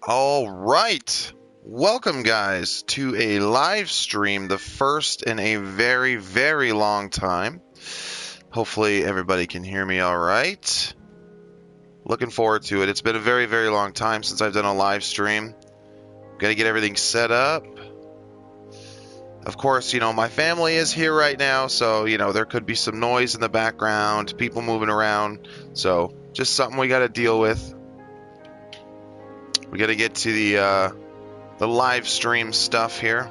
All right. Welcome, guys, to a live stream, the first in a very, very long time. Hopefully, everybody can hear me all right. Looking forward to it. It's been a very, very long time since I've done a live stream. Got to get everything set up. Of course, my family is here right now, so, there could be some noise in the background, people moving around. So, just something we got to deal with. We got to get to the live stream stuff here.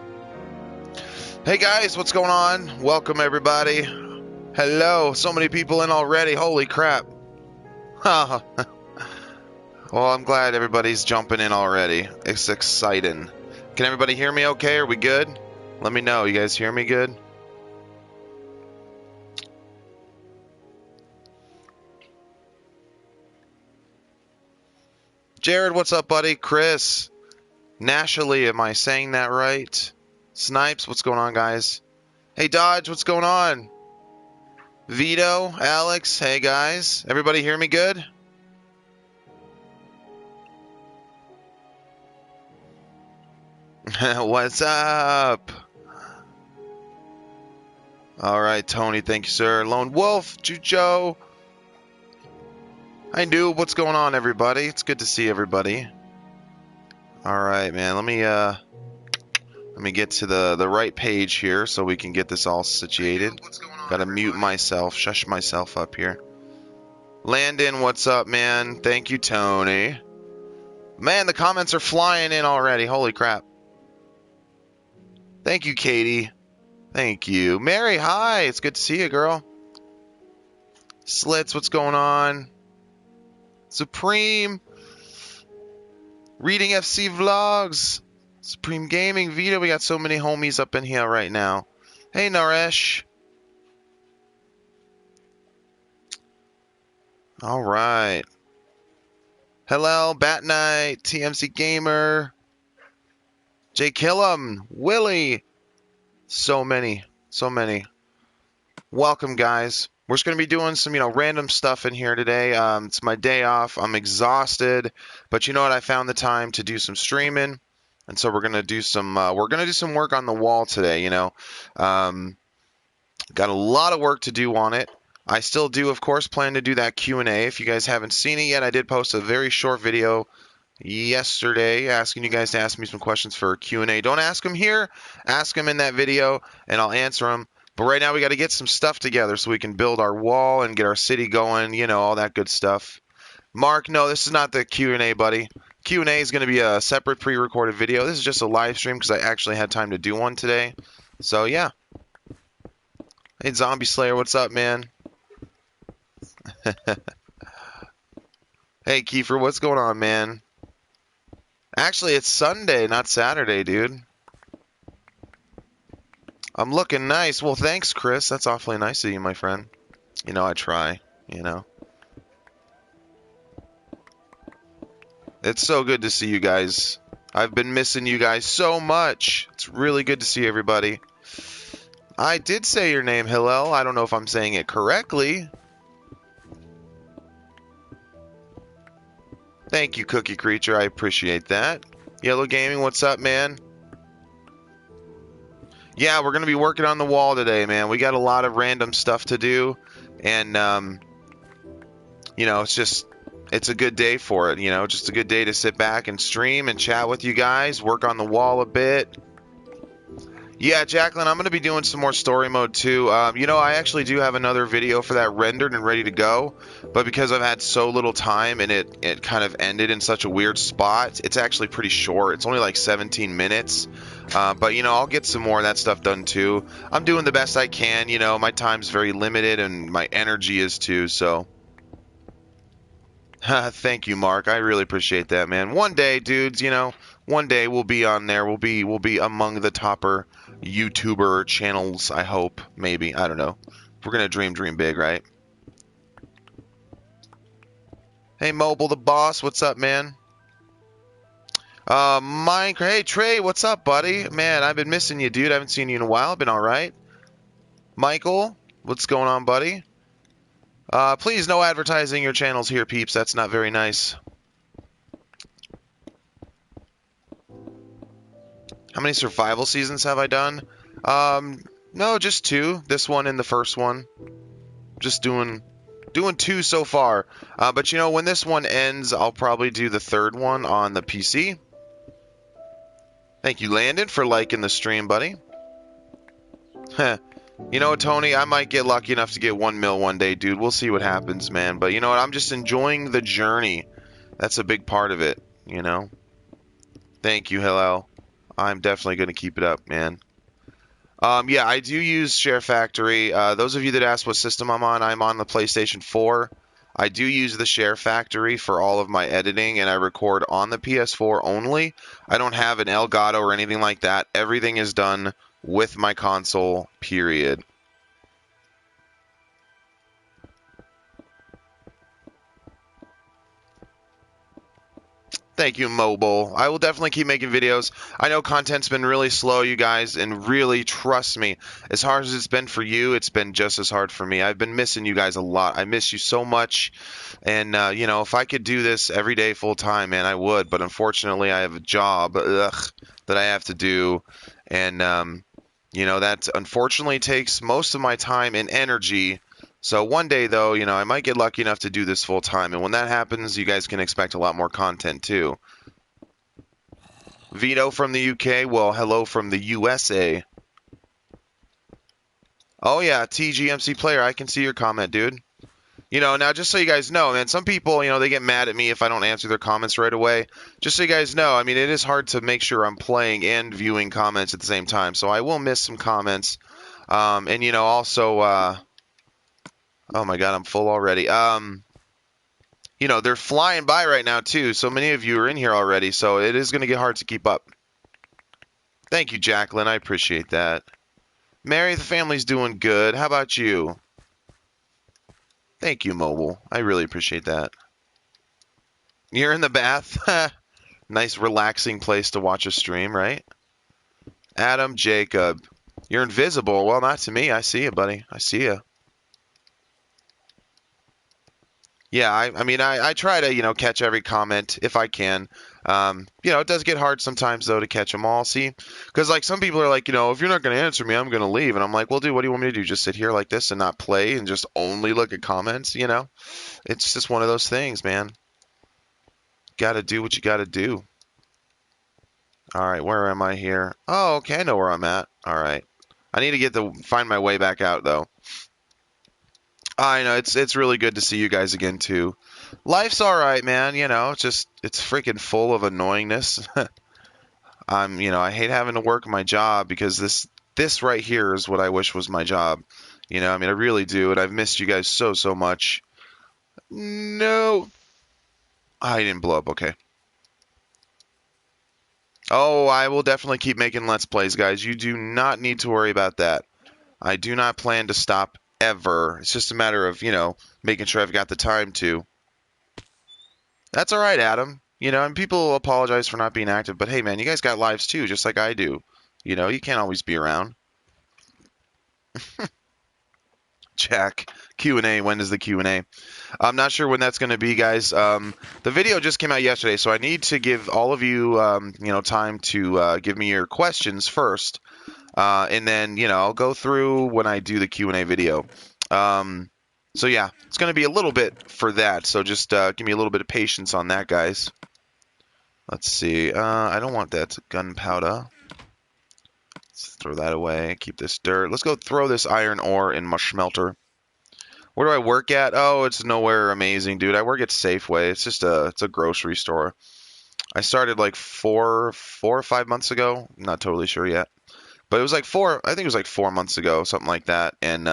Hey guys, what's going on? Welcome everybody. Hello, so many people in already. Holy crap. Well, I'm glad everybody's jumping in already. It's exciting. Can everybody hear me okay? Are we good? Let me know. You guys hear me good? Jared, what's up, buddy? Chris. Nashally, am I saying that right? Snipes, what's going on, guys? Hey, Dodge, what's going on? Vito, Alex, hey, guys. Everybody hear me good? What's up? All right, Tony, thank you, sir. Lone Wolf, Jujo. Hi, Noob. What's going on, everybody? It's good to see everybody. All right, man. Let me get to the right page here so we can get this all situated. Gotta mute myself, shush myself up here. Landon, what's up, man? Thank you, Tony. Man, the comments are flying in already. Holy crap. Thank you, Katie. Thank you. Mary, hi. It's good to see you, girl. Slits, what's going on? Supreme. Reading FC Vlogs. Supreme Gaming. Vito, we got so many homies up in here right now. Hey, Naresh. All right. Hello, Bat Knight, TMC Gamer, Jay Killam, Willie. So many. Welcome, guys. We're just going to be doing some, random stuff in here today. It's my day off. I'm exhausted, but you know what? I found the time to do some streaming, and so we're going to do some work on the wall today, got a lot of work to do on it. I still do, of course, plan to do that Q&A. If you guys haven't seen it yet, I did post a very short video yesterday asking you guys to ask me some questions for Q&A. Don't ask them here. Ask them in that video, and I'll answer them. But right now we got to get some stuff together so we can build our wall and get our city going, all that good stuff. Mark, no, this is not the Q&A, buddy. Q&A is going to be a separate pre-recorded video. This is just a live stream because I actually had time to do one today. So, yeah. Hey, Zombie Slayer, what's up, man? Hey, Kiefer, what's going on, man? Actually, it's Sunday, not Saturday, dude. I'm looking nice. Well, thanks, Chris. That's awfully nice of you, my friend. I try, It's so good to see you guys. I've been missing you guys so much. It's really good to see everybody. I did say your name, Hillel. I don't know if I'm saying it correctly. Thank you, Cookie Creature. I appreciate that. Yellow Gaming, what's up, man? Yeah, we're going to be working on the wall today, man. We got a lot of random stuff to do. And, it's a good day for it, just a good day to sit back and stream and chat with you guys, work on the wall a bit. Yeah, Jacqueline, I'm going to be doing some more story mode too. I actually do have another video for that rendered and ready to go, but because I've had so little time and it kind of ended in such a weird spot, it's actually pretty short. It's only like 17 minutes, but I'll get some more of that stuff done too. I'm doing the best I can, my time's very limited and my energy is too, so. Thank you, Mark. I really appreciate that, man. One day, dudes, one day we'll be on there. We'll be among the topper YouTuber channels, I hope. Maybe. I don't know. We're going to dream big, right? Hey, Mobile the Boss. What's up, man? Mike. Hey, Trey. What's up, buddy? Man, I've been missing you, dude. I haven't seen you in a while. Been all right. Michael. What's going on, buddy? Please, no advertising your channels here, peeps. That's not very nice. How many survival seasons have I done? No, just 2. This one and the first one. Just doing 2 so far. But you know, when this one ends, I'll probably do the 3rd one on the PC. Thank you, Landon, for liking the stream, buddy. Heh. You know what, Tony? I might get lucky enough to get 1 mil one day, dude. We'll see what happens, man. But you know what? I'm just enjoying the journey. That's a big part of it, you know? Thank you, Hillel. I'm definitely going to keep it up, man. Yeah, I do use Share Factory. Those of you that asked what system I'm on the PlayStation 4. I do use the Share Factory for all of my editing, and I record on the PS4 only. I don't have an Elgato or anything like that. Everything is done with my console, period. Thank you, Mobile. I will definitely keep making videos. I know content's been really slow, you guys, and really, trust me, as hard as it's been for you, it's been just as hard for me. I've been missing you guys a lot. I miss you so much, and, you know, if I could do this every day full time, man, I would, but unfortunately, I have a job that I have to do, and, you know, that unfortunately takes most of my time and energy. So one day, though, you know, I might get lucky enough to do this full time. And when that happens, you guys can expect a lot more content, too. Vito from the UK. Well, hello from the USA. Oh, yeah, TGMC player. I can see your comment, dude. You know, now, just so you guys know, man, some people, you know, they get mad at me if I don't answer their comments right away. Just so you guys know, I mean, it is hard to make sure I'm playing and viewing comments at the same time. So I will miss some comments. And, you know, also... Oh my god, I'm full already. You know, they're flying by right now too. So many of you are in here already, so it is going to get hard to keep up. Thank you, Jacqueline. I appreciate that. Mary, the family's doing good. How about you? Thank you, Mobile. I really appreciate that. You're in the bath? Nice, relaxing place to watch a stream, right? Adam Jacob. You're invisible. Well, not to me. I see you, buddy. I see you. Yeah, I mean, I try to, you know, catch every comment if I can. You know, it does get hard sometimes, though, to catch them all, see? Because, like, some people are like, you know, if you're not going to answer me, I'm going to leave. And I'm like, well, dude, what do you want me to do? Just sit here like this and not play and just only look at comments, you know? It's just one of those things, man. Got to do what you got to do. All right, where am I here? Oh, okay, I know where I'm at. All right. I need to find my way back out, though. I know, it's really good to see you guys again, too. Life's alright, man, you know, it's freaking full of annoyingness. You know, I hate having to work my job because this right here is what I wish was my job. You know, I mean, I really do, and I've missed you guys so much. No. I didn't blow up, okay. Oh, I will definitely keep making Let's Plays, guys. You do not need to worry about that. I do not plan to stop ever. It's just a matter of, you know, making sure I've got the time to. That's all right, Adam. You know, and people apologize for not being active, but hey, man, you guys got lives too, just like I do. You know, you can't always be around. Jack, Q&A. When is the Q&A? I'm not sure when that's going to be, guys. The video just came out yesterday, so I need to give all of you, you know, time to give me your questions first, and then, you know, I'll go through when I do the Q&A video. So yeah, it's going to be a little bit for that, so just give me a little bit of patience on that, guys. Let's see. I don't want that gunpowder. Let's throw that away. Keep this dirt. Let's go throw this iron ore in my smelter. Where do I work at? Oh, it's nowhere amazing, dude. I work at Safeway. It's just it's a grocery store. I started like four or 5 months ago. I'm not totally sure yet. But it was like I think it was like 4 months ago, something like that. And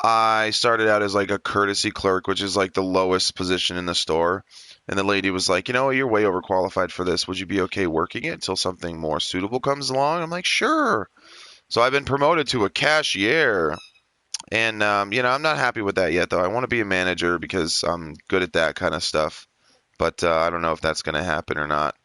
I started out as like a courtesy clerk, which is like the lowest position in the store. And the lady was like, you know, you're way overqualified for this. Would you be okay working it until something more suitable comes along? I'm like, sure. So I've been promoted to a cashier. And, you know, I'm not happy with that yet, though. I want to be a manager because I'm good at that kind of stuff. But I don't know if that's going to happen or not.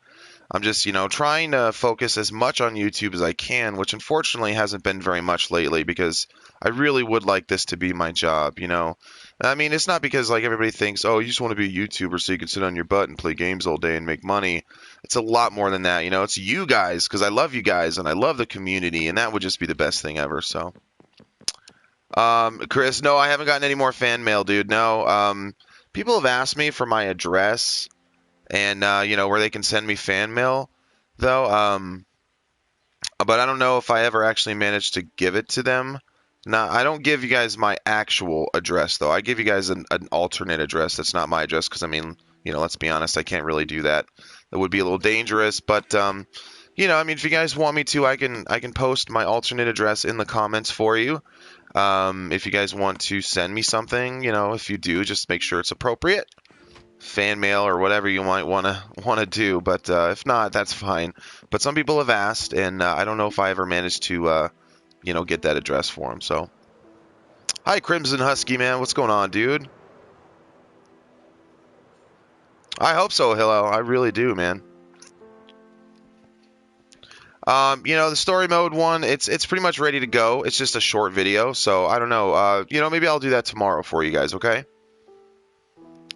I'm just, you know, trying to focus as much on YouTube as I can, which unfortunately hasn't been very much lately because I really would like this to be my job, you know. I mean, it's not because like everybody thinks, oh, you just want to be a YouTuber so you can sit on your butt and play games all day and make money. It's a lot more than that, you know. It's you guys because I love you guys and I love the community, and that would just be the best thing ever. So, Chris, no, I haven't gotten any more fan mail, dude. No, people have asked me for my address and you know where they can send me fan mail, though. But I don't know if I ever actually managed to give it to them. No, I don't give you guys my actual address though. I give you guys an alternate address that's not my address because I mean, you know, let's be honest, I can't really do that. That would be a little dangerous. But you know, I mean, if you guys want me to, I can post my alternate address in the comments for you. If you guys want to send me something, you know, if you do, just make sure it's appropriate. Fan mail or whatever you might wanna do, but if not, that's fine. But some people have asked, and I don't know if I ever managed to you know, get that address for them. So, hi, Crimson Husky man, what's going on, dude? I hope so, Hello. I really do, man. You know, the story mode one, it's pretty much ready to go. It's just a short video, so I don't know. You know, maybe I'll do that tomorrow for you guys, okay?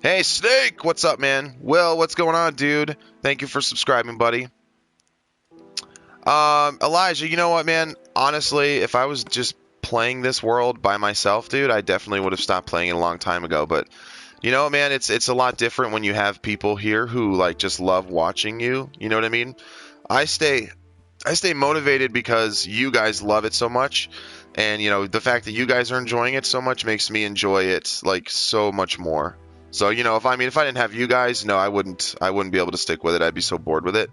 Hey, Snake, what's up, man? Will, what's going on, dude? Thank you for subscribing, buddy. Elijah, you know what, man? Honestly, if I was just playing this world by myself, dude, I definitely would have stopped playing it a long time ago. But you know, man, it's a lot different when you have people here who like just love watching you. You know what I mean? I stay I stay motivated because you guys love it so much, and you know, the fact that you guys are enjoying it so much makes me enjoy it like so much more. So, you know, if I didn't have you guys, no, I wouldn't be able to stick with it. I'd be so bored with it.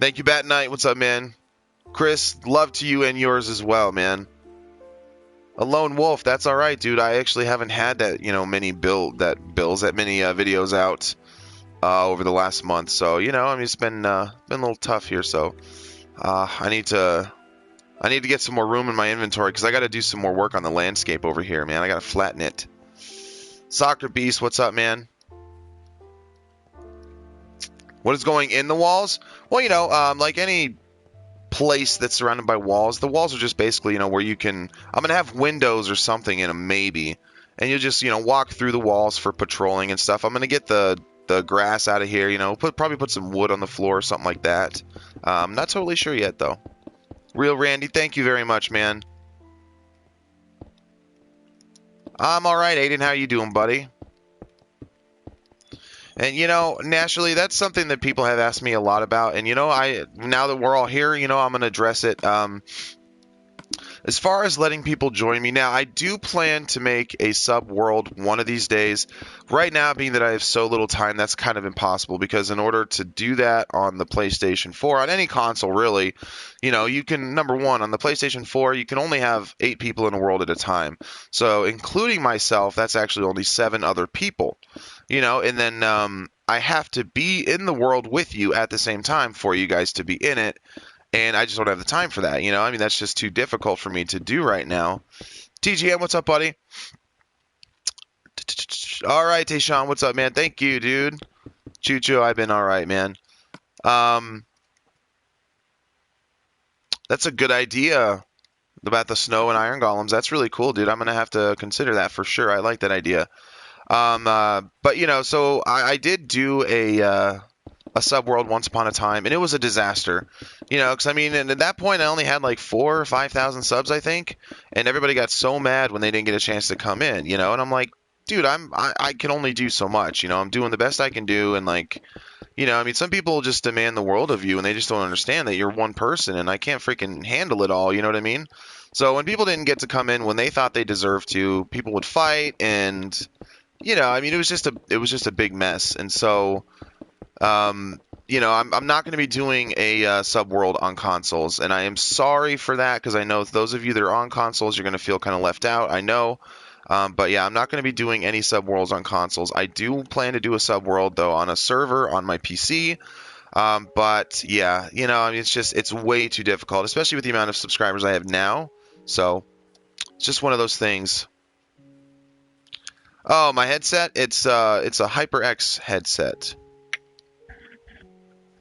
Thank you, Bat Knight. What's up, man? Chris, love to you and yours as well, man. A lone wolf, that's all right, dude. I actually haven't had that, you know, many videos out over the last month. So, you know, I mean, it's been a little tough here. So, I need to get some more room in my inventory because I got to do some more work on the landscape over here, man. I got to flatten it. Soccer Beast, what's up, man? What is going in the walls? Well, you know, like any place that's surrounded by walls, the walls are just basically, you know, where you can. I'm gonna have windows or something in them, maybe, and you just, you know, walk through the walls for patrolling and stuff. I'm gonna get the grass out of here, you know, probably put some wood on the floor or something like that. Not totally sure yet though. Real Randy, thank you very much, man. I'm all right, Aiden. How you doing, buddy? And you know, naturally, that's something that people have asked me a lot about. And you know, now that we're all here, you know, I'm gonna address it. As far as letting people join me now, I do plan to make a sub world one of these days. Right now, being that I have so little time, that's kind of impossible because in order to do that on the PlayStation 4, on any console really, you know, you can, number one, on the PlayStation 4, you can only have 8 people in a world at a time. So, including myself, that's actually only 7 other people, you know, and then I have to be in the world with you at the same time for you guys to be in it. And I just don't have the time for that, you know? I mean, that's just too difficult for me to do right now. TGM, what's up, buddy? All right, Tayshawn, what's up, man? Thank you, dude. Choo-choo, I've been all right, man. That's a good idea about the snow and iron golems. That's really cool, dude. I'm going to have to consider that for sure. I like that idea. But, you know, so I did do a subworld once upon a time, and it was a disaster, you know, because I mean, and at that point I only had like 4,000 or 5,000 subs, I think, and everybody got so mad when they didn't get a chance to come in, you know, and I'm like, dude, I can only do so much, you know, I'm doing the best I can do, and like, you know, I mean, some people just demand the world of you, and they just don't understand that you're one person, and I can't freaking handle it all, you know what I mean? So when people didn't get to come in when they thought they deserved to, people would fight, and you know, I mean, it was just a big mess, and so. You know, I'm not going to be doing a subworld on consoles, and I am sorry for that because I know those of you that are on consoles, you're going to feel kind of left out. I know, but yeah, I'm not going to be doing any subworlds on consoles. I do plan to do a subworld though on a server on my PC. But yeah, you know, I mean, it's way too difficult, especially with the amount of subscribers I have now. So it's just one of those things. Oh, my headset, it's a HyperX headset.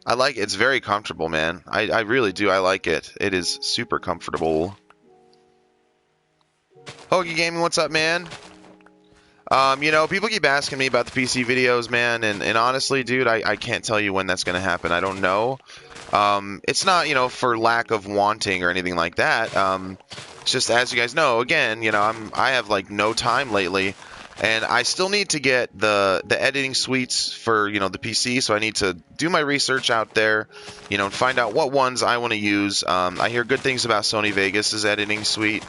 I like it. It's very comfortable, man. I really do. I like it. It is super comfortable. Hoagie Gaming, what's up, man? You know, people keep asking me about the PC videos, man, and honestly, dude, I can't tell you when that's going to happen. I don't know. It's not, you know, for lack of wanting or anything like that. It's just, as you guys know, again, you know, I have like no time lately, and I still need to get the editing suites for, you know, the PC, so I need to do my research out there, you know, and find out what ones I want to use. I hear good things about Sony Vegas's editing suite.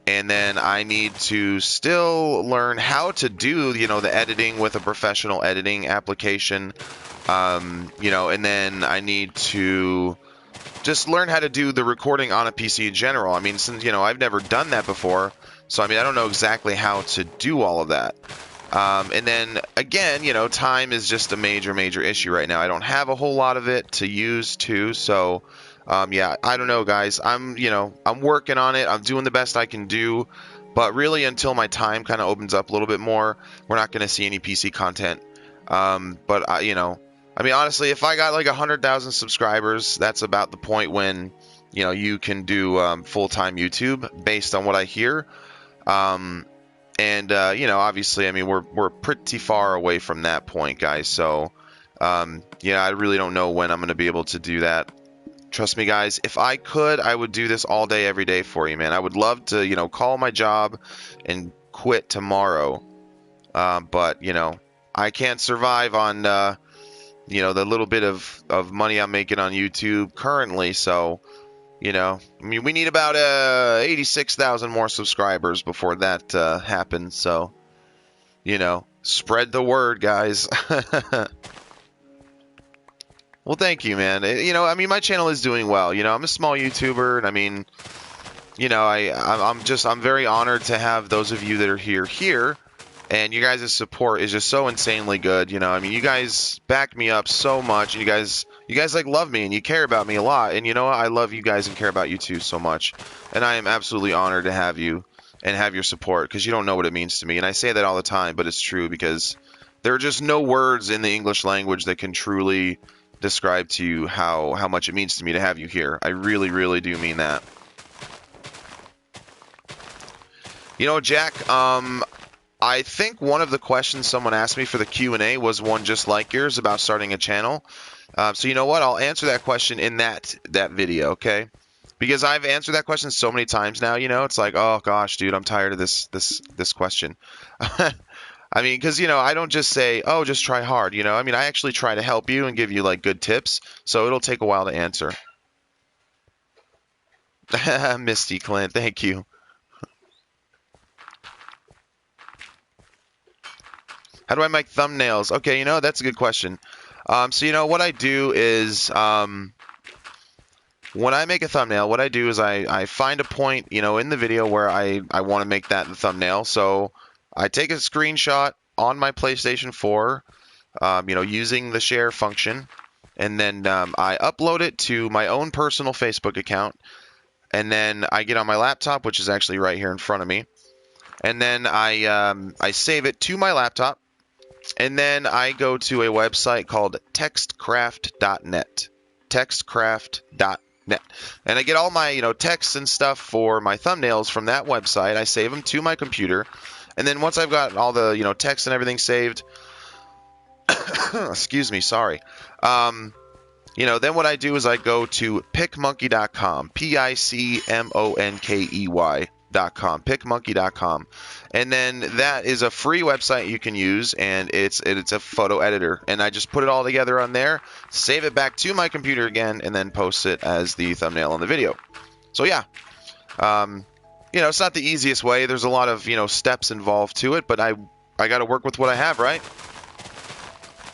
And then I need to still learn how to do, you know, the editing with a professional editing application. You know, and then I need to just learn how to do the recording on a PC in general. I mean, since, you know, I've never done that before. So, I mean, I don't know exactly how to do all of that. And then, again, you know, time is just a major issue right now. I don't have a whole lot of it to use, too. So, yeah, I don't know, guys. I'm working on it. I'm doing the best I can do. But really, until my time kind of opens up a little bit more, we're not going to see any PC content. But, you know, I mean, honestly, if I got like 100,000 subscribers, that's about the point when, you know, you can do full-time YouTube based on what I hear. You know, obviously, I mean, we're pretty far away from that point, guys. So, yeah, I really don't know when I'm going to be able to do that. Trust me, guys, if I could, I would do this all day, every day for you, man. I would love to, you know, call my job and quit tomorrow. But, you know, I can't survive on, you know, the little bit of money I'm making on YouTube currently. So, you know, I mean, we need about 86,000 more subscribers before that happens. So, you know, spread the word, guys. Well, thank you, man. You know, I mean, my channel is doing well. You know, I'm a small YouTuber, and I mean, you know, I'm very honored to have those of you that are here, and you guys' support is just so insanely good. You know, I mean, you guys back me up so much, and you guys like love me and you care about me a lot, and you know, I love you guys and care about you too so much, and I am absolutely honored to have you and have your support, because you don't know what it means to me, and I say that all the time, but it's true, because there are just no words in the English language that can truly describe to you how much it means to me to have you here. I really do mean that. You know, Jack, I think one of the questions someone asked me for the Q&A was one just like yours about starting a channel. So you know what? I'll answer that question in that video, okay? Because I've answered that question so many times now, you know, it's like, oh gosh, dude, I'm tired of this question. I mean, because, you know, I don't just say, oh, just try hard, you know. I mean, I actually try to help you and give you, like, good tips, so it'll take a while to answer. Misty Clint, thank you. How do I make thumbnails? Okay, you know, that's a good question. So, you know, what I do is, when I make a thumbnail, what I do is I find a point, you know, in the video where I want to make that the thumbnail. So I take a screenshot on my PlayStation 4, you know, using the share function, and then I upload it to my own personal Facebook account, and then I get on my laptop, which is actually right here in front of me, and then I save it to my laptop, and then I go to a website called textcraft.net, textcraft.net. And I get all my, you know, texts and stuff for my thumbnails from that website. I save them to my computer. And then once I've got all the, you know, text and everything saved, excuse me, sorry. You know, then what I do is I go to picmonkey.com, PICMONKEY.com, picmonkey.com. And then that is a free website you can use, and it's a photo editor. And I just put it all together on there, save it back to my computer again, and then post it as the thumbnail on the video. So yeah, you know, it's not the easiest way. There's a lot of, you know, steps involved to it, but I got to work with what I have, right?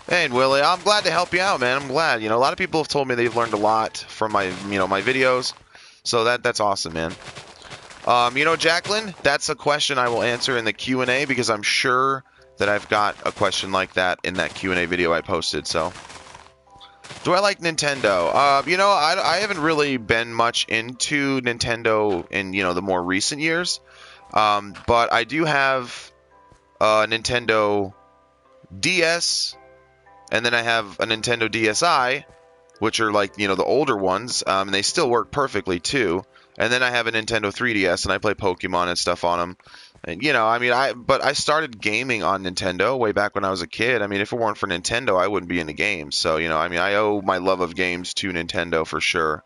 Hey, Willie, I'm glad to help you out, man. I'm glad. You know, a lot of people have told me they've learned a lot from my, you know, my videos. So that's awesome, man. You know, Jacqueline, that's a question I will answer in the Q&A, because I'm sure that I've got a question like that in that Q&A video I posted. So, do I like Nintendo? You know, I haven't really been much into Nintendo in, you know, the more recent years. But I do have a Nintendo DS, and then I have a Nintendo DSi, which are like, you know, the older ones, and they still work perfectly too. And then I have a Nintendo 3DS, and I play Pokemon and stuff on them. And, you know, I mean, but I started gaming on Nintendo way back when I was a kid. I mean, if it weren't for Nintendo, I wouldn't be into games. So, you know, I mean, I owe my love of games to Nintendo for sure.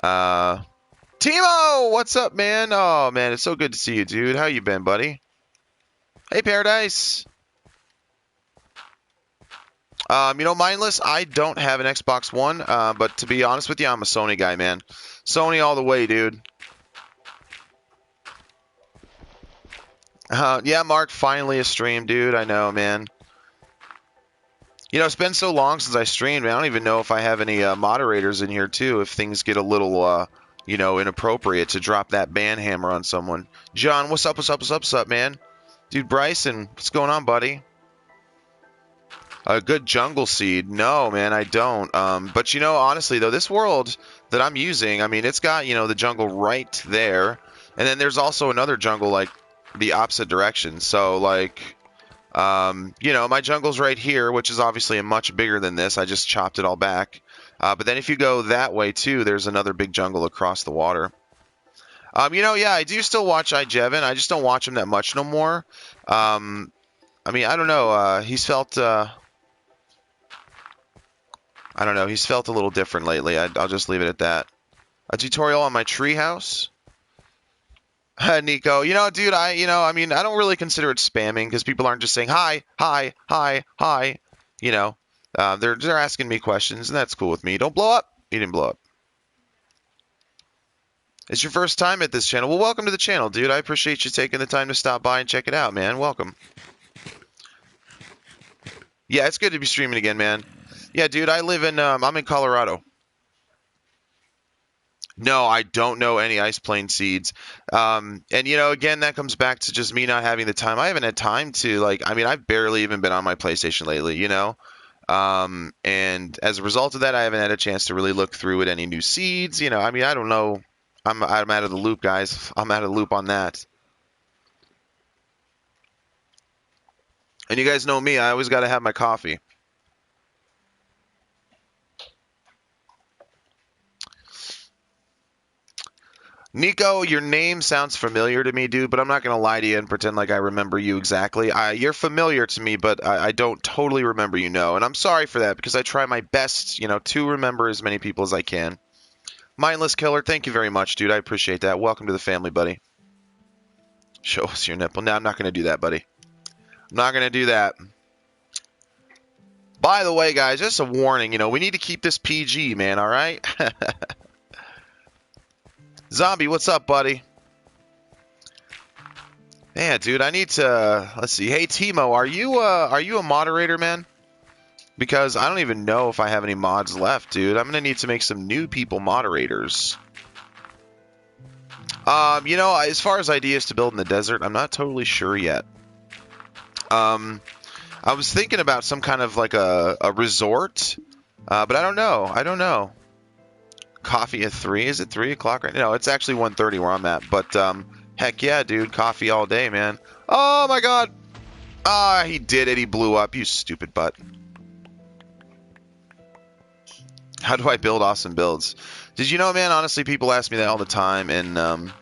Timo, what's up, man? Oh, man, it's so good to see you, dude. How you been, buddy? Hey, Paradise. You know, mindless, I don't have an Xbox One, but to be honest with you, I'm a Sony guy, man. Sony all the way, dude. Yeah, Mark, finally a stream, dude. I know, man. You know, it's been so long since I streamed, man. I don't even know if I have any moderators in here, too, if things get a little, you know, inappropriate to drop that ban hammer on someone. John, what's up, what's up, what's up, what's up, man? Dude, Bryson, what's going on, buddy? A good jungle seed? No, man, I don't. But, you know, honestly, though, this world that I'm using, I mean, it's got, you know, the jungle right there. And then there's also another jungle, like, the opposite direction. So, like, you know, my jungle's right here, which is obviously much bigger than this. I just chopped it all back. But then if you go that way, too, there's another big jungle across the water. You know, yeah, I do still watch iJevin. I just don't watch him that much no more. I mean, I don't know. He's felt... I don't know. He's felt a little different lately. I'll just leave it at that. A tutorial on my treehouse. Nico, you know, dude, I mean, I don't really consider it spamming because people aren't just saying hi, hi, hi, hi. You know, they're asking me questions, and that's cool with me. Don't blow up. You didn't blow up. It's your first time at this channel. Well, welcome to the channel, dude. I appreciate you taking the time to stop by and check it out, man. Welcome. Yeah, it's good to be streaming again, man. Yeah, dude, I live in, I'm in Colorado. No, I don't know any Ice Plain seeds. And, you know, again, that comes back to just me not having the time. I haven't had time to, like, I mean, I've barely even been on my PlayStation lately, you know? And as a result of that, I haven't had a chance to really look through at any new seeds. You know, I mean, I don't know. I'm out of the loop, guys. I'm out of the loop on that. And you guys know me. I always got to have my coffee. Nico, your name sounds familiar to me, dude, but I'm not going to lie to you and pretend like I remember you exactly. You're familiar to me, but I don't totally remember you, no. And I'm sorry for that because I try my best, you know, to remember as many people as I can. Mindless Killer, thank you very much, dude. I appreciate that. Welcome to the family, buddy. Show us your nipple. No, I'm not going to do that, buddy. I'm not going to do that. By the way, guys, just a warning, you know, we need to keep this PG, man, all right? Zombie, what's up, buddy? Man, dude, I need to... Let's see. Hey, Timo, are you a moderator, man? Because I don't even know if I have any mods left, dude. I'm going to need to make some new people moderators. You know, as far as ideas to build in the desert, I'm not totally sure yet. I was thinking about some kind of like a resort, but I don't know. I don't know. Coffee at 3? Is it 3 o'clock right now? No, it's actually 1:30 where I'm at. But heck yeah, dude. Coffee all day, man. Oh, my God. Ah, he did it. He blew up. You stupid butt. How do I build awesome builds? Did you know, man, honestly, people ask me that all the time. And,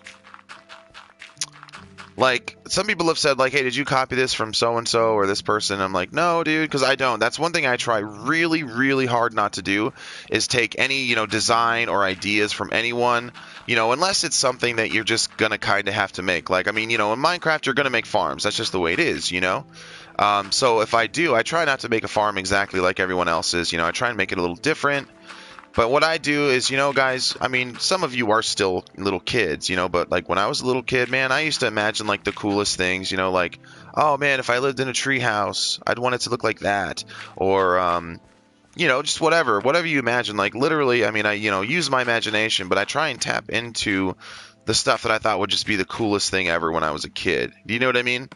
like, some people have said, like, hey, did you copy this from so-and-so or this person? I'm like, no, dude, because I don't. That's one thing I try really, really hard not to do is take any, you know, design or ideas from anyone, you know, unless it's something that you're just going to kind of have to make. Like, I mean, you know, in Minecraft, you're going to make farms. That's just the way it is, you know? So if I do, I try not to make a farm exactly like everyone else's. You know, I try and make it a little different. But what I do is, you know, guys, I mean, some of you are still little kids, you know, but like when I was a little kid, man, I used to imagine like the coolest things, you know, like, oh man, if I lived in a tree house, I'd want it to look like that. Or, you know, just whatever you imagine. Like literally, I mean, I, you know, use my imagination, but I try and tap into the stuff that I thought would just be the coolest thing ever when I was a kid. Do you know what I mean?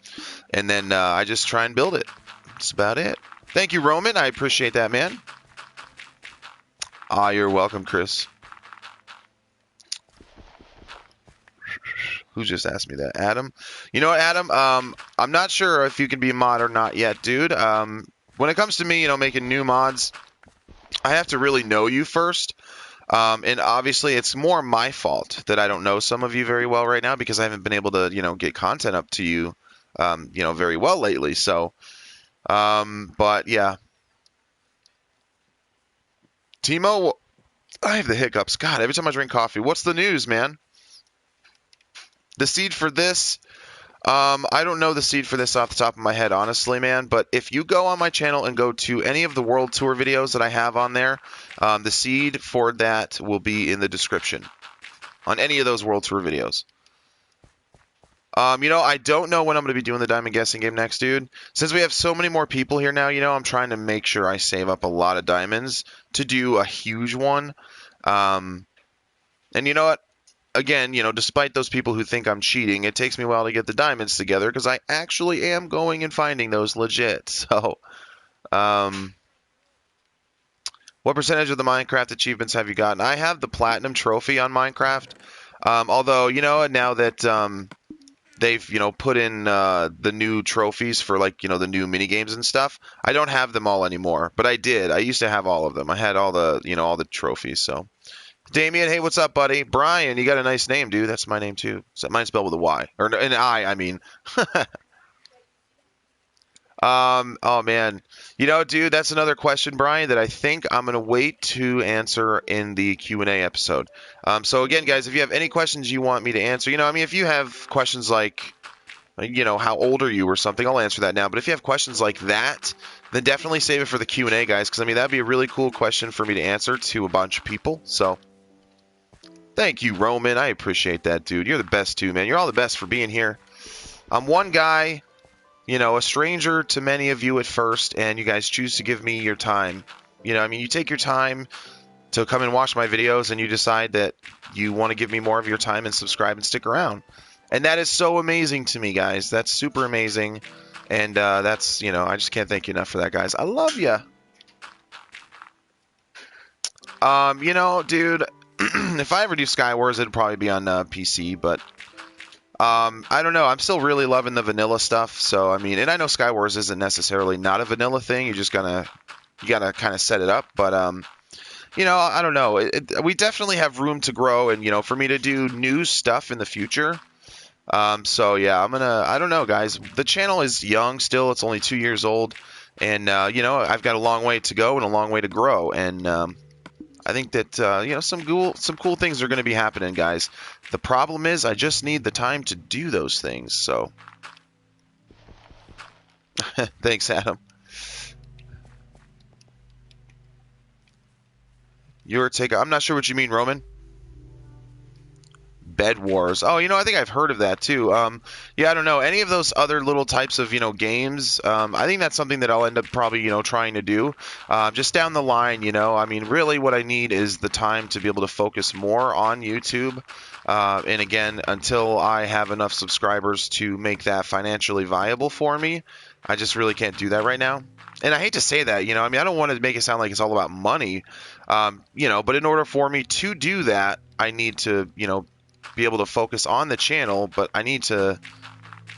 And then I just try and build it. That's about it. Thank you, Roman. I appreciate that, man. Ah, you're welcome, Chris. Who just asked me that? Adam? You know what, Adam? I'm not sure if you can be a mod or not yet, dude. When it comes to me, you know, making new mods, I have to really know you first. And obviously, it's more my fault that I don't know some of you very well right now because I haven't been able to, get content up to you, very well lately. So, but yeah, Timo, I have the hiccups. God, every time I drink coffee, what's the news, man? The seed for this, I don't know the seed for this off the top of my head, honestly, man. But if you go on my channel and go to any of the World Tour videos that I have on there, the seed for that will be in the description on any of those World Tour videos. I don't know when I'm going to be doing the diamond guessing game next, dude. Since we have so many more people here now, I'm trying to make sure I save up a lot of diamonds to do a huge one. And you know what? Again, despite those people who think I'm cheating, it takes me a while to get the diamonds together because I actually am going and finding those legit. So, what percentage of the Minecraft achievements have you gotten? I have the platinum trophy on Minecraft. Although, now that they've put in the new trophies for the new mini games and stuff, I don't have them all anymore, but I did. I used to have all of them. I had all the all the trophies. So Damien, hey, what's up, buddy? Brian, you got a nice name, dude. That's my name too. So mine's spelled with a Y or an I mean. Oh man, dude, that's another question, Brian, that I think I'm gonna wait to answer in the Q&A episode. So again, guys, if you have any questions you want me to answer, if you have questions like how old are you or something, I'll answer that now. But if you have questions like that, then definitely save it for the Q&A, guys, because that'd be a really cool question for me to answer to a bunch of people. So thank you, Roman. I appreciate that, dude. You're the best too, man. You're all the best for being here. I'm one guy, a stranger to many of you at first, and you guys choose to give me your time. You take your time to come and watch my videos, and you decide that you want to give me more of your time and subscribe and stick around. And that is so amazing to me, guys. That's super amazing. And that's, I just can't thank you enough for that, guys. I love you. Dude, if I ever do Skywars, it'd probably be on PC, but I don't know. I'm still really loving the vanilla stuff. So, and I know Skywars isn't necessarily not a vanilla thing. You gotta kind of set it up. But, I don't know. We definitely have room to grow and, for me to do new stuff in the future. So yeah, I don't know, guys. The channel is young still. It's only 2 years old. And, I've got a long way to go and a long way to grow. And, I think that, some cool things are going to be happening, guys. The problem is I just need the time to do those things. So thanks, Adam. I'm not sure what you mean, Roman. Bed Wars. Oh, I think I've heard of that too. Yeah, I don't know. Any of those other little types of, games, I think that's something that I'll end up probably, trying to do. Just down the line, really what I need is the time to be able to focus more on YouTube. And again, until I have enough subscribers to make that financially viable for me, I just really can't do that right now. And I hate to say that, I don't want to make it sound like it's all about money, but in order for me to do that, I need to, be able to focus on the channel, but I need to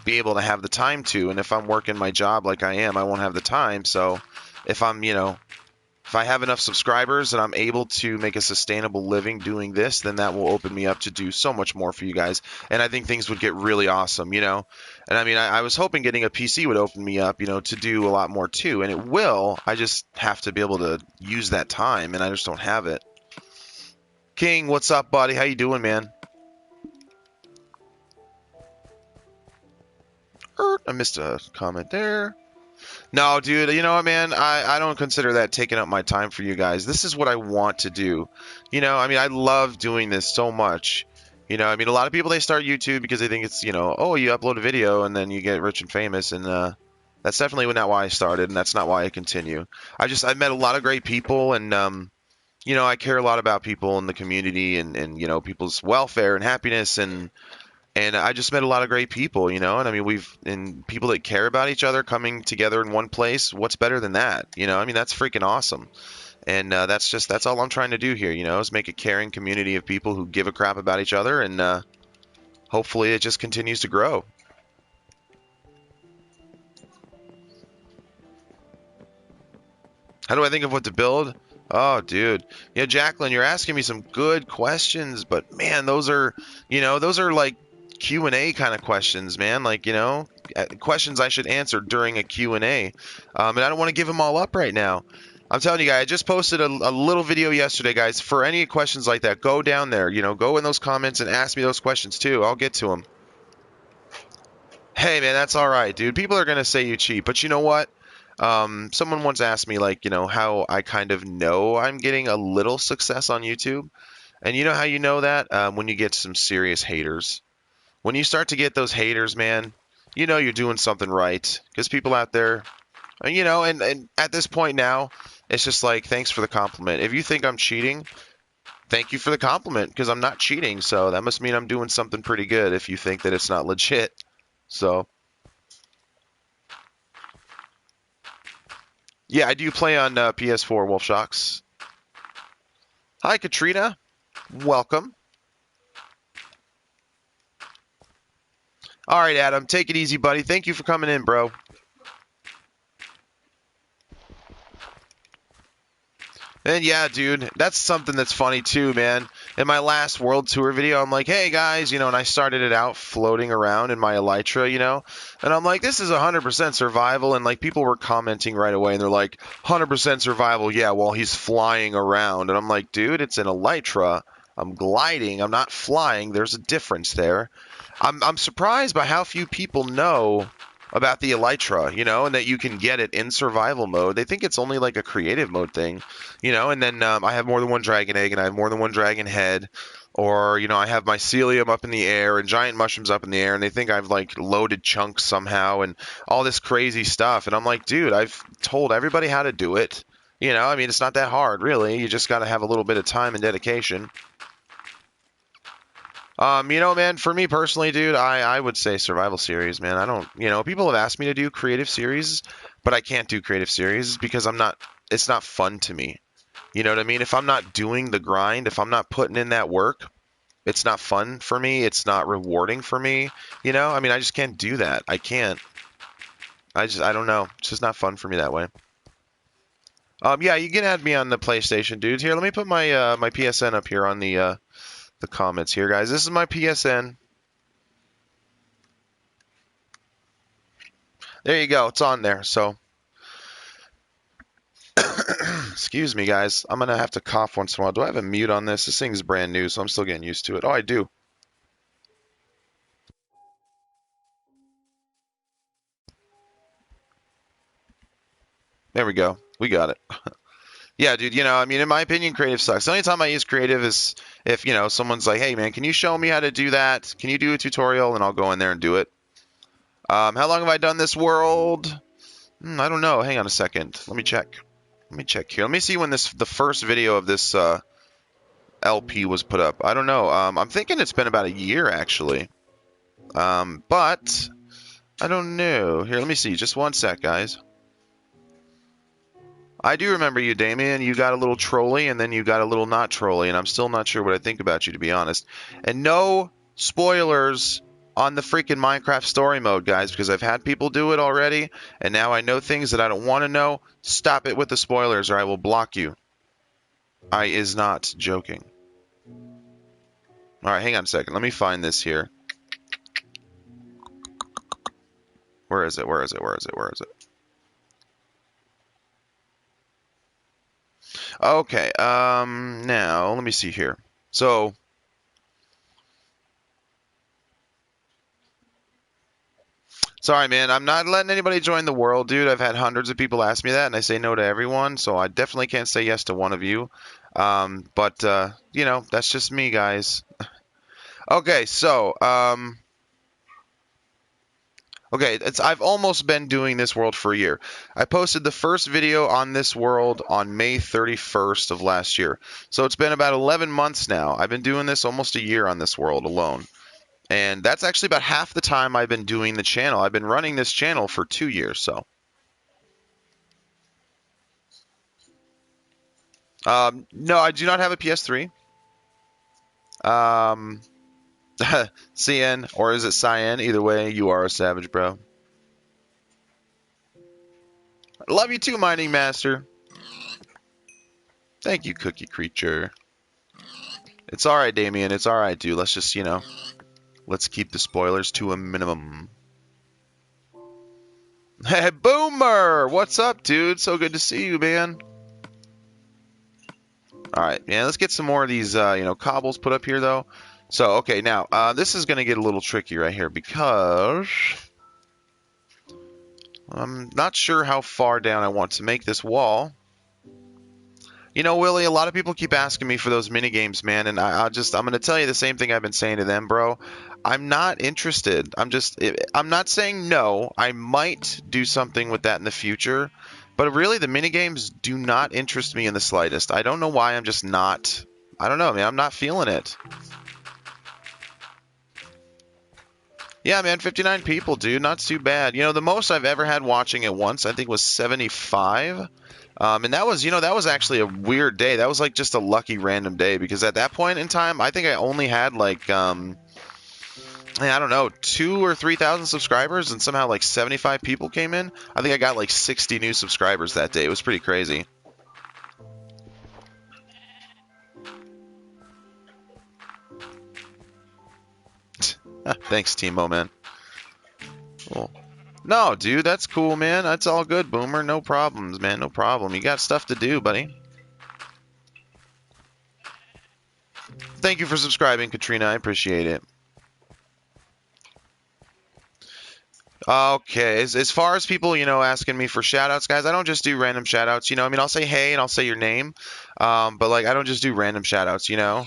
be able to have the time to. And if I'm working my job like I am, I won't have the time. So if I'm, if I have enough subscribers and I'm able to make a sustainable living doing this, then that will open me up to do so much more for you guys. And I think things would get really awesome, And I was hoping getting a PC would open me up, to do a lot more too. And it will. I just have to be able to use that time, and I just don't have it. King, what's up, buddy? How you doing, man? I missed a comment there. No, dude, you know what, man? I don't consider that taking up my time for you guys. This is what I want to do. I love doing this so much. A lot of people, they start YouTube because they think it's, oh, you upload a video and then you get rich and famous. And that's definitely not why I started, and that's not why I continue. I've met a lot of great people, and, I care a lot about people in the community and people's welfare and happiness, and I just met a lot of great people, and people that care about each other coming together in one place. What's better than that? That's freaking awesome. And that's all I'm trying to do here, is make a caring community of people who give a crap about each other, and hopefully it just continues to grow. How do I think of what to build? Oh, dude. Yeah, Jacqueline, you're asking me some good questions, but man, those are, those are like Q&A kind of questions, man. Like, questions I should answer during a Q&A. And I don't want to give them all up right now. I'm telling you guys, I just posted a little video yesterday, guys. For any questions like that, go down there, go in those comments and ask me those questions too. I'll get to them. Hey, man, that's all right, dude. People are going to say you cheat, but you know what? Someone once asked me, like, how I kind of know I'm getting a little success on YouTube. And you know how you know that? When you get some serious haters. When you start to get those haters, man, you know you're doing something right. Because people out there, and at this point now, it's just like, thanks for the compliment. If you think I'm cheating, thank you for the compliment, because I'm not cheating. So that must mean I'm doing something pretty good if you think that it's not legit. So, yeah, I do play on PS4, Wolfshocks. Hi, Katrina. Welcome. All right, Adam, take it easy, buddy. Thank you for coming in, bro. And yeah, dude, that's something that's funny too, man. In my last world tour video, I'm like, hey guys, and I started it out floating around in my elytra, and I'm like, this is 100% survival, and like people were commenting right away, and they're like, 100% survival, yeah, while he's flying around, and I'm like, dude, it's an elytra. I'm gliding. I'm not flying. There's a difference there. I'm surprised by how few people know about the elytra, and that you can get it in survival mode. They think it's only like a creative mode thing, and then I have more than one dragon egg and I have more than one dragon head, or I have mycelium up in the air and giant mushrooms up in the air, and they think I've like loaded chunks somehow and all this crazy stuff, and I'm like, dude, I've told everybody how to do it. I mean, it's not that hard, really. You just got to have a little bit of time and dedication. Man, for me personally, dude, I would say survival series, man. I don't, people have asked me to do creative series, but I can't do creative series because it's not fun to me. You know what I mean? If I'm not doing the grind, if I'm not putting in that work, it's not fun for me. It's not rewarding for me. I mean, I just can't do that. I can't. I don't know. It's just not fun for me that way. Yeah, you can add me on the PlayStation, dudes. Here, let me put my my PSN up here on the comments here, guys. This is my PSN. There you go. It's on there. So, excuse me, guys. I'm going to have to cough once in a while. Do I have a mute on this? This thing's brand new, so I'm still getting used to it. Oh, I do. There we go. We got it. Yeah, dude, I mean, in my opinion, creative sucks. The only time I use creative is if, someone's like, hey, man, can you show me how to do that? Can you do a tutorial? And I'll go in there and do it. How long have I done this world? I don't know. Hang on a second. Let me check. Let me check here. Let me see when the first video of this LP was put up. I don't know. I'm thinking it's been about a year, actually. But I don't know. Here, let me see. Just one sec, guys. I do remember you, Damien. You got a little trolly, and then you got a little not trolly, and I'm still not sure what I think about you, to be honest. And no spoilers on the freaking Minecraft story mode, guys, because I've had people do it already, and now I know things that I don't want to know. Stop it with the spoilers, or I will block you. I is not joking. All right, hang on a second. Let me find this here. Where is it? Where is it? Where is it? Where is it? Okay, now, let me see here. So, sorry, man, I'm not letting anybody join the world, dude. I've had hundreds of people ask me that, and I say no to everyone, so I definitely can't say yes to one of you. But that's just me, guys. Okay, so, okay, I've almost been doing this world for a year. I posted the first video on this world on May 31st of last year. So it's been about 11 months now. I've been doing this almost a year on this world alone. And that's actually about half the time I've been doing the channel. I've been running this channel for 2 years, so. No, I do not have a PS3. CN, or is it Cyan? Either way, you are a savage, bro. Love you too, Mining Master. Thank you, Cookie Creature. It's alright, Damien. It's alright, dude. Let's just, let's keep the spoilers to a minimum. Hey, Boomer! What's up, dude? So good to see you, man. Alright, man, let's get some more of these, cobbles put up here, though. So, okay, now, this is going to get a little tricky right here because I'm not sure how far down I want to make this wall. You know, Willie, a lot of people keep asking me for those mini games, man, and I'm going to tell you the same thing I've been saying to them, bro. I'm not interested. I'm not saying no. I might do something with that in the future, but really the mini games do not interest me in the slightest. I don't know why. I'm just not. I don't know, man. I'm not feeling it. Yeah, man, 59 people, dude. Not too bad. You know, the most I've ever had watching at once, I think, was 75. And that was actually a weird day. That was like just a lucky random day because at that point in time, I think I only had like, I don't know, 2,000 or 3,000 subscribers, and somehow like 75 people came in. I think I got like 60 new subscribers that day. It was pretty crazy. Thanks, Timo, man. Cool. No, dude, that's cool, man. That's all good, Boomer. No problems, man. No problem. You got stuff to do, buddy. Thank you for subscribing, Katrina. I appreciate it. Okay, as far as people, asking me for shoutouts, guys, I don't just do random shoutouts, I mean, I'll say hey and I'll say your name, but like I don't just do random shoutouts,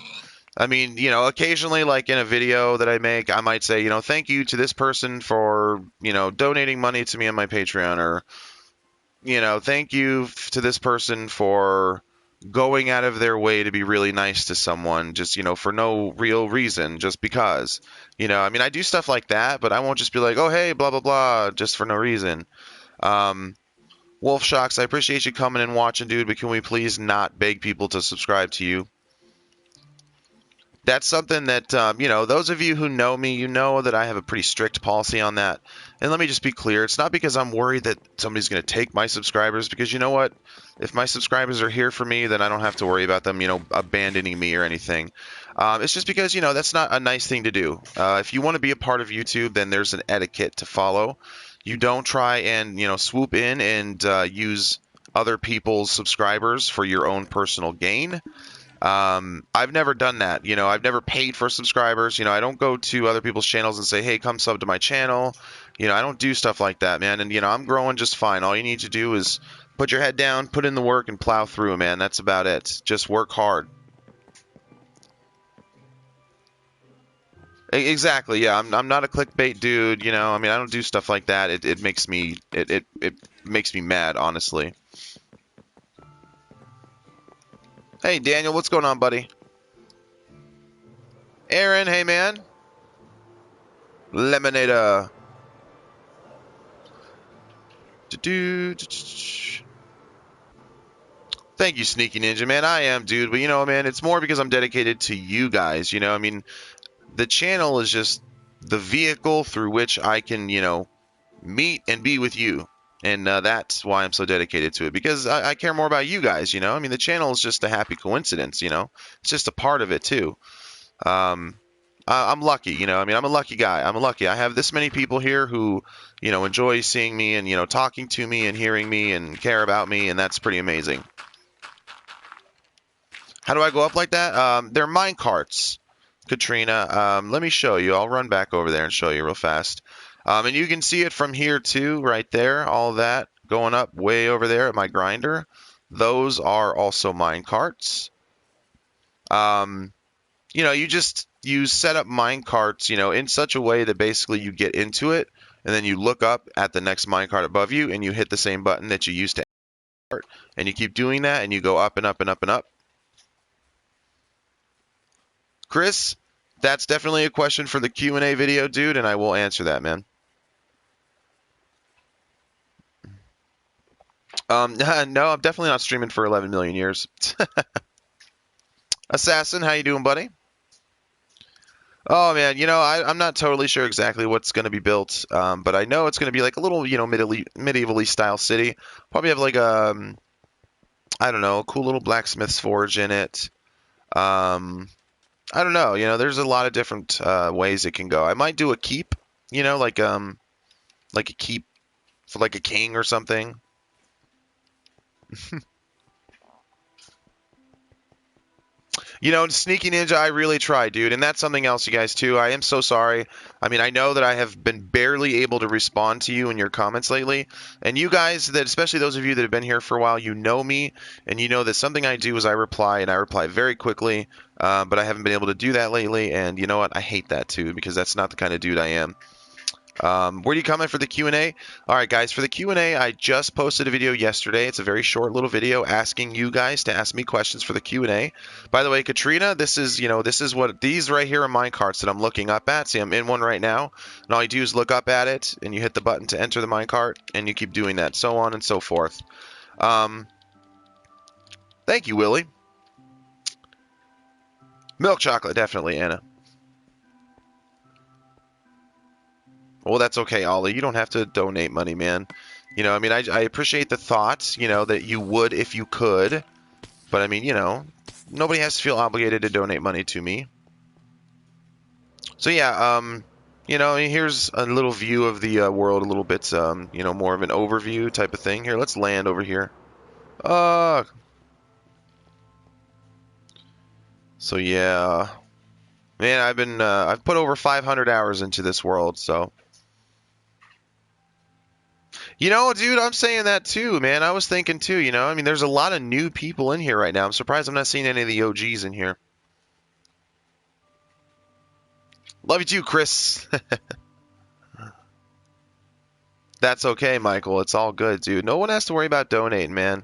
I mean, occasionally, like in a video that I make, I might say, thank you to this person for, donating money to me on my Patreon, or, thank you to this person for going out of their way to be really nice to someone, just, for no real reason, just because. I mean, I do stuff like that, but I won't just be like, oh, hey, blah, blah, blah, just for no reason. Wolf Shocks, I appreciate you coming and watching, dude, but can we please not beg people to subscribe to you? That's something that, those of you who know me, you know that I have a pretty strict policy on that. And let me just be clear. It's not because I'm worried that somebody's going to take my subscribers, because you know what? If my subscribers are here for me, then I don't have to worry about them, abandoning me or anything. It's just because, that's not a nice thing to do. If you want to be a part of YouTube, then there's an etiquette to follow. You don't try and, swoop in and use other people's subscribers for your own personal gain. I've never done that. I've never paid for subscribers. I don't go to other people's channels and say, hey, come sub to my channel. I don't do stuff like that, man. And, I'm growing just fine. All you need to do is put your head down, put in the work, and plow through, man. That's about it. Just work hard. Exactly. Yeah. I'm not a clickbait dude. I mean, I don't do stuff like that. It makes me mad, honestly. Hey, Daniel, what's going on, buddy? Aaron, hey, man. Lemonade. Thank you, Sneaky Ninja, man. I am, dude. But, man, it's more because I'm dedicated to you guys. I mean, the channel is just the vehicle through which I can, meet and be with you. And that's why I'm so dedicated to it, because I care more about you guys, I mean, the channel is just a happy coincidence, it's just a part of it, too. I'm lucky, I mean, I'm a lucky guy. I'm lucky. I have this many people here who, enjoy seeing me and, talking to me and hearing me and care about me, and that's pretty amazing. How do I go up like that? They're mine carts, Katrina. Let me show you. I'll run back over there and show you real fast. And you can see it from here too, right there, all that going up way over there at my grinder. Those are also mine carts. You set up mine carts, in such a way that basically you get into it, and then you look up at the next mine cart above you, and you hit the same button that you used to start, and you keep doing that, and you go up and up and up and up. Chris, that's definitely a question for the Q&A video, dude, and I will answer that, man. No, I'm definitely not streaming for 11 million years. Assassin, how you doing, buddy? Oh, man, I'm not totally sure exactly what's going to be built, but I know it's going to be like a little, medievally style city. Probably have like a I don't know, a cool little blacksmith's forge in it. I don't know, there's a lot of different ways it can go. I might do a keep, like a keep for like a king or something. Sneaky Ninja, I really try, dude. And that's something else, you guys, too. I am so sorry. I mean, I know that I have been barely able to respond to you in your comments lately. And you guys, especially those of you that have been here for a while, you know me. And you know that something I do is I reply, and I reply very quickly. But I haven't been able to do that lately. And you know what? I hate that, too, because that's not the kind of dude I am. Where do you comment for the Q&A? All right, guys, for the Q&A, I just posted a video yesterday. It's a very short little video asking you guys to ask me questions for the Q&A. By the way, Katrina, this is what these right here are mine carts that I'm looking up at. See, I'm in one right now, and all you do is look up at it, and you hit the button to enter the mine cart, and you keep doing that, so on and so forth. Thank you, Willie. Milk chocolate, definitely, Anna. Well, that's okay, Ollie. You don't have to donate money, man. I mean, I appreciate the thought, that you would if you could. But, I mean, nobody has to feel obligated to donate money to me. So, yeah, here's a little view of the world, a little bit, more of an overview type of thing. Here, let's land over here. So, yeah. Man, I've put over 500 hours into this world, so... Dude, I'm saying that too, man. I was thinking too, I mean, there's a lot of new people in here right now. I'm surprised I'm not seeing any of the OGs in here. Love you too, Chris. That's okay, Michael. It's all good, dude. No one has to worry about donating, man.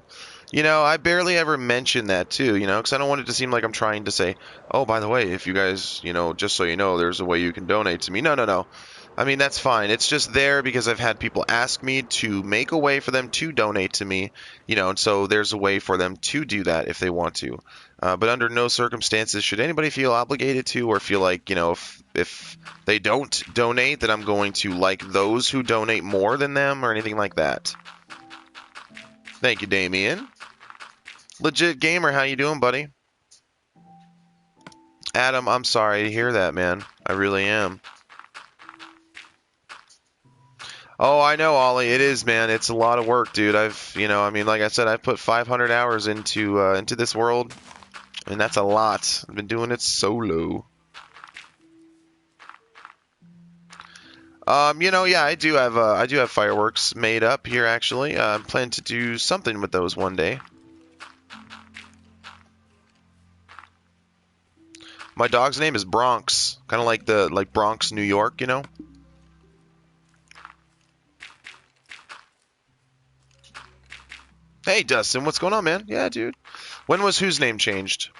I barely ever mention that too, because I don't want it to seem like I'm trying to say, oh, by the way, if you guys, just so you know, there's a way you can donate to me. No, no, no. I mean, that's fine. It's just there because I've had people ask me to make a way for them to donate to me, and so there's a way for them to do that if they want to. But under no circumstances should anybody feel obligated to or feel like, if they don't donate, that I'm going to like those who donate more than them or anything like that. Thank you, Damien. Legit Gamer, how you doing, buddy? Adam, I'm sorry to hear that, man. I really am. Oh, I know, Ollie. It is, man. It's a lot of work, dude. I mean, like I said, I've put 500 hours into this world, and that's a lot. I've been doing it solo. Yeah, I do have fireworks made up here, actually. I plan to do something with those one day. My dog's name is Bronx, kind of like Bronx, New York, Hey, Dustin, what's going on, man? Yeah, dude. When was whose name changed?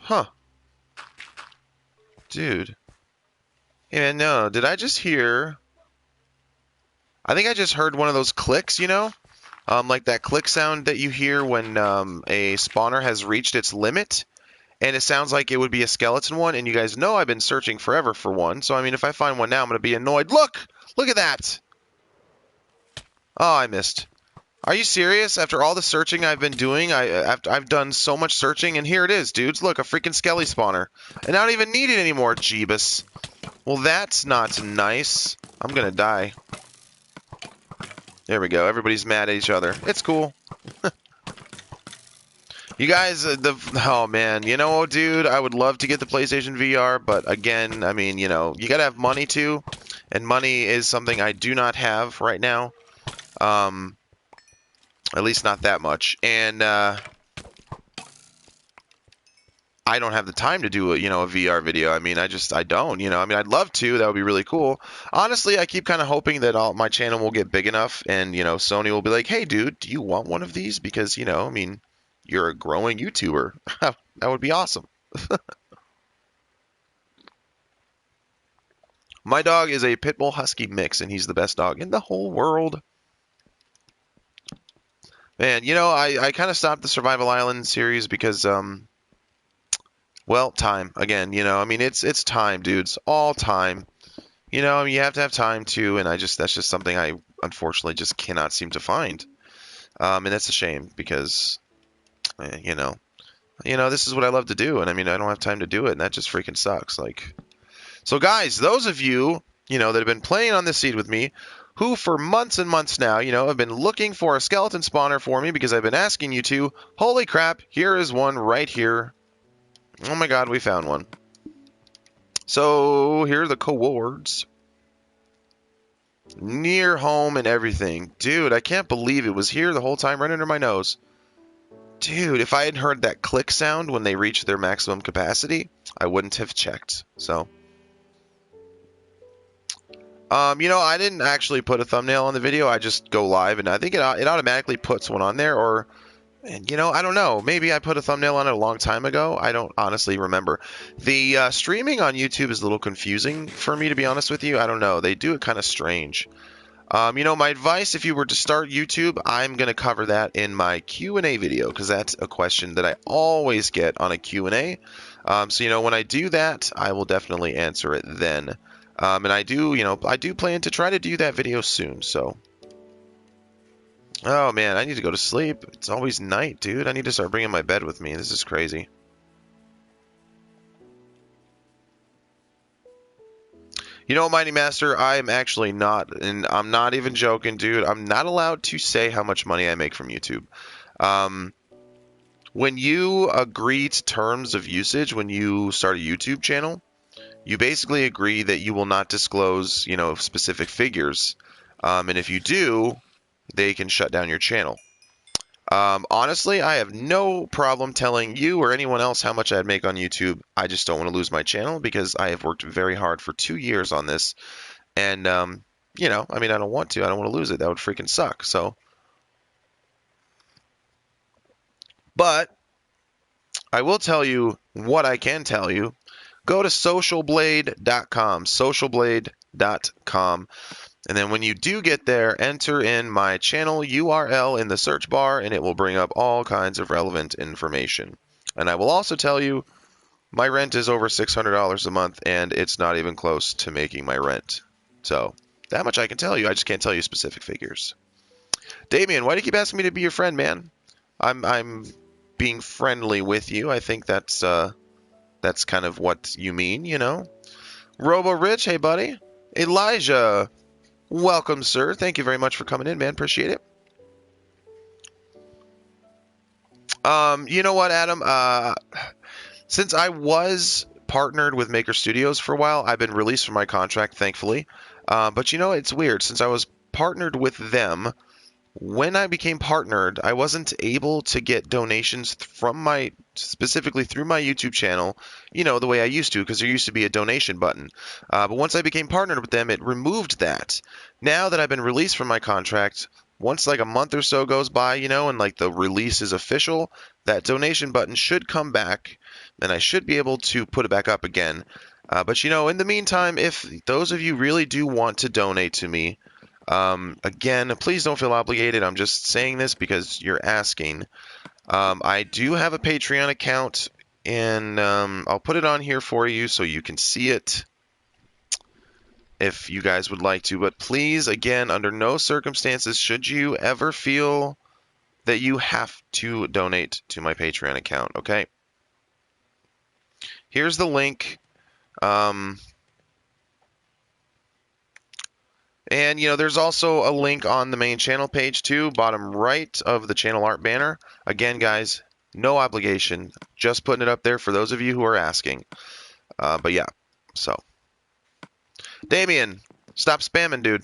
Huh. Dude. Hey, man, no. Did I just hear... I think I just heard one of those clicks, like that click sound that you hear when a spawner has reached its limit. And it sounds like it would be a skeleton one. And you guys know I've been searching forever for one. So, I mean, if I find one now, I'm going to be annoyed. Look! Look at that! Oh, I missed. Are you serious? After all the searching I've been doing, I've done so much searching, and here it is, dudes. Look, a freaking skelly spawner. And I don't even need it anymore, Jeebus. Well, that's not nice. I'm gonna die. There we go. Everybody's mad at each other. It's cool. You guys, oh man, dude, I would love to get the PlayStation VR, but again, I mean, you gotta have money too, and money is something I do not have right now. At least not that much. And I don't have the time to do a VR video. I mean, I don't. I mean, I'd love to. That would be really cool. Honestly, I keep kind of hoping that my channel will get big enough, and Sony will be like, "Hey, dude, do you want one of these? Because I mean, you're a growing YouTuber. That would be awesome." My dog is a Pit Bull Husky mix, and he's the best dog in the whole world. Man, I kind of stopped the Survival Island series because, well, time. Again, I mean, it's time, dudes. All time. you know, you have to have time too, and that's just something I unfortunately just cannot seem to find. And that's a shame because, you know, this is what I love to do, and I mean, I don't have time to do it, and that just freaking sucks. Like, so guys, those of you, that have been playing on this seed with me, who for months and months now, have been looking for a skeleton spawner for me because I've been asking you to, holy crap, here is one right here. Oh my god, we found one. So, here are the cowards. Near home and everything. Dude, I can't believe it was here the whole time right under my nose. Dude, if I had heard that click sound when they reached their maximum capacity, I wouldn't have checked. So, I didn't actually put a thumbnail on the video. I just go live, and I think it automatically puts one on there. Or, and I don't know. Maybe I put a thumbnail on it a long time ago. I don't honestly remember. The streaming on YouTube is a little confusing for me, to be honest with you. I don't know. They do it kind of strange. My advice, if you were to start YouTube, I'm going to cover that in my Q&A video, because that's a question that I always get on a Q&A. So, when I do that, I will definitely answer it then. And I do plan to try to do that video soon, so. Oh, man, I need to go to sleep. It's always night, dude. I need to start bringing my bed with me. This is crazy. Mighty Master, I am actually not, and I'm not even joking, dude. I'm not allowed to say how much money I make from YouTube. When you agree to terms of usage, when you start a YouTube channel, you basically agree that you will not disclose, specific figures. And if you do, they can shut down your channel. Honestly, I have no problem telling you or anyone else how much I'd make on YouTube. I just don't want to lose my channel because I have worked very hard for 2 years on this. And, I don't want to. I don't want to lose it. That would freaking suck. So, but I will tell you what I can tell you. Go to socialblade.com, socialblade.com. And then when you do get there, enter in my channel URL in the search bar, and it will bring up all kinds of relevant information. And I will also tell you my rent is over $600 a month, and it's not even close to making my rent. So that much I can tell you. I just can't tell you specific figures. Damien, why do you keep asking me to be your friend, man? I'm being friendly with you. I think that's kind of what you mean, Robo Rich, hey buddy. Elijah, welcome, sir. Thank you very much for coming in, man. Appreciate it. You know what, Adam? Since I was partnered with Maker Studios for a while, I've been released from my contract, thankfully. But it's weird. Since I was partnered with them, when I became partnered, I wasn't able to get donations specifically through my YouTube channel, the way I used to, because there used to be a donation button. But once I became partnered with them, it removed that. Now that I've been released from my contract, once like a month or so goes by, and like the release is official, that donation button should come back, and I should be able to put it back up again. But in the meantime, if those of you really do want to donate to me, again, please don't feel obligated. I'm just saying this because you're asking. I do have a Patreon account, and I'll put it on here for you so you can see it if you guys would like to. But please, again, under no circumstances should you ever feel that you have to donate to my Patreon account, okay? Here's the link. And, there's also a link on the main channel page, too, bottom right of the channel art banner. Again, guys, no obligation. Just putting it up there for those of you who are asking. But, yeah, so. Damien, stop spamming, dude.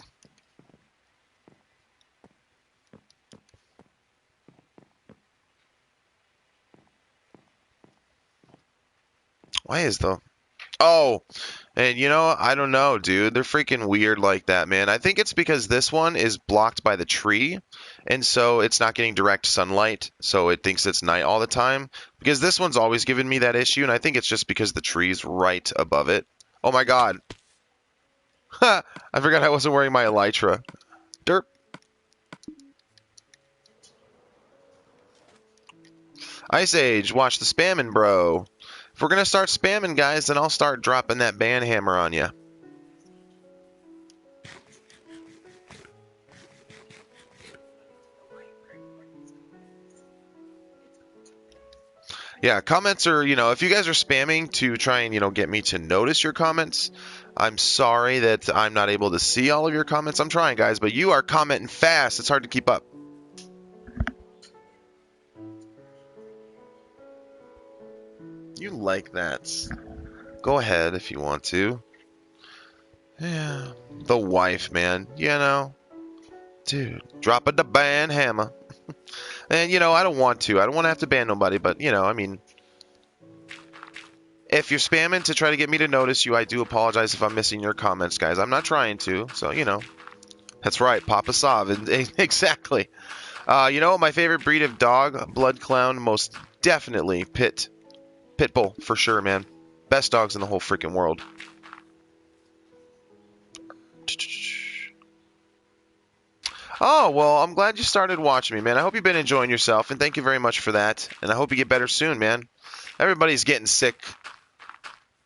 Why is the... Oh, and I don't know, dude. They're freaking weird like that, man. I think it's because this one is blocked by the tree, and so it's not getting direct sunlight, so it thinks it's night all the time. Because this one's always given me that issue, and I think it's just because the tree's right above it. Oh my god. Ha! I forgot I wasn't wearing my elytra. Derp. Ice Age, watch the spamming, bro. If we're going to start spamming, guys, then I'll start dropping that ban hammer on you. Yeah, comments are, if you guys are spamming to try and, get me to notice your comments, I'm sorry that I'm not able to see all of your comments. I'm trying, guys, but you are commenting fast. It's hard to keep up. You like that. Go ahead if you want to. Yeah, the wife, man. Dude, dropping the ban hammer. And, I don't want to. I don't want to have to ban nobody, but, if you're spamming to try to get me to notice you, I do apologize if I'm missing your comments, guys. I'm not trying to, so, That's right, Papa Sav. Exactly. My favorite breed of dog? Blood clown, most definitely. Pitbull, for sure, man. Best dogs in the whole freaking world. Oh, well, I'm glad you started watching me, man. I hope you've been enjoying yourself, and thank you very much for that. And I hope you get better soon, man. Everybody's getting sick.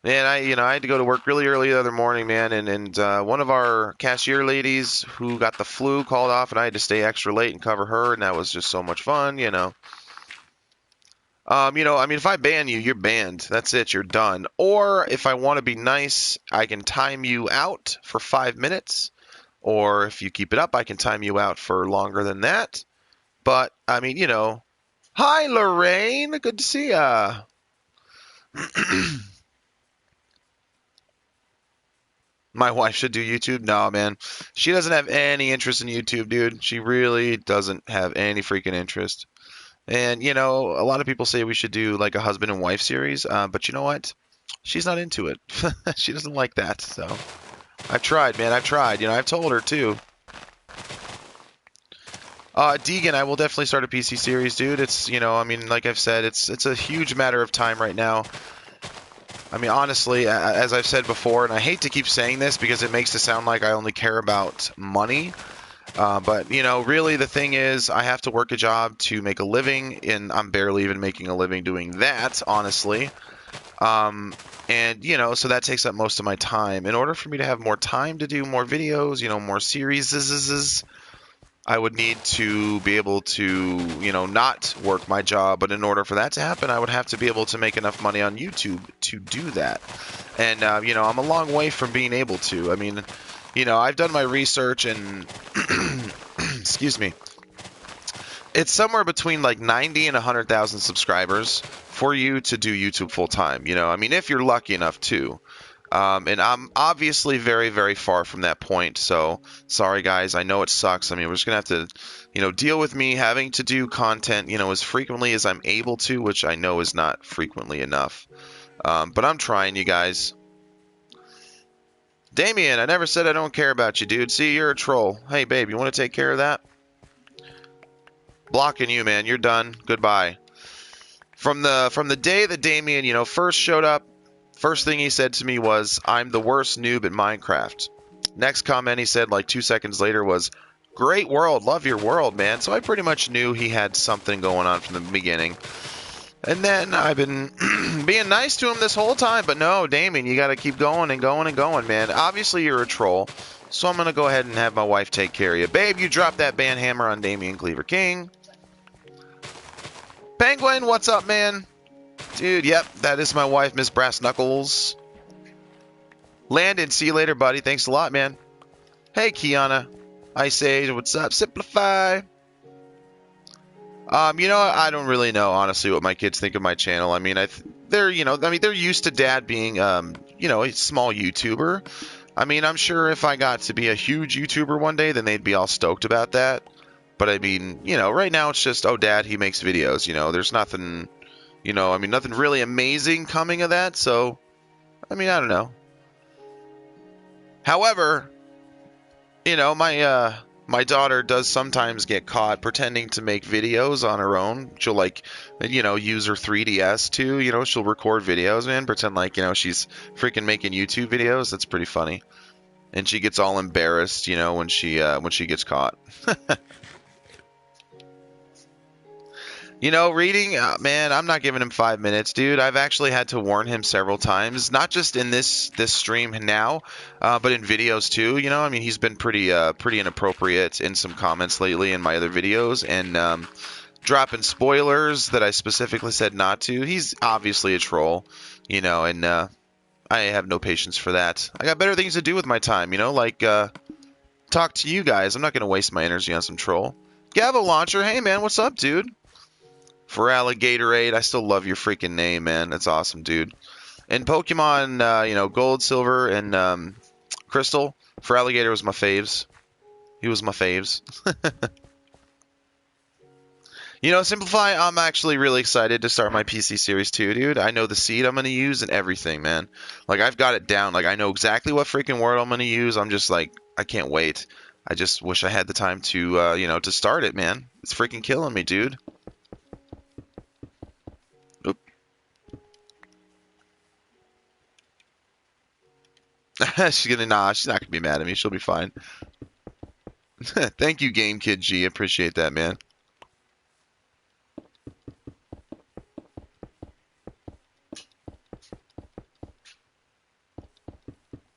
Man, I had to go to work really early the other morning, man, and one of our cashier ladies who got the flu called off, and I had to stay extra late and cover her, and that was just so much fun, if I ban you, you're banned. That's it. You're done. Or if I want to be nice, I can time you out for 5 minutes. Or if you keep it up, I can time you out for longer than that. But, hi, Lorraine. Good to see ya. My wife should do YouTube? No, man. She doesn't have any interest in YouTube, dude. She really doesn't have any freaking interest. And, a lot of people say we should do like a husband and wife series, but you know what? She's not into it. She doesn't like that, so. I've tried, man. I've tried. I've told her, too. Deegan, I will definitely start a PC series, dude. It's, like I've said, it's a huge matter of time right now. Honestly, as I've said before, and I hate to keep saying this because it makes it sound like I only care about money. But, really the thing is I have to work a job to make a living, and I'm barely even making a living doing that, honestly. And, so that takes up most of my time. In order for me to have more time to do more videos, more series, I would need to be able to, not work my job. But in order for that to happen, I would have to be able to make enough money on YouTube to do that. And, I'm a long way from being able to. I've done my research and, excuse me, it's somewhere between like 90 and 100,000 subscribers for you to do YouTube full time. If you're lucky enough to. And I'm obviously very, very far from that point. So sorry, guys. I know it sucks. We're just going to have to, deal with me having to do content, as frequently as I'm able to, which I know is not frequently enough. But I'm trying, you guys. Damien, I never said I don't care about you, dude. See, you're a troll. Hey, babe, you want to take care of that? Blocking you, man. You're done. Goodbye. From the day that Damien, first showed up, first thing he said to me was, "I'm the worst noob at Minecraft." Next comment he said like 2 seconds later was, "Great world. Love your world, man." So I pretty much knew he had something going on from the beginning. And then I've been being nice to him this whole time. But no, Damien, you got to keep going and going and going, man. Obviously, you're a troll. So I'm going to go ahead and have my wife take care of you. Babe, you dropped that ban hammer on Damien Cleaver King. Penguin, what's up, man? Dude, yep, that is my wife, Miss Brass Knuckles. Landon, see you later, buddy. Thanks a lot, man. Hey, Kiana. Ice Age, what's up? Simplify. I don't really know, honestly, what my kids think of my channel. They're used to Dad being, a small YouTuber. I'm sure if I got to be a huge YouTuber one day, then they'd be all stoked about that. But right now it's just, oh, Dad, he makes videos. There's nothing, nothing really amazing coming of that. So, I don't know. However, my daughter does sometimes get caught pretending to make videos on her own. She'll use her 3DS too. She'll record videos, man, pretend like, she's freaking making YouTube videos. That's pretty funny. And she gets all embarrassed, when she gets caught. Reading, man, I'm not giving him 5 minutes, dude. I've actually had to warn him several times, not just in this stream now, but in videos too. He's been pretty inappropriate in some comments lately in my other videos, and dropping spoilers that I specifically said not to. He's obviously a troll, you know, and I have no patience for that. I got better things to do with my time, you know, like talk to you guys. I'm not going to waste my energy on some troll. Gavo Launcher, hey man, what's up, dude? For Alligatorade, I still love your freaking name, man. That's awesome, dude. And Pokemon, you know, Gold, Silver, and Crystal, for Alligator was my faves. He was my faves. You know, Simplify, I'm actually really excited to start my PC Series 2, dude. I know the seed I'm going to use and everything, man. Like, I've got it down. Like, I know exactly what freaking word I'm going to use. I'm just like, I can't wait. I just wish I had the time to, you know, to start it, man. It's freaking killing me, dude. Oop. Nah, she's not going to be mad at me. She'll be fine. Thank you, Game Kid G. Appreciate that, man.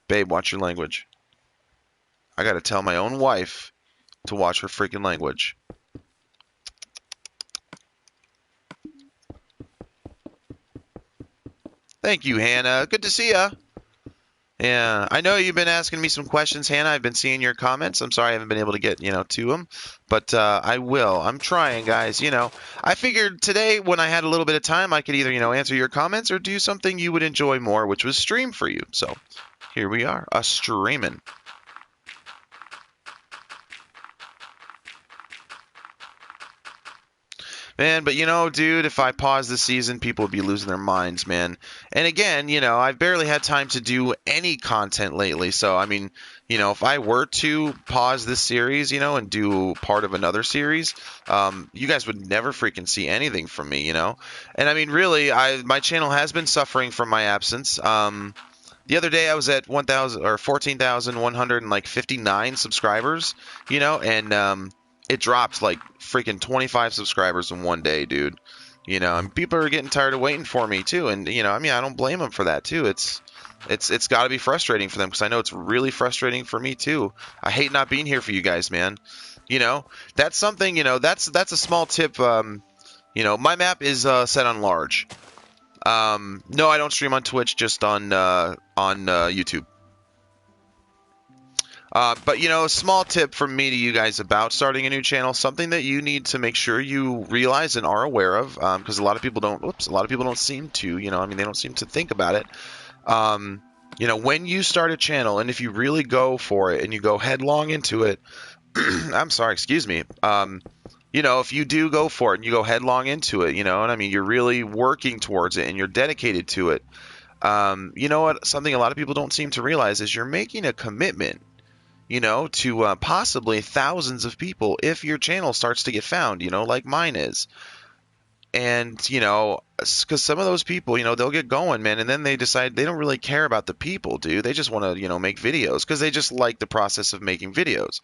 Babe, watch your language. I gotta tell my own wife to watch her freaking language. Thank you, Hannah. Good to see ya. Yeah, I know you've been asking me some questions, Hannah. I've been seeing your comments. I'm sorry I haven't been able to get, you know, to them, but I will. I'm trying, guys. You know, I figured today when I had a little bit of time, I could either, you know, answer your comments or do something you would enjoy more, which was stream for you. So here we are, us streaming. Man, but you know, dude, if I pause this season, people would be losing their minds, man. And again, you know, I've barely had time to do any content lately. So, I mean, you know, if I were to pause this series, you know, and do part of another series, you guys would never freaking see anything from me, you know. And I mean, really, my channel has been suffering from my absence. The other day I was at 1,000 or 14,159 subscribers, you know, and it dropped like freaking 25 subscribers in one day, dude. You know, and people are getting tired of waiting for me too, and you know, I mean, I don't blame them for that too. It's got to be frustrating for them because I know it's really frustrating for me too. I hate not being here for you guys, man. You know, that's something. You know, that's a small tip. You know, my map is set on large. No, I don't stream on Twitch, just on YouTube. But, you know, a small tip from me to you guys about starting a new channel, something that you need to make sure you realize and are aware of, because a lot of people don't seem to, you know, I mean, they don't seem to think about it. You know, when you start a channel, and if you really go for it and you go headlong into it, I'm sorry, excuse me. You know, if you do go for it and you go headlong into it, you know, and I mean, you're really working towards it and you're dedicated to it. You know what? Something a lot of people don't seem to realize is you're making a commitment, you know, to possibly thousands of people if your channel starts to get found, you know, like mine is. And, you know, because some of those people, you know, they'll get going, man, and then they decide they don't really care about the people, dude. They just want to, you know, make videos because they just like the process of making videos.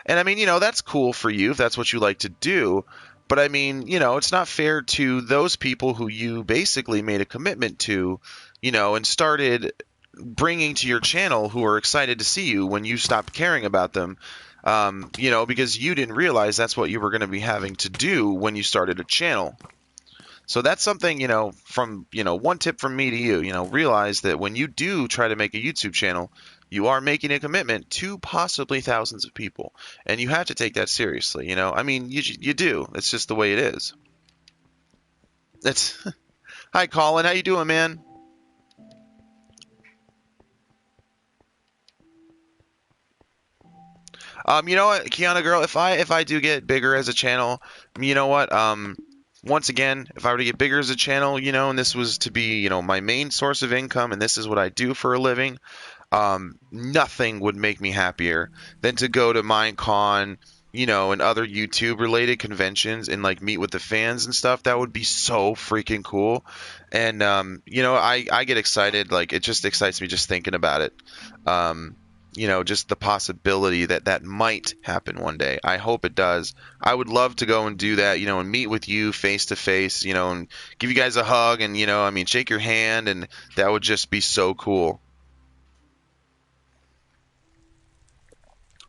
And I mean, you know, that's cool for you if that's what you like to do. But I mean, you know, it's not fair to those people who you basically made a commitment to, you know, and started bringing to your channel who are excited to see you when you stopped caring about them. You know, because you didn't realize that's what you were going to be having to do when you started a channel. So that's something, you know, from, you know, one tip from me to you, you know, realize that when you do try to make a YouTube channel, you are making a commitment to possibly thousands of people. And you have to take that seriously, you know. I mean, you do. It's just the way it is. It's Hi, Colin. How you doing, man? You know what, Kiana girl, if I do get bigger as a channel, you know what? Once again, if I were to get bigger as a channel, you know, and this was to be, you know, my main source of income, and this is what I do for a living, nothing would make me happier than to go to Minecon, you know, and other YouTube related conventions and like meet with the fans and stuff. That would be so freaking cool. And you know, I get excited, like it just excites me just thinking about it. Um, you know, just the possibility that that might happen one day. I hope it does. I would love to go and do that, you know, and meet with you face to face, you know, and give you guys a hug and, you know, I mean, shake your hand, and that would just be so cool.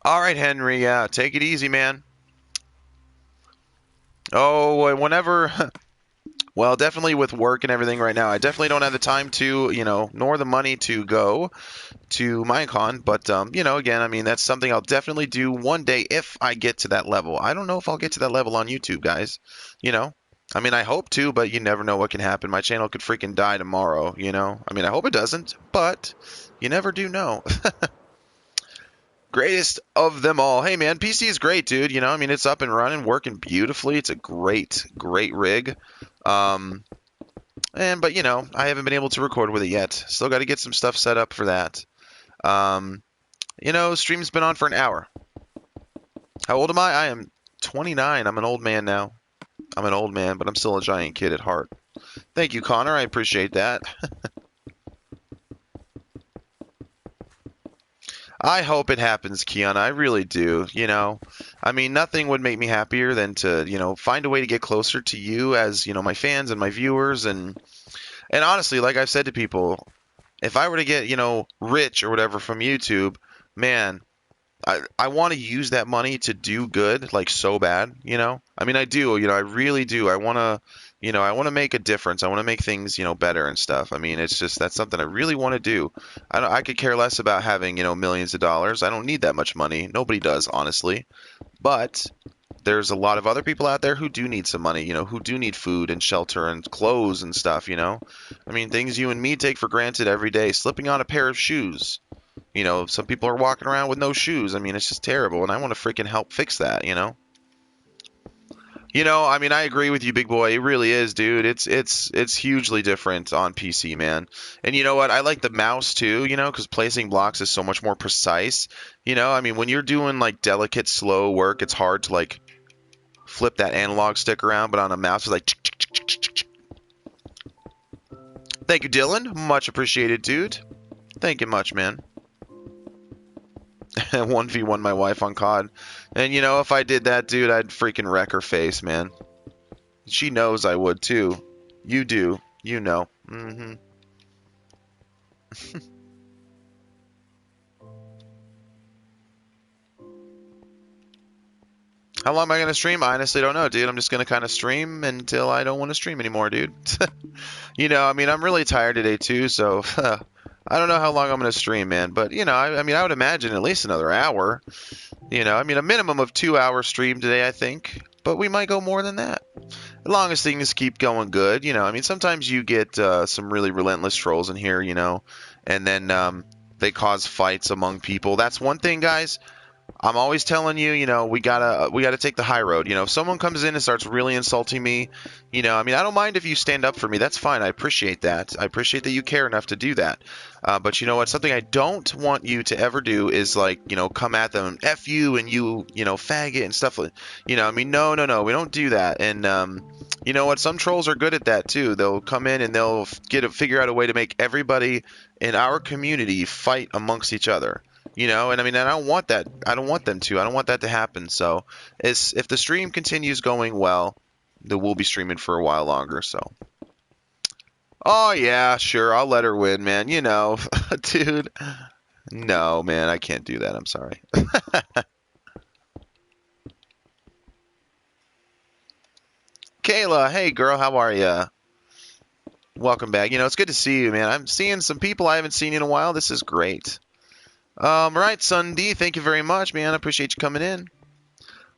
All right, Henry, yeah, take it easy, man. Oh, whenever. Well, definitely with work and everything right now, I definitely don't have the time to, nor the money to go to Minecon. But, again, I mean, that's something I'll definitely do one day if I get to that level. I don't know if I'll get to that level on YouTube, guys. You know, I mean, I hope to, but you never know what can happen. My channel could freaking die tomorrow. I mean, I hope it doesn't, but you never do know. Greatest of them all. Hey, man, PC is great, dude. I mean, it's up and running, working beautifully. It's a great, great rig. Um, but I haven't been able to record with it yet. Still got to get some stuff set up for that. Um, stream's been on for an hour. How old am I? I am 29. I'm an old man now. I'm an old man, but I'm still a giant kid at heart. Thank you, Connor. I appreciate that. I hope it happens, Kiana. I really do. I mean, nothing would make me happier than to, find a way to get closer to you as, my fans and my viewers. And honestly, like I've said to people, if I were to get, rich or whatever from YouTube, man, I want to use that money to do good, like so bad. I mean, I do, I really do. I want to, I want to make a difference. I want to make things, better and stuff. I mean, it's just, that's something I really want to do. I could care less about having, millions of dollars. I don't need that much money. Nobody does, honestly. But there's a lot of other people out there who do need some money, who do need food and shelter and clothes and stuff. I mean, things you and me take for granted every day, slipping on a pair of shoes. Some people are walking around with no shoes. I mean, it's just terrible, and I want to freaking help fix that. I mean, I agree with you, big boy. It really is, dude. It's hugely different on PC, man. And you know what? I like the mouse too, because placing blocks is so much more precise. I mean, when you're doing like delicate, slow work, it's hard to like flip that analog stick around, but on a mouse, it's like. Thank you, Dylan. Much appreciated, dude. Thank you much, man. 1v1 my wife on COD. And if I did that, dude, I'd freaking wreck her face, man. She knows I would too. You do. You know. How long am I going to stream? I honestly don't know, dude. I'm just going to kind of stream until I don't want to stream anymore, dude. I mean, I'm really tired today too, so I don't know how long I'm going to stream, man. But, I mean, I would imagine at least another hour. I mean, a minimum of 2 hour stream today, I think. But we might go more than that. As long as things keep going good, I mean, sometimes you get some really relentless trolls in here, and then they cause fights among people. That's one thing, guys. I'm always telling you, we gotta take the high road. If someone comes in and starts really insulting me, I mean, I don't mind if you stand up for me. That's fine. I appreciate that. I appreciate that you care enough to do that. But you know what? Something I don't want you to ever do is like, come at them, F you and you faggot and stuff. I mean, no, we don't do that. And you know what? Some trolls are good at that too. They'll come in and they'll figure out a way to make everybody in our community fight amongst each other. And I mean, I don't want that. I don't want them to. I don't want that to happen. So, if the stream continues going well, then we'll be streaming for a while longer. So, oh yeah, sure, I'll let her win, man. Dude. No, man, I can't do that. I'm sorry. Kayla, hey girl, how are ya? Welcome back. It's good to see you, man. I'm seeing some people I haven't seen in a while. This is great. Right, Sunday, thank you very much, man. I appreciate you coming in.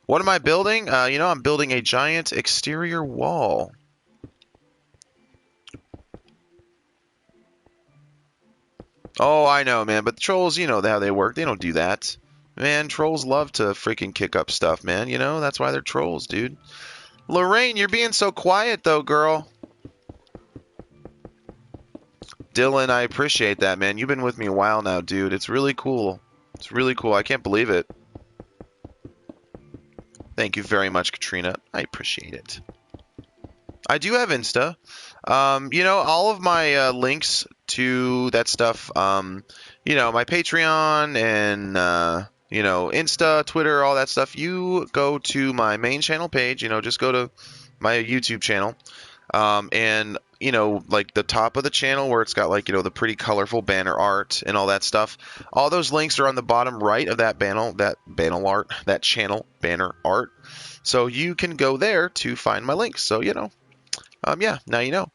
What am I building? I'm building a giant exterior wall. Oh, I know, man, but the trolls, how they work. They don't do that. Man, trolls love to freaking kick up stuff, man. That's why they're trolls, dude. Lorraine, you're being so quiet, though, girl. Dylan, I appreciate that, man. You've been with me a while now, dude. It's really cool. It's really cool. I can't believe it. Thank you very much, Katrina. I appreciate it. I do have Insta. All of my links to that stuff, my Patreon and, Insta, Twitter, all that stuff, you go to my main channel page, just go to my YouTube channel. And you know, like the top of the channel where it's got like, you know, the pretty colorful banner art and all that stuff. All those links are on the bottom right of that channel banner art. So you can go there to find my links. So, you know, yeah, now you know.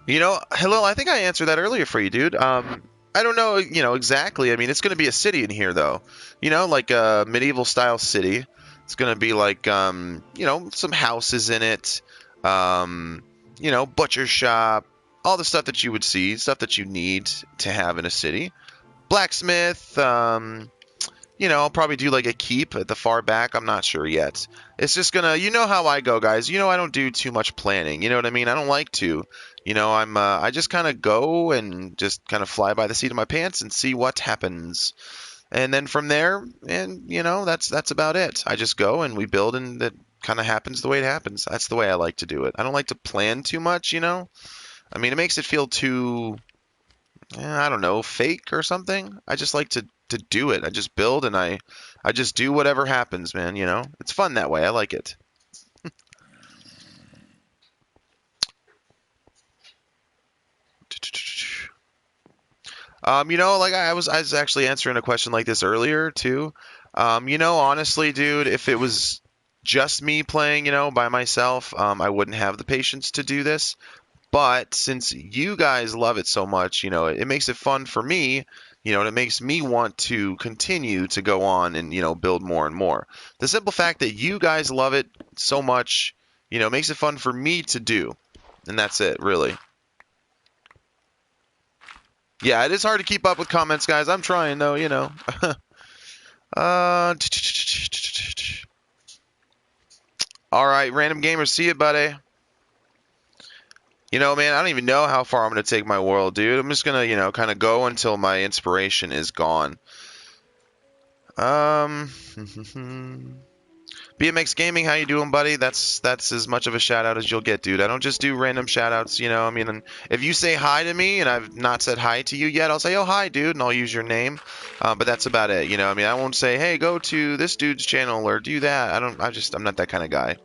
Hello, I think I answered that earlier for you, dude. I don't know, you know, exactly. I mean, it's going to be a city in here, though. You know, like a medieval style city. It's going to be like, you know, some houses in it. You know, butcher shop, all the stuff that you would see, stuff that you need to have in a city. Blacksmith, you know, I'll probably do like a keep at the far back. I'm not sure yet. It's just gonna, you know how I go, guys. You know, I don't do too much planning. You know what I mean? I don't like to. You know, I just kind of go and just kind of fly by the seat of my pants and see what happens. And then from there, and you know, that's about it. I just go and we build, and that kind of happens the way it happens. That's the way I like to do it. I don't like to plan too much. You know, I mean, it makes it feel too, I don't know, fake or something. I just like to do it. I just build and I just do whatever happens, man, you know? It's fun that way. I like it. You know, like I was actually answering a question like this earlier too. You know, honestly, dude, if it was just me playing, you know, by myself, I wouldn't have the patience to do this. But since you guys love it so much, you know, it makes it fun for me, you know, and it makes me want to continue to go on and, you know, build more and more. The simple fact that you guys love it so much, you know, makes it fun for me to do. And that's it, really. Yeah, it is hard to keep up with comments, guys. I'm trying, though, you know. uh, all right, random gamer, see you, buddy. You know, man, I don't even know how far I'm going to take my world, dude. I'm just going to, you know, kind of go until my inspiration is gone. BMX Gaming, how you doing, buddy? That's as much of a shout out as you'll get, dude. I don't just do random shout outs, you know. I mean, if you say hi to me and I've not said hi to you yet, I'll say, "Oh, hi, dude," and I'll use your name. But that's about it, you know. I mean, I won't say, "Hey, go to this dude's channel or do that." I'm not that kind of guy.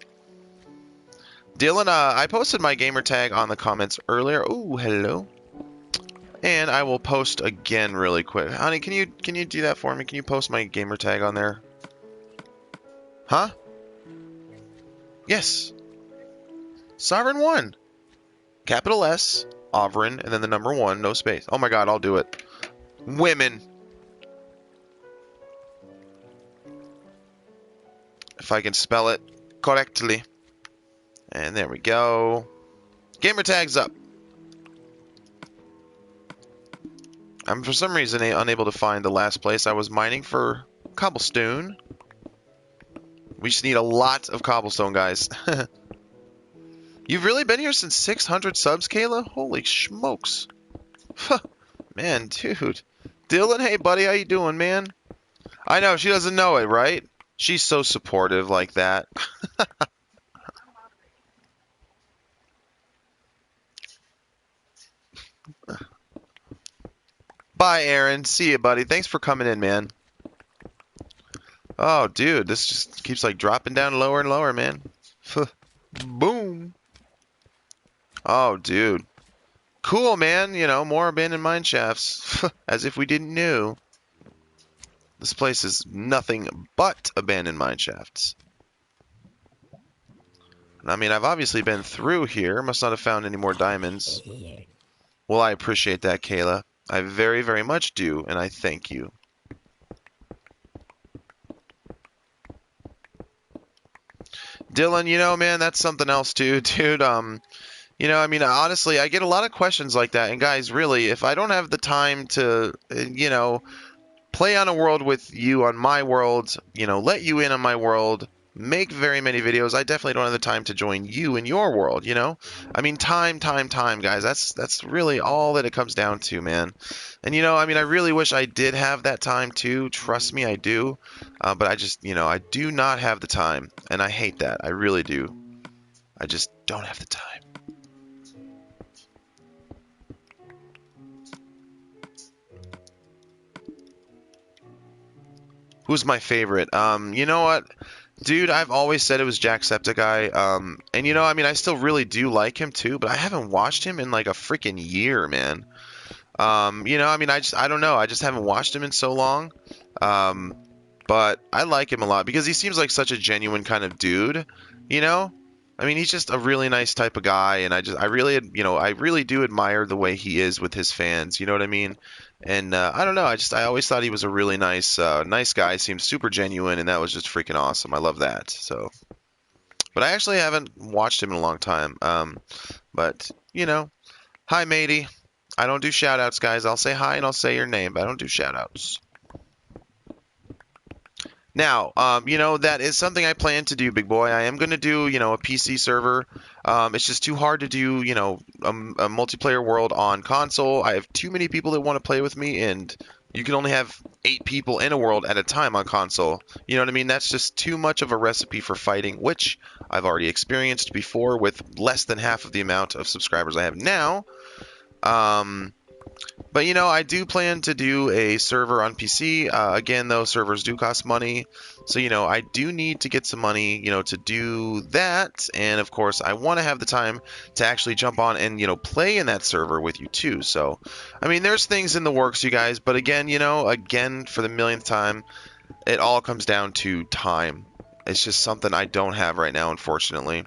Dylan, I posted my gamer tag on the comments earlier. Oh, hello. And I will post again really quick. Honey, can you do that for me? Can you post my gamer tag on there? Huh? Yes. Sovereign 1. Capital S, Ovrin, and then the number 1, no space. Oh my god, I'll do it. Women. If I can spell it correctly. And there we go. Gamer tag's up. I'm for some reason unable to find the last place I was mining for cobblestone. We just need a lot of cobblestone, guys. You've really been here since 600 subs, Kayla? Holy smokes. Man, dude. Dylan, hey buddy, how you doing, man? I know, she doesn't know it, right? She's so supportive like that. Bye, Aaron. See you, buddy. Thanks for coming in, man. Oh, dude, this just keeps like dropping down lower and lower, man. Boom. Oh, dude. Cool, man. You know, more abandoned mine shafts. As if we didn't know. This place is nothing but abandoned mine shafts. I mean, I've obviously been through here. Must not have found any more diamonds. Well, I appreciate that, Kayla. I very, very much do, and I thank you. Dylan, you know, man, that's something else too, dude. You know, I mean, honestly, I get a lot of questions like that. And guys, really, if I don't have the time to, you know, play on a world with you on my world, you know, let you in on my world, make very many videos, I definitely don't have the time to join you in your world, you know? I mean, time, guys. That's really all that it comes down to, man. And, you know, I mean, I really wish I did have that time too. Trust me, I do. But I just, you know, I do not have the time. And I hate that. I really do. I just don't have the time. Who's my favorite? You know what? Dude, I've always said it was Jacksepticeye. And you know, I mean, I still really do like him too, but I haven't watched him in like a freaking year, man. You know, I mean, I don't know. I just haven't watched him in so long. Um, but I like him a lot because he seems like such a genuine kind of dude, you know? I mean, he's just a really nice type of guy, and I really, you know, I really do admire the way he is with his fans, you know what I mean? And I don't know, I always thought he was a really nice guy, seemed super genuine, and that was just freaking awesome. I love that. So, but I actually haven't watched him in a long time. But you know, hi matey. I don't do shout outs, guys. I'll say hi and I'll say your name, but I don't do shout outs. Now, you know, that is something I plan to do, big boy. I am going to do, you know, a PC server. It's just too hard to do, you know, a multiplayer world on console. I have too many people that want to play with me, and you can only have 8 people in a world at a time on console. You know what I mean? That's just too much of a recipe for fighting, which I've already experienced before with less than half of the amount of subscribers I have now. But you know, I do plan to do a server on PC. Again, though, servers do cost money. So, you know, I do need to get some money, you know, to do that. And of course, I want to have the time to actually jump on and, you know, play in that server with you too. So, I mean, there's things in the works, you guys. But again, you know, again, for the millionth time, it all comes down to time. It's just something I don't have right now, unfortunately.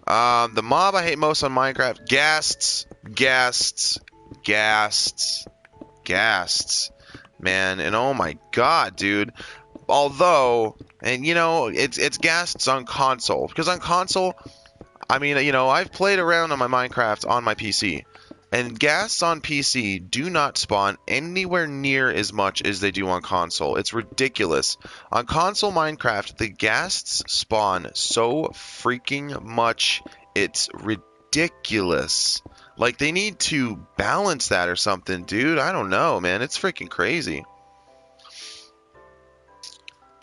The mob I hate most on Minecraft, ghasts, man, and oh my god, dude. Although, and you know, it's ghasts on console, because on console, I mean, you know, I've played around on my Minecraft on my PC, and ghasts on PC do not spawn anywhere near as much as they do on console. It's ridiculous. On console Minecraft, the ghasts spawn so freaking much. It's ridiculous. Like, they need to balance that or something, dude. I don't know, man. It's freaking crazy.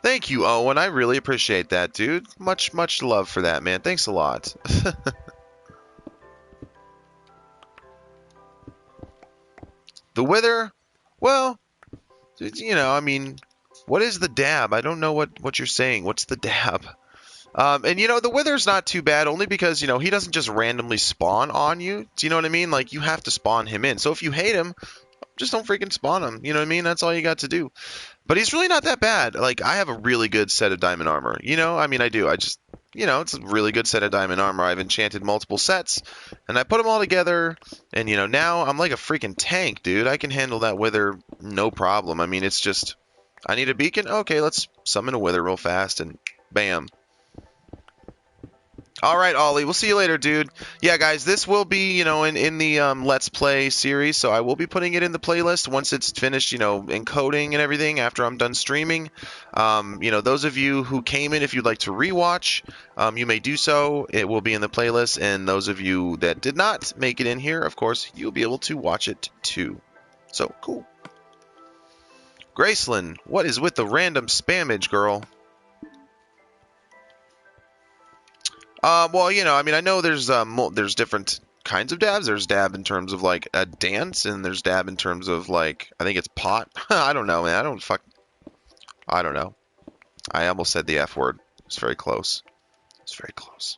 Thank you, Owen. I really appreciate that, dude. Much, much love for that, man. Thanks a lot. The Wither? Well, you know, I mean, what is the dab? I don't know what you're saying. What's the dab? And you know, the Wither's not too bad, only because, you know, he doesn't just randomly spawn on you. Do you know what I mean? Like, you have to spawn him in. So if you hate him, just don't freaking spawn him. You know what I mean? That's all you got to do. But he's really not that bad. Like, I have a really good set of diamond armor. You know, I mean, I do. I just, you know, it's a really good set of diamond armor. I've enchanted multiple sets, and I put them all together, and, you know, now I'm like a freaking tank, dude. I can handle that Wither no problem. I mean, it's just, I need a beacon? Okay, let's summon a Wither real fast, and bam. All right, Ollie. We'll see you later, dude. Yeah, guys, this will be, you know, in the Let's Play series, so I will be putting it in the playlist once it's finished, you know, encoding and everything after I'm done streaming. You know, those of you who came in, if you'd like to rewatch, you may do so. It will be in the playlist, and those of you that did not make it in here, of course, you'll be able to watch it too. So, cool. Graceland, what is with the random spammage, girl? Well, you know, I mean, I know there's different kinds of dabs. There's dab in terms of like a dance, and there's dab in terms of like, I think it's pot. I don't know, man. I don't know. I almost said the F word. It's very close. It's very close.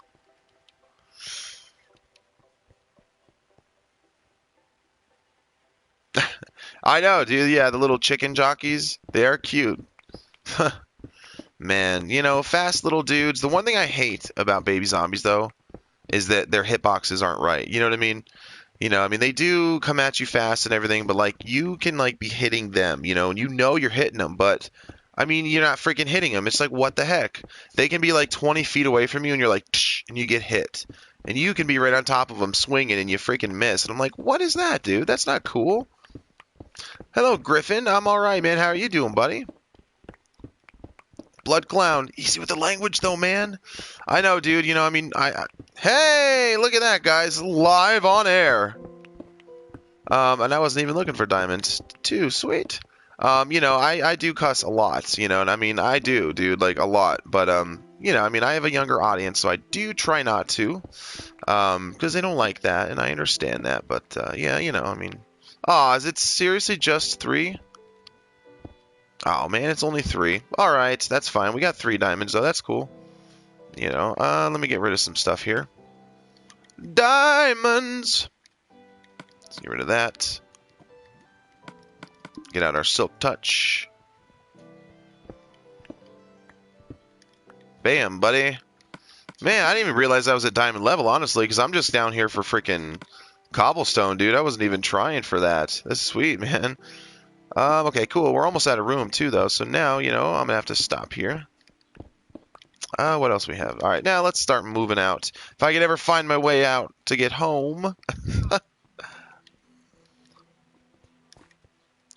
I know, dude. Yeah, the little chicken jockeys, they are cute. Man, you know, fast little dudes. The one thing I hate about baby zombies, though, is that their hitboxes aren't right. You know what I mean? You know, I mean, they do come at you fast and everything, but, like, you can, like, be hitting them, you know, and you know you're hitting them, but, I mean, you're not freaking hitting them. It's like, what the heck? They can be, like, 20 feet away from you, and you're like, tsh, and you get hit. And you can be right on top of them swinging, and you freaking miss. And I'm like, what is that, dude? That's not cool. Hello, Griffin. I'm all right, man. How are you doing, buddy? Blood Clown. Easy with the language, though, man. I know, dude. You know, I mean, hey, look at that, guys. Live on air. And I wasn't even looking for diamonds. Too sweet. You know, I do cuss a lot, you know, and I mean, I do, dude, like, a lot. But, you know, I mean, I have a younger audience, so I do try not to. Because they don't like that, and I understand that. But, yeah, you know, I mean. Aw, is it seriously just 3? Oh, man, it's only 3. All right, that's fine. We got 3 diamonds, though. That's cool. You know, let me get rid of some stuff here. Diamonds! Let's get rid of that. Get out our silk touch. Bam, buddy. Man, I didn't even realize I was at diamond level, honestly, because I'm just down here for freaking cobblestone, dude. I wasn't even trying for that. That's sweet, man. Okay, cool. We're almost out of room, too, though. So now, you know, I'm going to have to stop here. What else we have? All right, now let's start moving out. If I could ever find my way out to get home.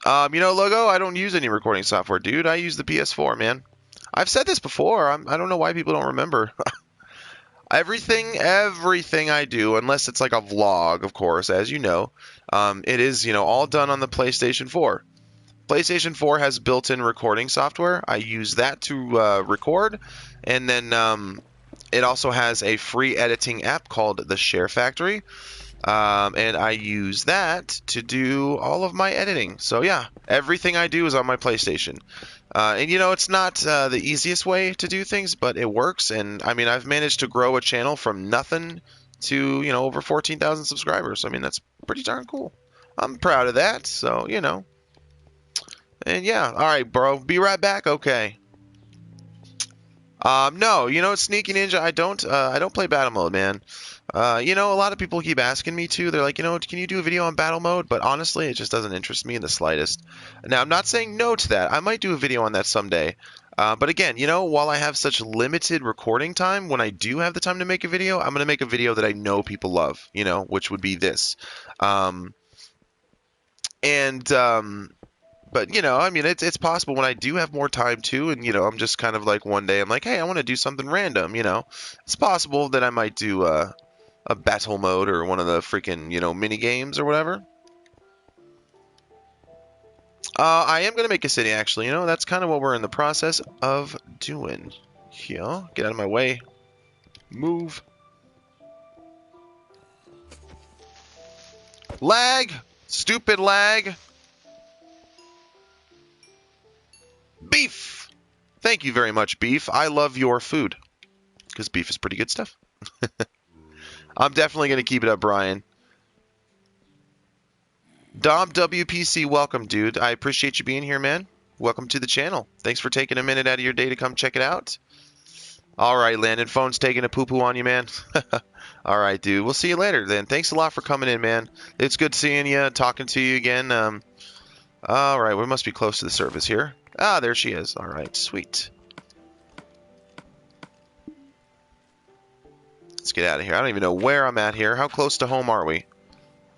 You know, Logo, I don't use any recording software, dude. I use the PS4, man. I've said this before. I don't know why people don't remember. Everything I do, unless it's like a vlog, of course, as you know, it is, you know, all done on the PlayStation 4. PlayStation 4 has built-in recording software. I use that to record, and then it also has a free editing app called the Share Factory, and I use that to do all of my editing. So yeah, everything I do is on my PlayStation. And you know, it's not the easiest way to do things, but it works. And I mean, I've managed to grow a channel from nothing to, you know, over 14,000 subscribers. I mean, that's pretty darn cool. I'm proud of that. So, you know. And yeah, all right, bro. Be right back. Okay. No, you know, Sneaky Ninja, I don't play battle mode, man. You know, a lot of people keep asking me to. They're like, you know, can you do a video on battle mode? But honestly, it just doesn't interest me in the slightest. Now, I'm not saying no to that. I might do a video on that someday. But again, you know, while I have such limited recording time, when I do have the time to make a video, I'm going to make a video that I know people love, you know, which would be this. And but you know, I mean, it's possible when I do have more time too, and you know, I'm just kind of like one day I'm like, hey, I want to do something random, you know. It's possible that I might do a battle mode or one of the freaking, you know, mini games or whatever. I am gonna make a city actually. You know, that's kind of what we're in the process of doing. Here, get out of my way. Move. Lag. Stupid lag. Beef! Thank you very much, Beef. I love your food. Because beef is pretty good stuff. I'm definitely going to keep it up, Brian. Dom WPC, welcome, dude. I appreciate you being here, man. Welcome to the channel. Thanks for taking a minute out of your day to come check it out. All right, Landon. Phone's taking a poo-poo on you, man. All right, dude. We'll see you later, then. Thanks a lot for coming in, man. It's good seeing you, talking to you again. All right, we must be close to the surface here. Ah, there she is. All right, sweet. Let's get out of here. I don't even know where I'm at here. How close to home are we?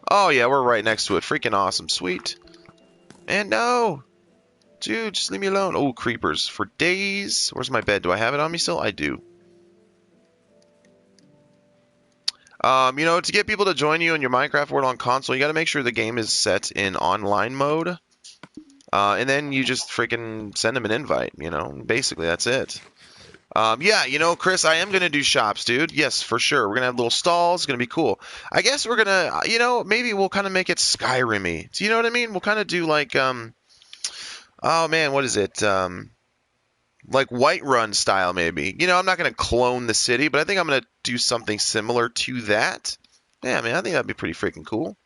Oh, yeah, we're right next to it. Freaking awesome. Sweet. Man, no. Dude, just leave me alone. Oh, creepers. For days. Where's my bed? Do I have it on me still? I do. You know, to get people to join you in your Minecraft world on console, you got to make sure the game is set in online mode. And then you just freaking send them an invite, you know. Basically, that's it. Yeah, you know, Chris, I am going to do shops, dude. Yes, for sure. We're going to have little stalls. It's going to be cool. I guess we're going to, you know, maybe we'll kind of make it Skyrim-y. Do you know what I mean? We'll kind of do like, oh, man, what is it? Like Whiterun style, maybe. You know, I'm not going to clone the city, but I think I'm going to do something similar to that. Yeah, man, I think that'd be pretty freaking cool.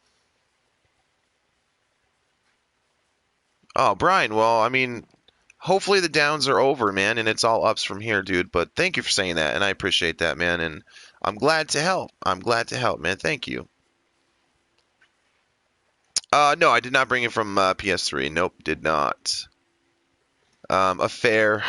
Oh, Brian, well, I mean, hopefully the downs are over, man, and it's all ups from here, dude. But thank you for saying that, and I appreciate that, man. And I'm glad to help. I'm glad to help, man. Thank you. No, I did not bring it from PS3. Nope, did not. A fair.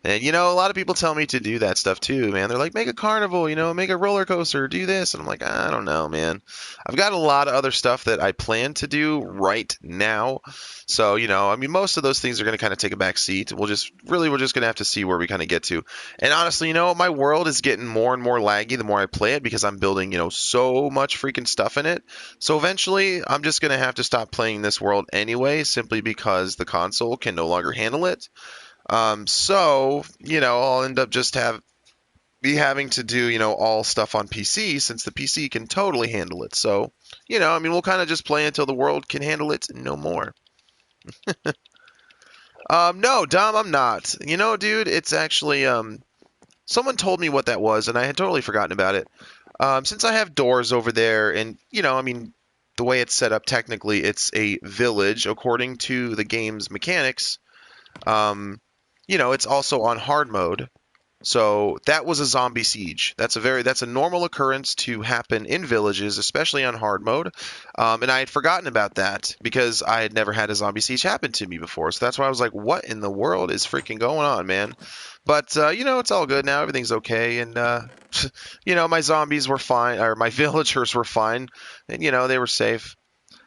And, you know, a lot of people tell me to do that stuff too, man. They're like, make a carnival, you know, make a roller coaster, do this. And I'm like, I don't know, man. I've got a lot of other stuff that I plan to do right now. So, you know, I mean, most of those things are going to kind of take a back seat. We're just going to have to see where we kind of get to. And honestly, you know, my world is getting more and more laggy the more I play it because I'm building, you know, so much freaking stuff in it. So eventually, I'm just going to have to stop playing this world anyway, simply because the console can no longer handle it. So, you know, I'll end up just having to do, you know, all stuff on PC since the PC can totally handle it. So, you know, I mean, we'll kind of just play until the world can handle it no more. No, Dom, I'm not. You know, dude, it's actually, someone told me what that was, and I had totally forgotten about it. Since I have doors over there, and, you know, I mean, the way it's set up, technically, it's a village according to the game's mechanics. Um, you know, it's also on hard mode. So that was a zombie siege. That's a normal occurrence to happen in villages, especially on hard mode. And I had forgotten about that because I had never had a zombie siege happen to me before. So that's why I was like, what in the world is freaking going on, man? But you know, it's all good now. Everything's okay, and you know, my zombies were fine, or my villagers were fine, and you know, they were safe.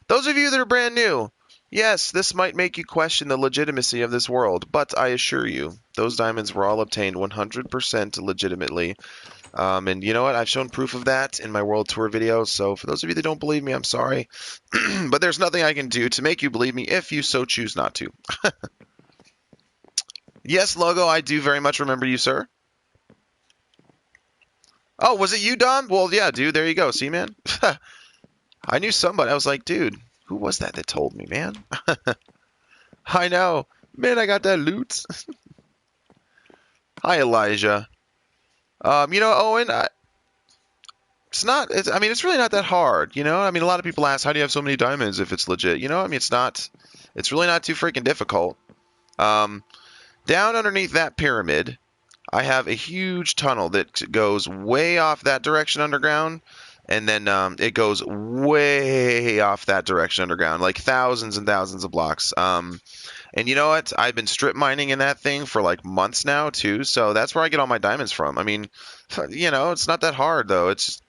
Those of you that are brand new, yes, this might make you question the legitimacy of this world, but I assure you, those diamonds were all obtained 100% legitimately. And you know what? I've shown proof of that in my world tour video, so for those of you that don't believe me, I'm sorry. But there's nothing I can do to make you believe me if you so choose not to. Yes, Logo, I do very much remember you, sir. Oh, was it you, Don? Well, yeah, dude, there you go. See, man? I knew somebody. I was like, dude, who was that told me, man? I know. Man, I got that loot. Hi, Elijah. You know, Owen, I mean, it's really not that hard, you know? I mean, a lot of people ask, how do you have so many diamonds if it's legit? You know, I mean, it's really not too freaking difficult. Down underneath that pyramid, I have a huge tunnel that goes way off that direction underground, and then it goes way off that direction underground, like thousands and thousands of blocks. And you know what? I've been strip mining in that thing for like months now too, so that's where I get all my diamonds from. I mean, you know, it's not that hard though. It's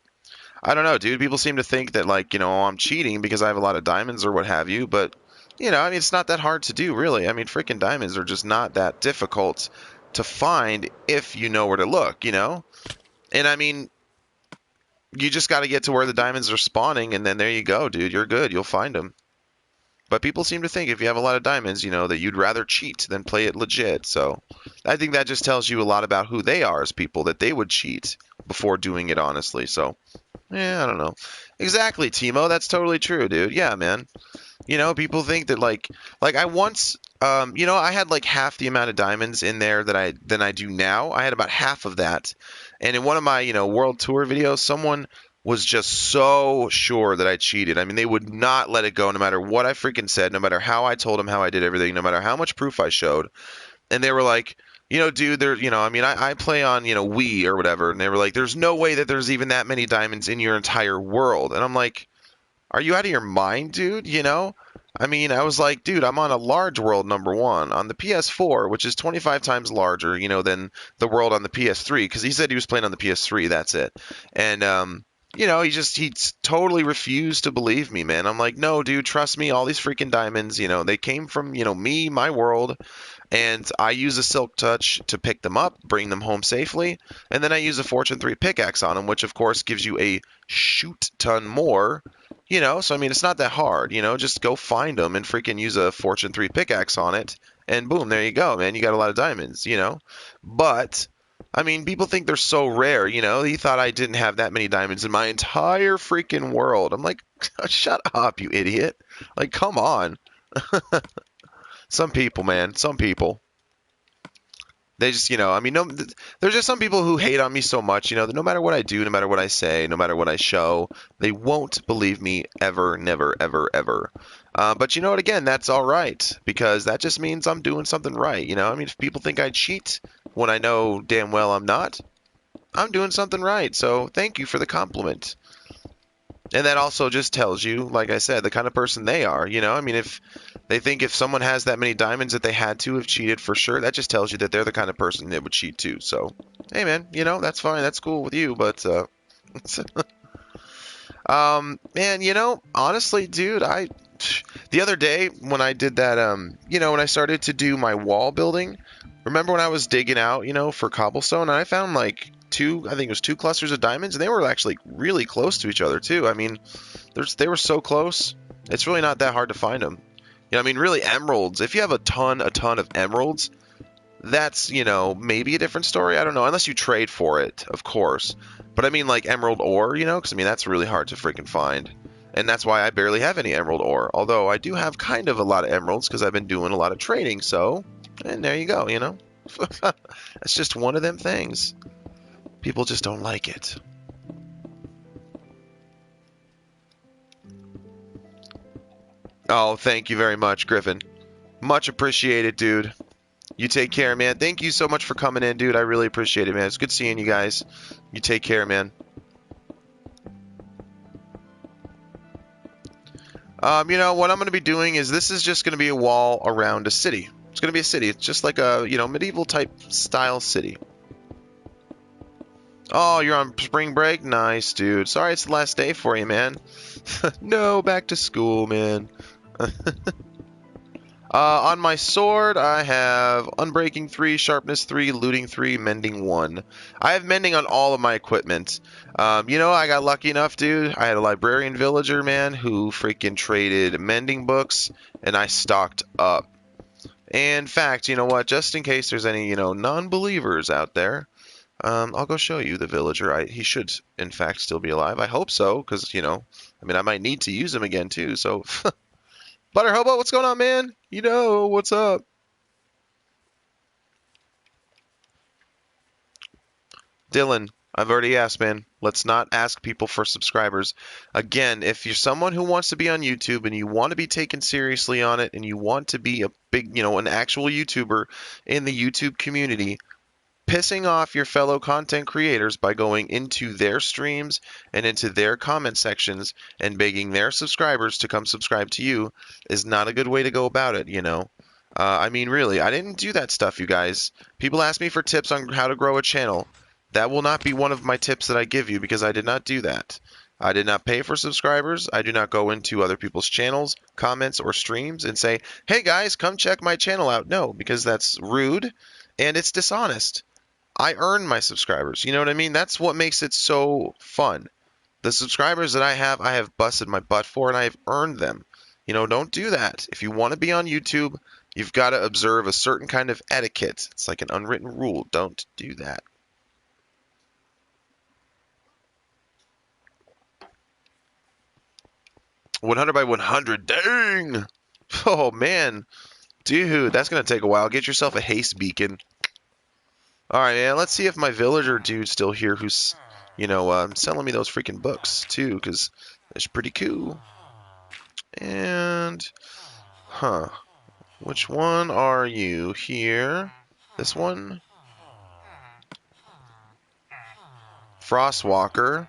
I don't know, dude. People seem to think that like, you know, I'm cheating because I have a lot of diamonds or what have you, but you know, I mean, it's not that hard to do, really. I mean, freaking diamonds are just not that difficult to find if you know where to look, you know? And I mean, you just got to get to where the diamonds are spawning, and then there you go, dude. You're good. You'll find them. But people seem to think if you have a lot of diamonds, you know, that you'd rather cheat than play it legit. So I think that just tells you a lot about who they are as people, that they would cheat before doing it honestly. So, yeah, I don't know. Exactly, Timo. That's totally true, dude. Yeah, man. You know, people think that like I once you know, I had like half the amount of diamonds in there than I do now. I had about half of that. And in one of my, you know, world tour videos, someone was just so sure that I cheated. I mean, they would not let it go no matter what I freaking said, no matter how I told them how I did everything, no matter how much proof I showed. And they were like, you know, dude, you know, I mean, I play on, you know, Wii or whatever, and they were like, there's no way that there's even that many diamonds in your entire world. And I'm like, are you out of your mind, dude? You know? I mean, I was like, dude, I'm on a large world number one on the PS4, which is 25 times larger, you know, than the world on the PS3, because he said he was playing on the PS3. That's it. And, you know, he totally refused to believe me, man. I'm like, no, dude, trust me. All these freaking diamonds, you know, they came from, you know, me, my world, and I use a silk touch to pick them up, bring them home safely, and then I use a Fortune 3 pickaxe on them, which of course gives you a shoot ton more. You know, so I mean, it's not that hard, you know, just go find them and freaking use a Fortune 3 pickaxe on it, and boom, there you go, man. You got a lot of diamonds, you know. But, I mean, people think they're so rare, you know. He thought I didn't have that many diamonds in my entire freaking world. I'm like, shut up, you idiot. Like, come on. Some people, man, some people. They just, you know, I mean, no, there's just some people who hate on me so much, you know, that no matter what I do, no matter what I say, no matter what I show, they won't believe me ever, never, ever, ever. But you know what? Again, that's all right, because that just means I'm doing something right, you know? I mean, if people think I cheat when I know damn well I'm not, I'm doing something right. So thank you for the compliment. And that also just tells you, like I said, the kind of person they are, you know? I mean, if they think if someone has that many diamonds that they had to have cheated for sure, that just tells you that they're the kind of person that would cheat too. So, hey man, you know, that's fine. That's cool with you, but man, you know, honestly, dude, the other day when I did that you know, when I started to do my wall building, remember when I was digging out, you know, for cobblestone, and I found like I think it was two clusters of diamonds, and they were actually really close to each other too. I mean, they were so close. It's really not that hard to find them. You know, I mean, really, emeralds. If you have a ton of emeralds, that's, you know, maybe a different story. I don't know, unless you trade for it, of course. But I mean, like emerald ore, you know, because I mean, that's really hard to freaking find. And that's why I barely have any emerald ore. Although I do have kind of a lot of emeralds because I've been doing a lot of trading. So, And there you go, you know. That's just one of them things. People just don't like it. Oh, thank you very much, Griffin. Much appreciated, dude. You take care, man. Thank you so much for coming in, dude. I really appreciate it, man. It's good seeing you guys. You take care, man. You know, what I'm going to be doing is this is just going to be a wall around a city. It's going to be a city. It's just like a, you know, medieval type style city. Oh, you're on spring break? Nice, dude. Sorry it's the last day for you, man. No, back to school, man. On my sword, I have Unbreaking 3, Sharpness 3, Looting 3, Mending 1. I have Mending on all of my equipment. You know, I got lucky enough, dude. I had a librarian villager, man, who freaking traded Mending books, and I stocked up. And in fact, you know what? Just in case there's any, you know, non-believers out there, I'll go show you the villager. He should, in fact, still be alive. I hope so, because, you know, I mean, I might need to use him again, too, so... Butter Hobo, what's going on, man? You know, what's up? Dylan, I've already asked, man. Let's not ask people for subscribers. Again, if you're someone who wants to be on YouTube and you want to be taken seriously on it and you want to be a big, you know, an actual YouTuber in the YouTube community, pissing off your fellow content creators by going into their streams and into their comment sections and begging their subscribers to come subscribe to you is not a good way to go about it, you know. I mean, really, I didn't do that stuff, you guys. People ask me for tips on how to grow a channel. That will not be one of my tips that I give you because I did not do that. I did not pay for subscribers. I do not go into other people's channels, comments, or streams and say, hey guys, come check my channel out. No, because that's rude and it's dishonest. I earn my subscribers. You know what I mean? That's what makes it so fun. The subscribers that I have busted my butt for, and I have earned them. You know, don't do that. If you want to be on YouTube, you've got to observe a certain kind of etiquette. It's like an unwritten rule. Don't do that. $100 by 100. Dang! Oh, man. Dude, that's going to take a while. Get yourself a haste beacon. All right, man. Let's see if my villager dude's still here who's, you know, selling me those freaking books, too, because it's pretty cool. And, which one are you here? This one? Frostwalker.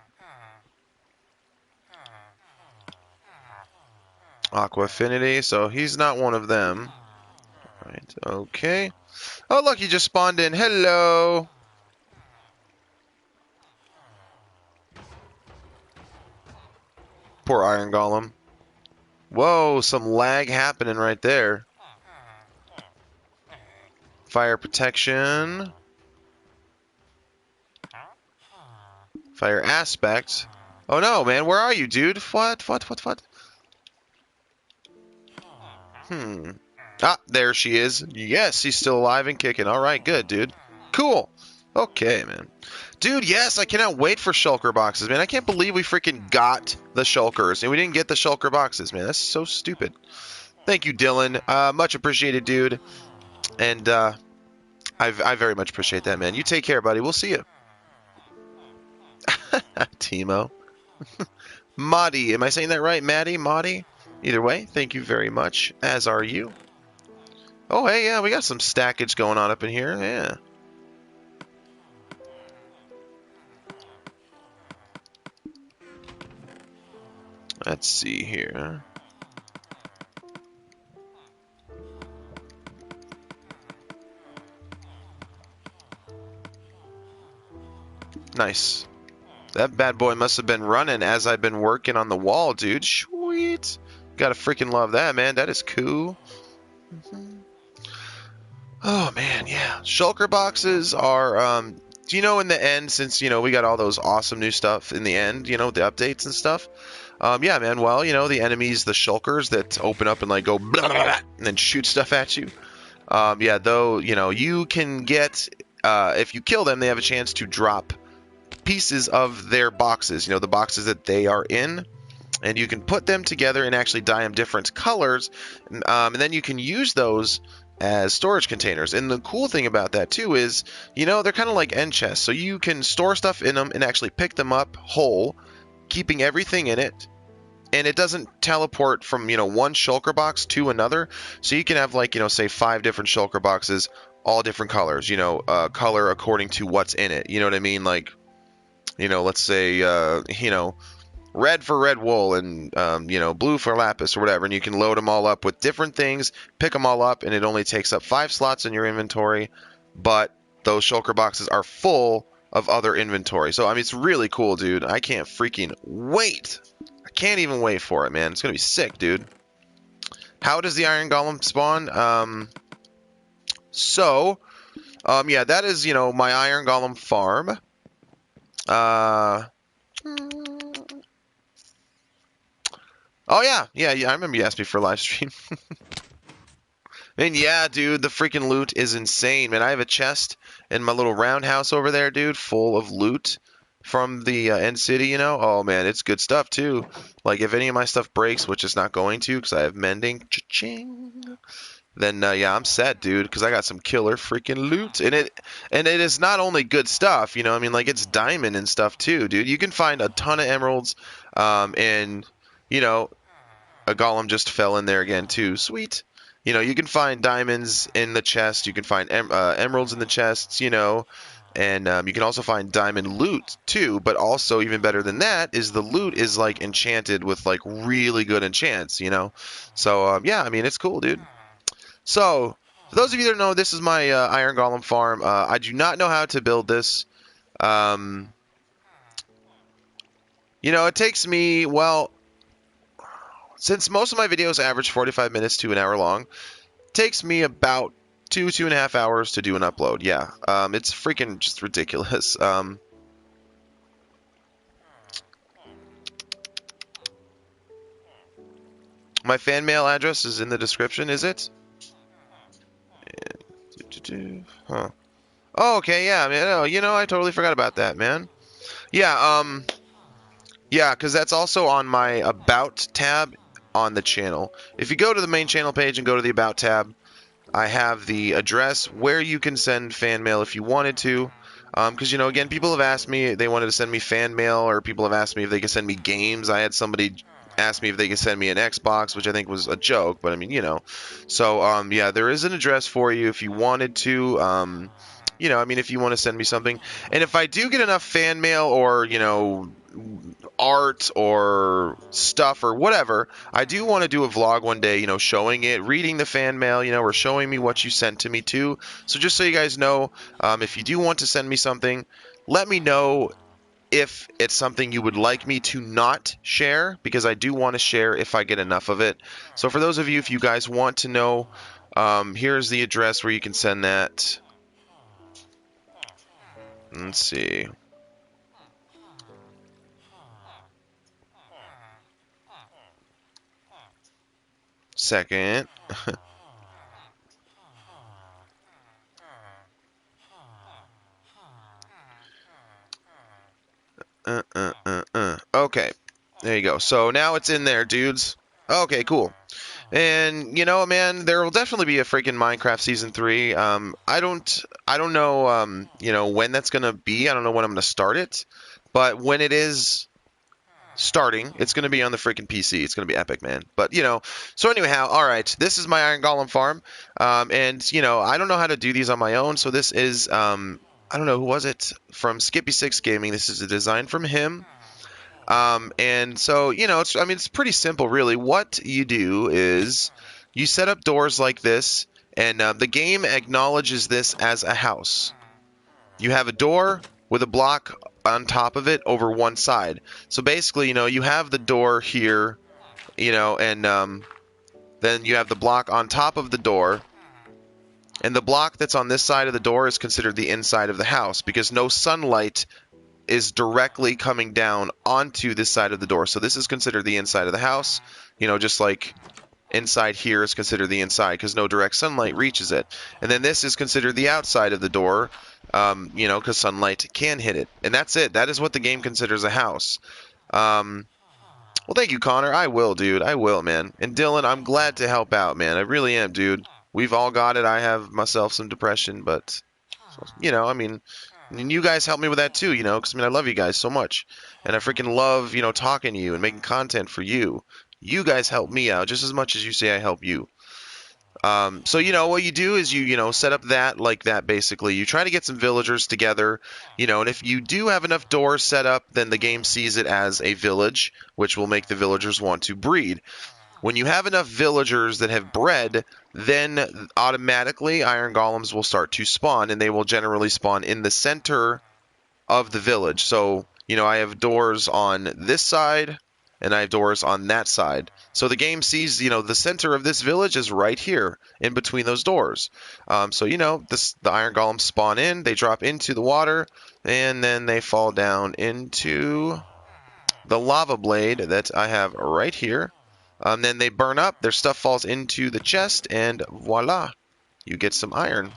Aqua Affinity, so he's not one of them. Right, okay. Oh, look, he just spawned in. Hello! Poor Iron Golem. Whoa, some lag happening right there. Fire protection. Fire aspect. Oh no, man, where are you, dude? What? Ah, there she is. Yes, she's still alive and kicking. Alright, good, dude. Cool. Okay, man. Dude, yes, I cannot wait for shulker boxes, man. I can't believe we freaking got the shulkers, and we didn't get the shulker boxes, man. That's so stupid. Thank you, Dylan. Much appreciated, dude. And, I very much appreciate that, man. You take care, buddy. We'll see you. Timo. Maddie. Am I saying that right? Maddie? Maddie? Either way, thank you very much, as are you. Oh, hey, yeah, we got some stackage going on up in here. Yeah. Let's see here. Nice. That bad boy must have been running as I've been working on the wall, dude. Sweet. Gotta freaking love that, man. That is cool. Oh, man, yeah. Shulker boxes are, do you know in the end, since, you know, we got all those awesome new stuff in the end, you know, the updates and stuff. Yeah, man, well, you know, the enemies, the shulkers that open up and, like, go blah, blah, blah, and then shoot stuff at you. Yeah, though, you know, you can get, if you kill them, they have a chance to drop pieces of their boxes, you know, the boxes that they are in, and you can put them together and actually dye them different colors, and then you can use those as storage containers. And the cool thing about that too is, you know, they're kind of like end chests, so you can store stuff in them and actually pick them up whole, keeping everything in it. And it doesn't teleport from, you know, one shulker box to another. So you can have, like, you know, say 5 different shulker boxes, all different colors, you know, color according to what's in it. You know what I mean? Like, you know, let's say, you know, red for red wool and, you know, blue for lapis or whatever. And you can load them all up with different things, pick them all up, and it only takes up 5 slots in your inventory. But those shulker boxes are full of other inventory. So, I mean, it's really cool, dude. I can't freaking wait. I can't even wait for it, man. It's going to be sick, dude. How does the Iron Golem spawn? Yeah, that is, you know, my Iron Golem farm. Oh, yeah, I remember you asked me for a live stream. And yeah, dude, the freaking loot is insane, man. I have a chest in my little roundhouse over there, dude, full of loot from the end city, you know. Oh, man, it's good stuff, too. Like, if any of my stuff breaks, which it's not going to because I have mending, cha-ching, then, yeah, I'm set, dude, because I got some killer freaking loot. And it is not only good stuff, you know. I mean, like, it's diamond and stuff, too, dude. You can find a ton of emeralds, and, you know, a golem just fell in there again, too. Sweet. You know, you can find diamonds in the chest. You can find emeralds in the chests, you know. And you can also find diamond loot, too. But also, even better than that, is the loot is, like, enchanted with, like, really good enchants, you know. So, yeah, I mean, it's cool, dude. So, for those of you that know, this is my Iron Golem farm. I do not know how to build this. You know, it takes me, well, since most of my videos average 45 minutes to an hour long, it takes me about 2.5 hours to do an upload. Yeah, it's freaking just ridiculous. My fan mail address is in the description, is it? Huh. Oh, okay, yeah, man. Oh, you know, I totally forgot about that, man. Yeah, yeah, because that's also on my About tab on the channel. If you go to the main channel page and go to the About tab, I have the address where you can send fan mail if you wanted to. Because, you know, again, people have asked me, they wanted to send me fan mail, or people have asked me if they could send me games. I had somebody ask me if they could send me an Xbox, which I think was a joke, but I mean, you know. So, yeah, there is an address for you if you wanted to. You know, I mean, if you want to send me something. And if I do get enough fan mail or, you know, art or stuff or whatever, I do want to do a vlog one day, you know, showing it, reading the fan mail, you know, or showing me what you sent to me too. So just so you guys know, if you do want to send me something, let me know if it's something you would like me to not share, because I do want to share if I get enough of it. So for those of you, if you guys want to know, here's the address where you can send that. Let's see. Second. Okay. There you go. So now it's in there, dudes. Okay, cool. And you know, man, there will definitely be a freaking Minecraft season 3. I don't know, you know, when that's gonna be. I don't know when I'm gonna start it, but when it is starting, it's gonna be on the freaking PC. It's gonna be epic, man. But you know, so anyhow, all right, this is my Iron Golem farm, and you know, I don't know how to do these on my own, so this is, I don't know, who was it from Skippy6 Gaming? This is a design from him. And so, you know, I mean, it's pretty simple, really. What you do is you set up doors like this, and the game acknowledges this as a house. You have a door with a block on top of it over one side. So basically, you know, you have the door here, you know, and then you have the block on top of the door. And the block that's on this side of the door is considered the inside of the house, because no sunlight is directly coming down onto this side of the door. So this is considered the inside of the house, you know, just like inside here is considered the inside because no direct sunlight reaches it. And then this is considered the outside of the door, you know, because sunlight can hit it. And that's it. That is what the game considers a house. Well, thank you, Connor. I will, dude. I will, man. And Dylan, I'm glad to help out, man. I really am, dude. We've all got it. I have myself some depression, but, you know, I mean, and you guys help me with that too, you know, because I mean, I love you guys so much. And I freaking love, you know, talking to you and making content for you. You guys help me out just as much as you say I help you. So, you know, what you do is you know, set up that like that basically. You try to get some villagers together, you know, and if you do have enough doors set up, then the game sees it as a village, which will make the villagers want to breed. When you have enough villagers that have bred, then automatically iron golems will start to spawn, and they will generally spawn in the center of the village. So, you know, I have doors on this side and I have doors on that side. So the game sees, you know, the center of this village is right here in between those doors. So, you know, the iron golems spawn in, they drop into the water, and then they fall down into the lava blade that I have right here. Then they burn up, their stuff falls into the chest, and voila, you get some iron.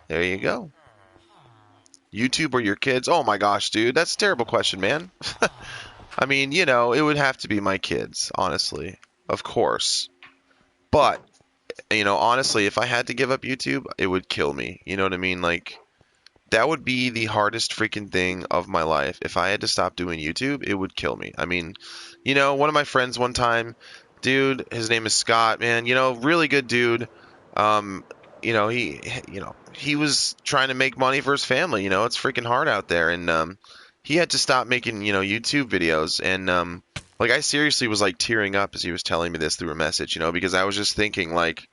There you go. YouTube or your kids? Oh my gosh, dude, that's a terrible question, man. I mean, you know, it would have to be my kids, honestly. Of course. But, you know, honestly, if I had to give up YouTube, it would kill me. You know what I mean? Like, that would be the hardest freaking thing of my life. If I had to stop doing YouTube, it would kill me. I mean, you know, one of my friends one time, dude, his name is Scott, man, you know, really good dude. Um, you know, he was trying to make money for his family, you know, it's freaking hard out there, and he had to stop making, you know, YouTube videos, and like I seriously was like tearing up as he was telling me this through a message, you know, because I was just thinking like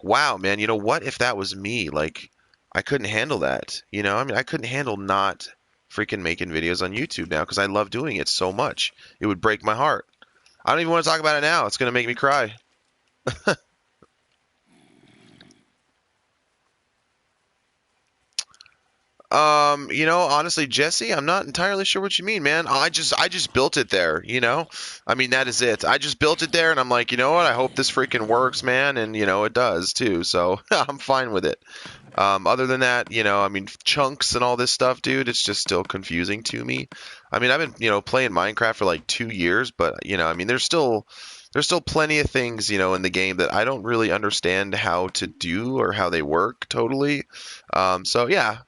wow, man, you know, what if that was me? Like I couldn't handle that, you know? I mean, I couldn't handle not freaking making videos on YouTube now because I love doing it so much. It would break my heart. I don't even want to talk about it now. It's going to make me cry. You know, honestly, Jesse, I'm not entirely sure what you mean, man. I just built it there, you know? I mean, that is it. I just built it there and I'm like, you know what? I hope this freaking works, man, and you know, it does too. So, I'm fine with it. Other than that, you know, I mean, chunks and all this stuff, dude, it's just still confusing to me. I mean, I've been, you know, playing Minecraft for like 2 years, but you know, I mean, there's still plenty of things, you know, in the game that I don't really understand how to do or how they work totally. So yeah,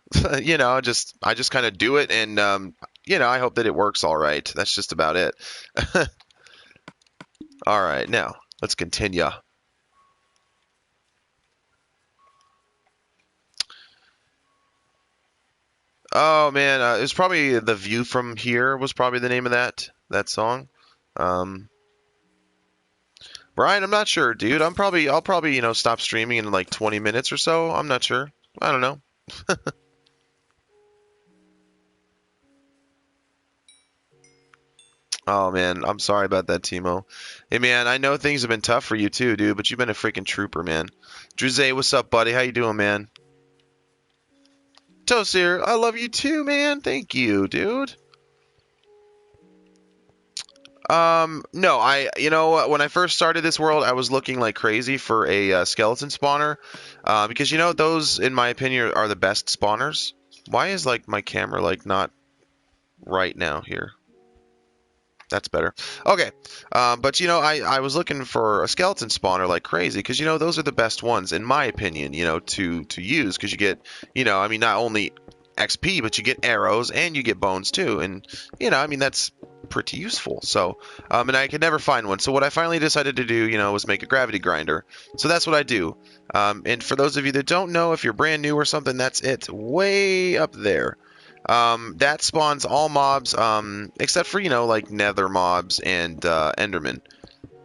you know, I just kind of do it, and you know, I hope that it works all right. That's just about it. All right, now let's continue. Oh man, it was probably "The View from Here" was probably the name of that song. Um, Brian, I'm not sure, dude. I'll probably, you know, stop streaming in like 20 minutes or so. I'm not sure. I don't know. Oh man, I'm sorry about that, Timo. Hey man, I know things have been tough for you too, dude, but you've been a freaking trooper, man. Druze, what's up, buddy? How you doing, man? Toasir, I love you too, man. Thank you, dude. No, you know what? When I first started this world, I was looking like crazy for a skeleton spawner, because you know those, in my opinion, are the best spawners. Why is like my camera like not right now here? That's better. Okay. But you know, I was looking for a skeleton spawner like crazy because you know those are the best ones in my opinion. You know, to use because you get, you know, I mean not only XP but you get arrows and you get bones too, and you know, I mean that's pretty useful. So, and I could never find one. So what I finally decided to do, you know, was make a gravity grinder. So that's what I do. And for those of you that don't know, if you're brand new or something, that's it. Way up there. That spawns all mobs, except for, you know, like nether mobs and enderman.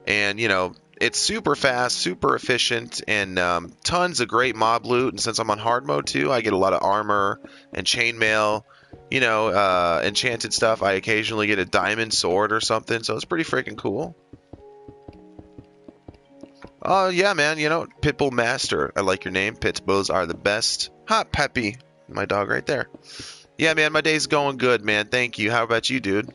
And, you know, it's super fast, super efficient, and tons of great mob loot. And since I'm on hard mode too, I get a lot of armor and chainmail, you know, enchanted stuff. I occasionally get a diamond sword or something, so it's pretty freaking cool. Oh, yeah, man, you know, Pitbull Master. I like your name. Pitbulls are the best. Hot Peppy, my dog right there. Yeah, man, my day's going good, man. Thank you. How about you, dude?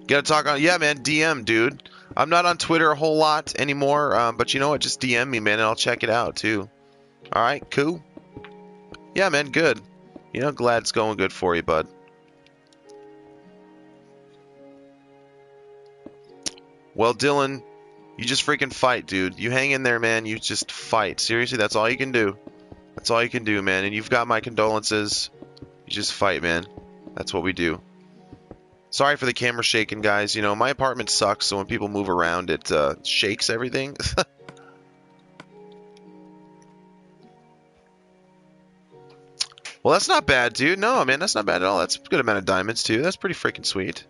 Gotta talk on, yeah, man, DM, dude. I'm not on Twitter a whole lot anymore, but you know what? Just DM me, man, and I'll check it out, too. All right, cool. Yeah, man, good. You know, glad it's going good for you, bud. Well, Dylan, You just freaking fight, dude. You hang in there, man. You just fight. Seriously, that's all you can do. That's all you can do, man. And you've got my condolences. You just fight, man. That's what we do. Sorry for the camera shaking, guys. You know, my apartment sucks, so when people move around, it shakes everything. Well, that's not bad, dude. No, man, that's not bad at all. That's a good amount of diamonds, too. That's pretty freaking sweet.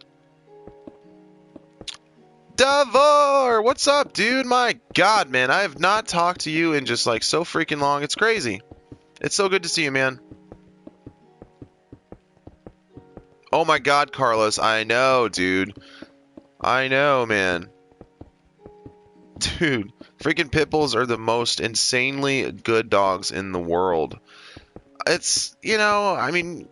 Davor! What's up, dude? My God, man. I have not talked to you in just, like, so freaking long. It's crazy. It's so good to see you, man. Oh, my God, Carlos. I know, dude. I know, man. Dude, freaking pit bulls are the most insanely good dogs in the world. It's, you know, I mean...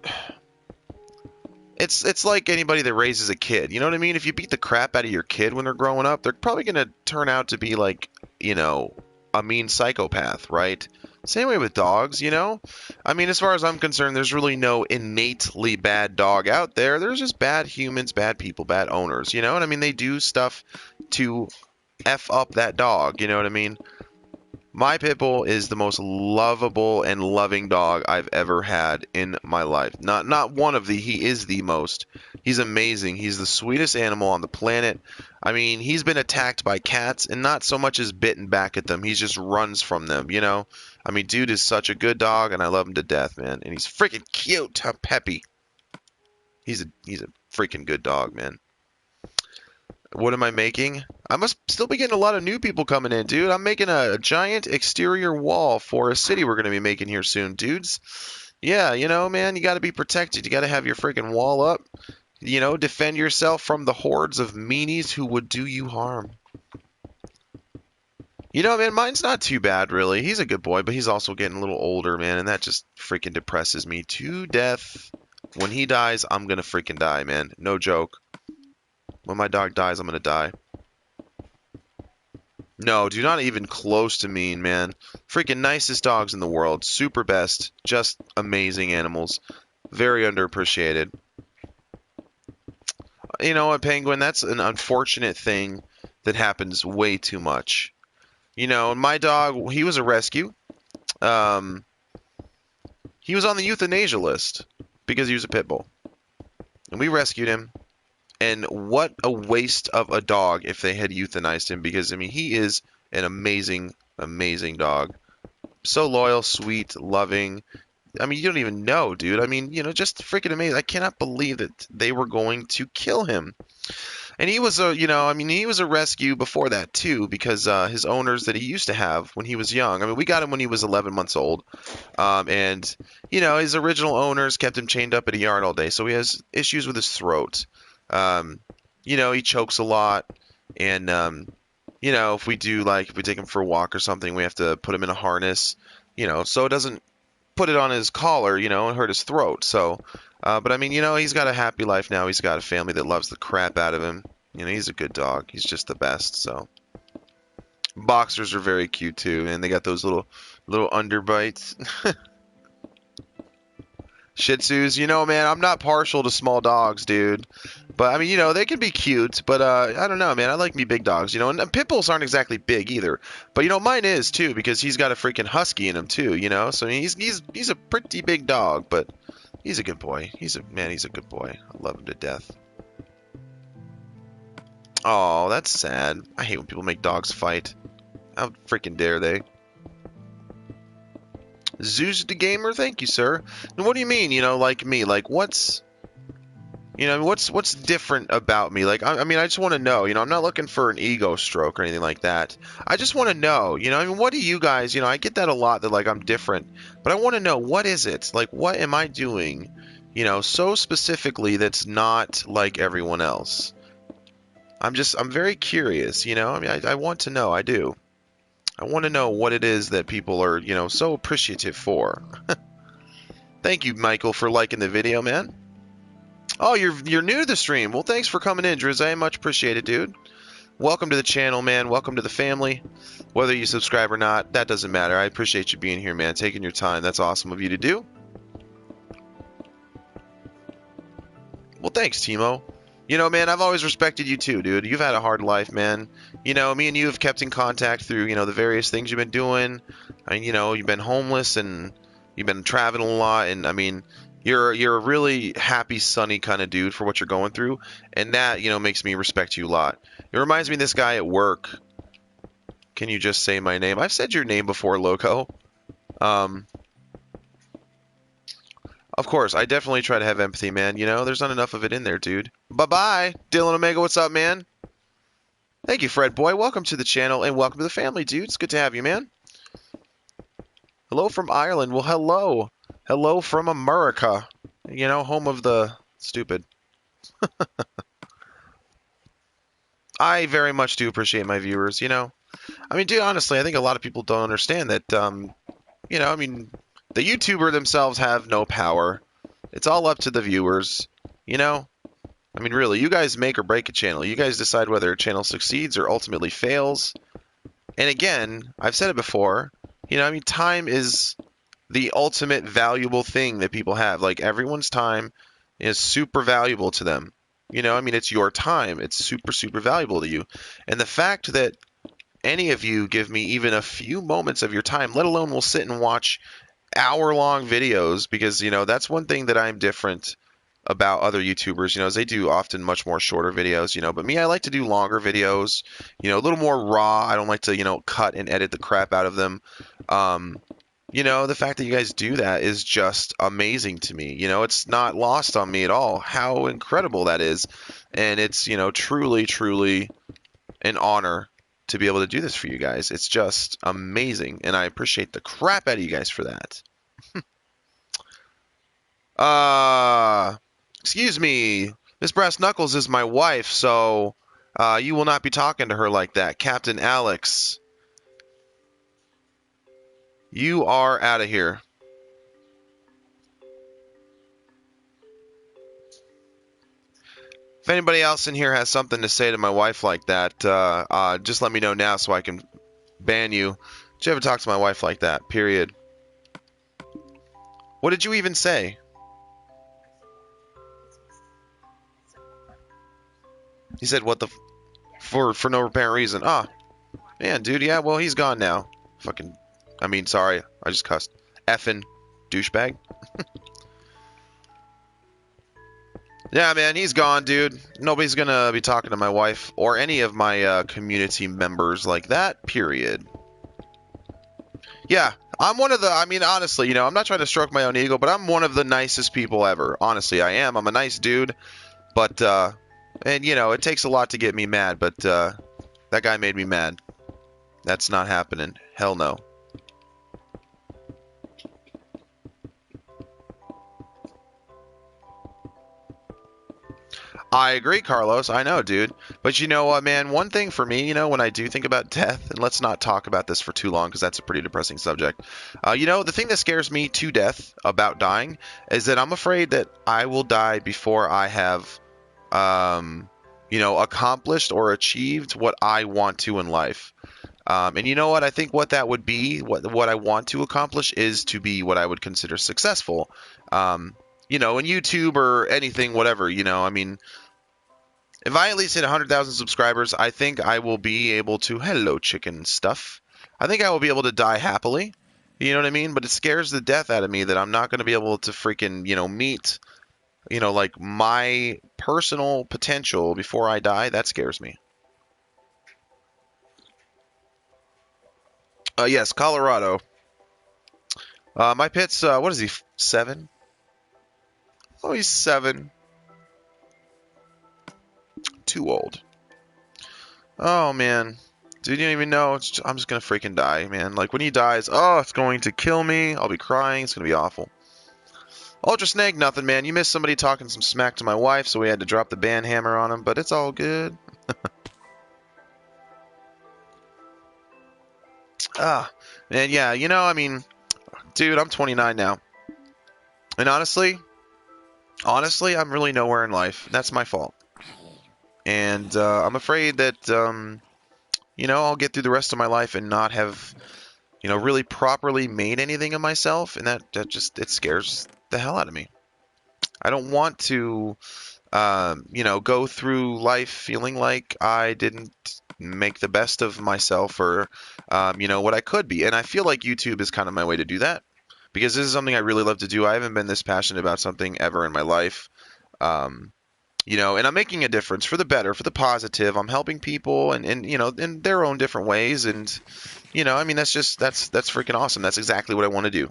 It's like anybody that raises a kid. You know what I mean? If you beat the crap out of your kid when they're growing up, they're probably going to turn out to be like, you know, a mean psychopath, right? Same way with dogs, you know? I mean, as far as I'm concerned, there's really no innately bad dog out there. There's just bad humans, bad people, bad owners, you know? And I mean, they do stuff to F up that dog, you know what I mean? My pit bull is the most lovable and loving dog I've ever had in my life. Not one of the, he is the most. He's amazing. He's the sweetest animal on the planet. I mean, he's been attacked by cats and not so much as bitten back at them. He just runs from them, you know? I mean, dude is such a good dog and I love him to death, man. And he's freaking cute. How peppy. He's a freaking good dog, man. What am I making? I must still be getting a lot of new people coming in, dude. I'm making a giant exterior wall for a city we're going to be making here soon, dudes. Yeah, you know, man, you got to be protected. You got to have your freaking wall up. You know, defend yourself from the hordes of meanies who would do you harm. You know, man, mine's not too bad, really. He's a good boy, but he's also getting a little older, man, and that just freaking depresses me to death. When he dies, I'm going to freaking die, man. No joke. When my dog dies, I'm going to die. No, dude, not even close to mean, man. Freaking nicest dogs in the world. Super best. Just amazing animals. Very underappreciated. You know what, Penguin? That's an unfortunate thing that happens way too much. You know, my dog, he was a rescue. He was on the euthanasia list because he was a pit bull. And we rescued him. And what a waste of a dog if they had euthanized him, because, I mean, he is an amazing, amazing dog. So loyal, sweet, loving. I mean, you don't even know, dude. I mean, you know, just freaking amazing. I cannot believe that they were going to kill him. And he was you know, I mean, he was a rescue before that, too, because his owners that he used to have when he was young, I mean, we got him when he was 11 months old. And, you know, his original owners kept him chained up at a yard all day, so he has issues with his throat. You know, he chokes a lot, and, you know, if we take him for a walk or something, we have to put him in a harness, you know, so it doesn't put it on his collar, you know, and hurt his throat. So, but I mean, you know, he's got a happy life now. He's got a family that loves the crap out of him. You know, he's a good dog. He's just the best. So, boxers are very cute too, and they got those little underbites. Shih Tzus, you know, man, I'm not partial to small dogs, dude. But, I mean, you know, they can be cute, but I don't know, man. I like me big dogs, you know. And pit bulls aren't exactly big either. But, you know, mine is, too, because he's got a freaking husky in him, too, you know. So, he's a pretty big dog, but he's a good boy. He's a good boy. I love him to death. Oh, that's sad. I hate when people make dogs fight. How freaking dare they? Zeus the Gamer, thank you, sir. And what do you mean, you know, like me? Like, what's different about me? Like, I mean, I just want to know, you know, I'm not looking for an ego stroke or anything like that. I just want to know, you know, I mean, what do you guys, you know, I get that a lot that, like, I'm different, but I want to know, what is it? Like, what am I doing, you know, so specifically that's not like everyone else? I'm very curious, you know, I mean, I want to know, I do. I want to know what it is that people are, you know, so appreciative for. Thank you, Michael, for liking the video, man. Oh, you're new to the stream. Well, thanks for coming in, Driz. I much appreciate it, dude. Welcome to the channel, man. Welcome to the family. Whether you subscribe or not, that doesn't matter. I appreciate you being here, man. Taking your time. That's awesome of you to do. Well, thanks, Timo. You know, man, I've always respected you too, dude. You've had a hard life, man. You know, me and you have kept in contact through, the various things you've been doing. I mean, you've been homeless and you've been traveling a lot, and I mean, you're a really happy, sunny kind of dude for what you're going through, and that, makes me respect you a lot. It reminds me of this guy at work. Can you just say my name? I've said your name before, Loco. Um, Of course, I definitely try to have empathy, man. There's not enough of it in there, dude. Bye-bye. Dylan Omega, what's up, man? Thank you, Fred Boy. Welcome to the channel and welcome to the family, dude. It's good to have you, man. Hello from Ireland. Well, hello. Hello from America. Home of the stupid. I very much do appreciate my viewers, I mean, dude, honestly, I think a lot of people don't understand that, I mean, the YouTuber themselves have no power. It's all up to the viewers, I mean, really, you guys make or break a channel. You guys decide whether a channel succeeds or ultimately fails. And again, I've said it before, I mean, time is the ultimate valuable thing that people have. Like, everyone's time is super valuable to them. I mean, it's your time. It's super, super valuable to you. And the fact that any of you give me even a few moments of your time, let alone will sit and watch hour-long videos, because, that's one thing that I'm different about other YouTubers, is they do often much more shorter videos, but me, I like to do longer videos, a little more raw. I don't like to, cut and edit the crap out of them. The fact that you guys do that is just amazing to me. It's not lost on me at all how incredible that is. And it's, truly, truly an honor to be able to do this for you guys. It's just amazing. And I appreciate the crap out of you guys for that. Excuse me. Miss Brass Knuckles is my wife, so you will not be talking to her like that. Captain Alex, you are out of here. If anybody else in here has something to say to my wife like that, just let me know now so I can ban you. Did you ever talk to my wife like that? Period. What did you even say? He said, what the... For no apparent reason. Ah, man, dude, yeah, well, he's gone now. Fucking... I mean, sorry, I just cussed. Effing douchebag. Yeah, man, he's gone, dude. Nobody's gonna be talking to my wife or any of my community members like that, period. Yeah, I'm one of the... I mean, honestly, I'm not trying to stroke my own ego, but I'm one of the nicest people ever. Honestly, I am. I'm a nice dude. But, and, it takes a lot to get me mad, but that guy made me mad. That's not happening. Hell no. I agree, Carlos. I know, dude. But you know what, man? One thing for me, when I do think about death, and let's not talk about this for too long because that's a pretty depressing subject. The thing that scares me to death about dying is that I'm afraid that I will die before I have, accomplished or achieved what I want to in life. And you know what? I think what that would be, what I want to accomplish is to be what I would consider successful. In YouTube or anything, whatever, I mean, if I at least hit 100,000 subscribers, I think I will be able to, hello chicken stuff. I think I will be able to die happily. You know what I mean? But it scares the death out of me that I'm not going to be able to freaking, meet, like my personal potential before I die. That scares me. Yes, Colorado. My pit's, what is he, 7? Oh, he's 7. Too old. Oh, man. Dude, you don't even know. I'm just going to freaking die, man. Like, when he dies, oh, it's going to kill me. I'll be crying. It's going to be awful. Ultra Snake, nothing, man. You missed somebody talking some smack to my wife, so we had to drop the ban hammer on him, but it's all good. And yeah, I mean, dude, I'm 29 now. And honestly, I'm really nowhere in life. That's my fault. And I'm afraid that, I'll get through the rest of my life and not have, really properly made anything of myself. And that just, it scares the hell out of me. I don't want to you know, go through life feeling like I didn't make the best of myself or, you know, what I could be. And I feel like YouTube is kind of my way to do that because this is something I really love to do. I haven't been this passionate about something ever in my life. Um, you know, and I'm making a difference for the better, for the positive. I'm helping people and you know, in their own different ways. And, you know, I mean, that's freaking awesome. That's exactly what I want to do.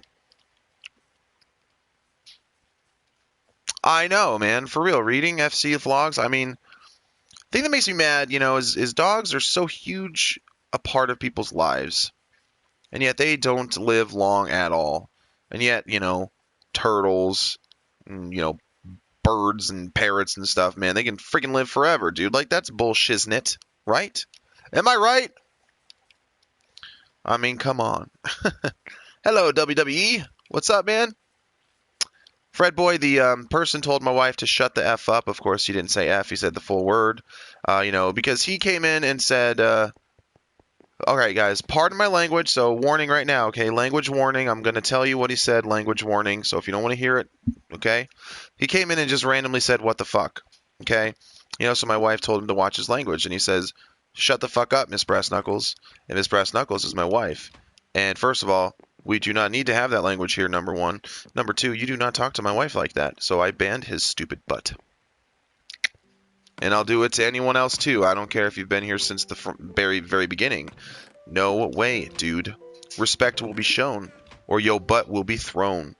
I know, man, for real. Reading FC vlogs, I mean, thing that makes me mad, you know, is dogs are so huge a part of people's lives, and yet they don't live long at all. And yet, you know, turtles, and, you know, birds and parrots and stuff, man, they can freaking live forever, dude. Like that's bullshiznit, right? Am I right? I mean, come on. Hello, WWE. What's up, man? Fred Boy, the person told my wife to shut the F up. Of course, he didn't say F. He said the full word. You know, because he came in and said, all right, guys, pardon my language, so warning right now, okay? Language warning. I'm going to tell you what he said, language warning. So if you don't want to hear it, okay? He came in and just randomly said, what the fuck, okay? You know, so my wife told him to watch his language, and he says, shut the fuck up, Miss Brass Knuckles. And Miss Brass Knuckles is my wife. And first of all, we do not need to have that language here, number one. Number two, you do not talk to my wife like that. So I banned his stupid butt. And I'll do it to anyone else too. I don't care if you've been here since the very, very beginning. No way, dude. Respect will be shown, or your butt will be thrown.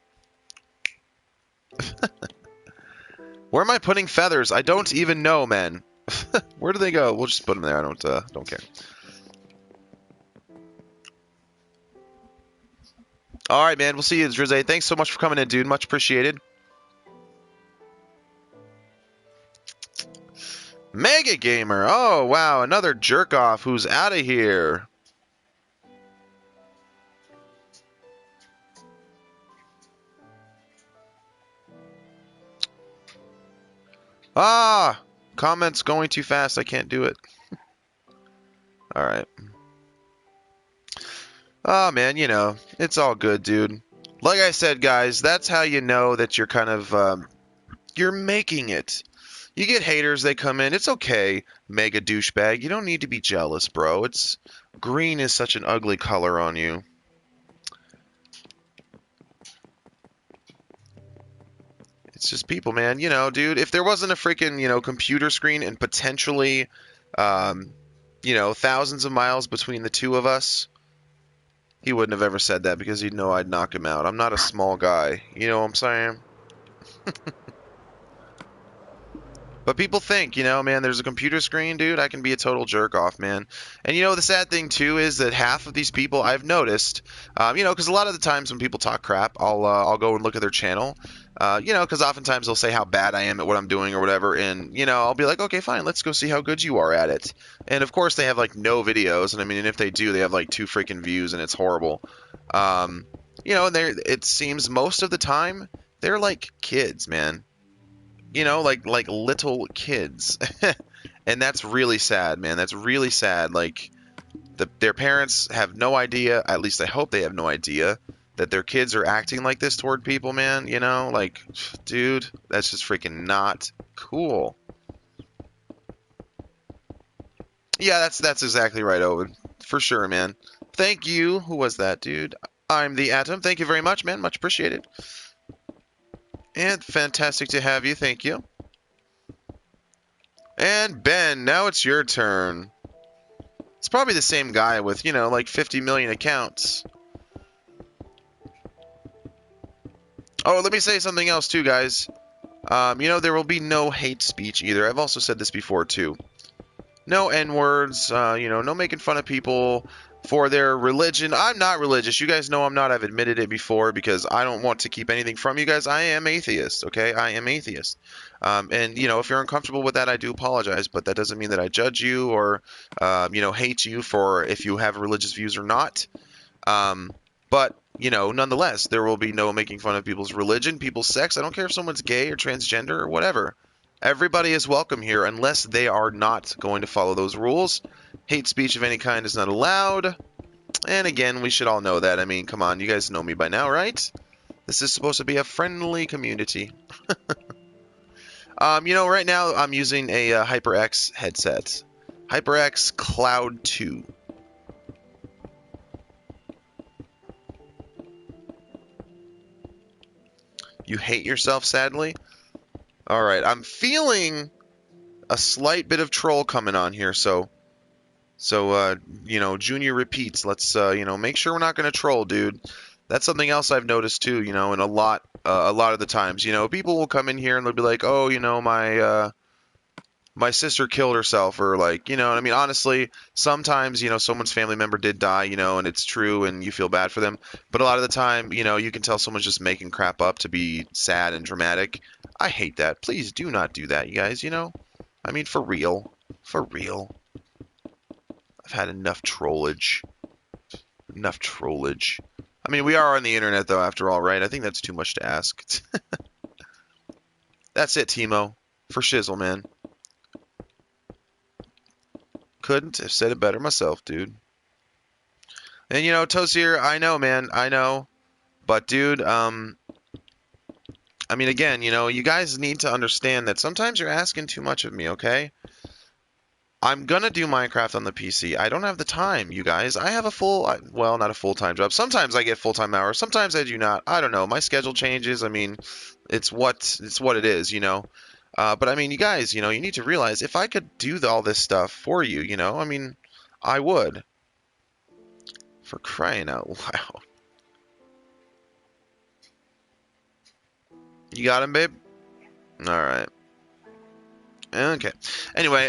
Where am I putting feathers? I don't even know, man. Where do they go? We'll just put them there. I don't care. All right, man. We'll see you, Drizzy. Thanks so much for coming in, dude. Much appreciated. Mega Gamer. Oh, wow. Another jerk off who's out of here. Ah, comments going too fast. I can't do it. All right. Oh, man, you know, it's all good, dude. Like I said, guys, that's how you know that you're kind of, you're making it. You get haters, they come in. It's okay, mega douchebag. You don't need to be jealous, bro. Green is such an ugly color on you. It's just people, man. You know, dude, if there wasn't a freaking, you know, computer screen and potentially, you know, thousands of miles between the two of us, he wouldn't have ever said that because he'd know I'd knock him out. I'm not a small guy. You know what I'm saying? But people think, you know, man, there's a computer screen, dude. I can be a total jerk off, man. And you know, the sad thing too is that half of these people I've noticed, you know, because a lot of the times when people talk crap, I'll go and look at their channel, you know, because oftentimes they'll say how bad I am at what I'm doing or whatever, and you know, I'll be like, okay, fine, let's go see how good you are at it. And of course, they have like no videos, and I mean, and if they do, they have like 2 freaking views, and it's horrible. You know, and it seems most of the time they're like kids, man. You know, like little kids. And that's really sad, man. That's really sad. Like their parents have no idea, at least I hope they have no idea, that their kids are acting like this toward people, man. You know, like, dude, that's just freaking not cool. Yeah, that's exactly right, Owen. For sure, man. Thank you. Who was that, dude? I'm the Atom. Thank you very much, man. Much appreciated. And fantastic to have you. Thank you. And Ben, now it's your turn. It's probably the same guy with, you know, like 50 million accounts. Oh, let me say something else too, guys. You know, there will be no hate speech either. I've also said this before too. No N-words, you know, no making fun of people for their religion. I'm not religious. You guys know I'm not. I've admitted it before because I don't want to keep anything from you guys. I am atheist, okay? I am atheist. And, you know, if you're uncomfortable with that, I do apologize, but that doesn't mean that I judge you or, you know, hate you for if you have religious views or not. But, you know, nonetheless, there will be no making fun of people's religion, people's sex. I don't care if someone's gay or transgender or whatever. Everybody is welcome here unless they are not going to follow those rules. Hate speech of any kind is not allowed. And again, we should all know that. I mean, come on, you guys know me by now, right? This is supposed to be a friendly community. You know, right now I'm using a HyperX headset. HyperX Cloud 2. You hate yourself, sadly? Alright, I'm feeling a slight bit of troll coming on here, so you know, Junior repeats. Let's, you know, make sure we're not going to troll, dude. That's something else I've noticed too, you know, and a lot of the times, you know, people will come in here and they'll be like, oh, you know, my sister killed herself, or like, you know, I mean, honestly, sometimes, you know, someone's family member did die, you know, and it's true and you feel bad for them. But a lot of the time, you know, you can tell someone's just making crap up to be sad and dramatic. I hate that. Please do not do that, you guys, you know? I mean, for real. For real. I've had enough trollage. Enough trollage. I mean, we are on the internet, though, after all, right? I think that's too much to ask. That's it, Timo. For shizzle, man. Couldn't have said it better myself, dude. And, you know, Tozier, I know, man. I know. But, dude, I mean, again, you know, you guys need to understand that sometimes you're asking too much of me, okay? I'm gonna do Minecraft on the PC. I don't have the time, you guys. I have a well, not a full-time job. Sometimes I get full-time hours. Sometimes I do not. I don't know. My schedule changes. I mean, it's what it is, you know. But I mean, you guys, you know, you need to realize if I could do all this stuff for you, you know, I mean, I would. For crying out loud. You got him, babe? All right. Okay. Anyway,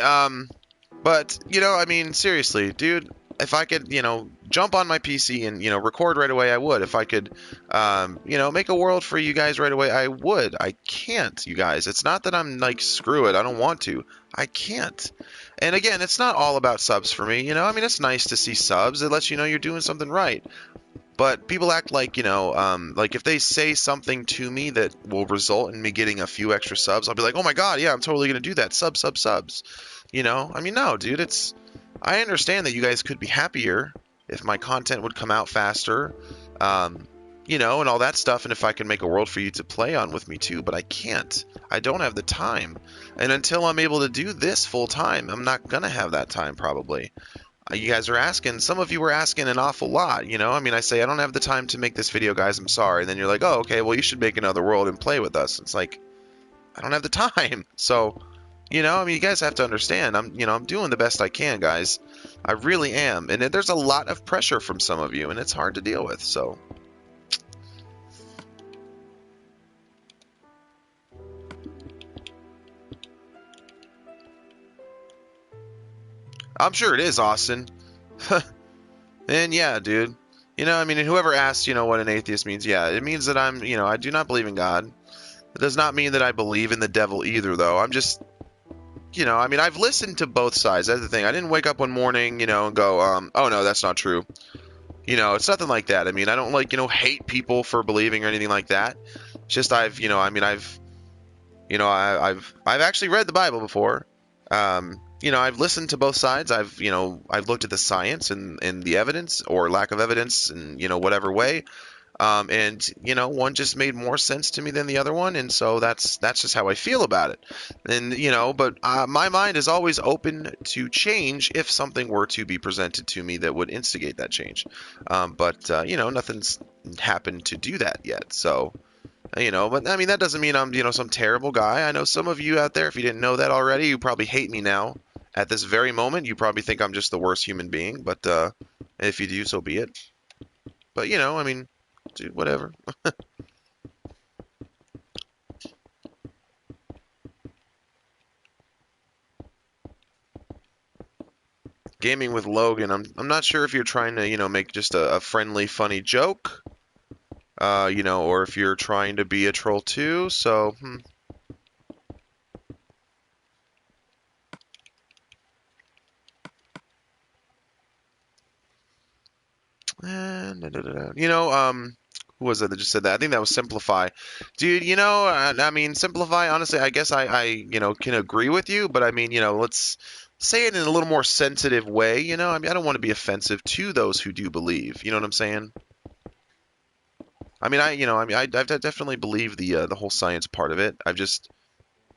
but, you know, I mean, seriously, dude, if I could, you know, jump on my PC and, you know, record right away, I would. If I could, you know, make a world for you guys right away, I would. I can't, you guys. It's not that I'm like, screw it, I don't want to. I can't. And again, it's not all about subs for me, you know? I mean, it's nice to see subs. It lets you know you're doing something right. But people act like, you know, like if they say something to me that will result in me getting a few extra subs, I'll be like, oh my god, yeah, I'm totally going to do that. Subs. You know? I mean, no, dude, I understand that you guys could be happier if my content would come out faster, you know, and all that stuff, and if I could make a world for you to play on with me too, but I can't. I don't have the time. And until I'm able to do this full time, I'm not going to have that time probably. You guys are asking, some of you were asking an awful lot, you know? I mean, I say, I don't have the time to make this video, guys, I'm sorry. And then you're like, oh, okay, well, you should make another world and play with us. It's like, I don't have the time. So, you know, I mean, you guys have to understand, I'm doing the best I can, guys. I really am. And there's a lot of pressure from some of you, and it's hard to deal with, so. I'm sure it is, Austin. And yeah, dude. You know, I mean, whoever asks, you know, what an atheist means, yeah, it means that I'm, you know, I do not believe in God. It does not mean that I believe in the devil either, though. I'm just, you know, I mean, I've listened to both sides. That's the thing. I didn't wake up one morning, you know, and go, oh no, that's not true. You know, it's nothing like that. I mean, I don't like, you know, hate people for believing or anything like that. It's just you know, I mean, I've actually read the Bible before. You know, I've listened to both sides. You know, I've looked at the science and the evidence or lack of evidence in, you know, whatever way. And you know, one just made more sense to me than the other one, and so that's just how I feel about it. And you know, but my mind is always open to change if something were to be presented to me that would instigate that change. But you know, nothing's happened to do that yet. So you know, but I mean, that doesn't mean I'm, you know, some terrible guy. I know some of you out there, if you didn't know that already, you probably hate me now. At this very moment, you probably think I'm just the worst human being. But if you do, so be it. But you know, I mean, dude, whatever. Gaming with Logan. I'm not sure if you're trying to, you know, make just a friendly, funny joke, you know, or if you're trying to be a troll too. So, you know, who was it that just said that? I think that was Simplify. Dude, you know, I mean, Simplify, honestly, I guess you know, can agree with you, but I mean, you know, let's say it in a little more sensitive way, you know? I mean, I don't want to be offensive to those who do believe. You know what I'm saying? I mean, you know, I mean, I definitely believe the whole science part of it. I've just,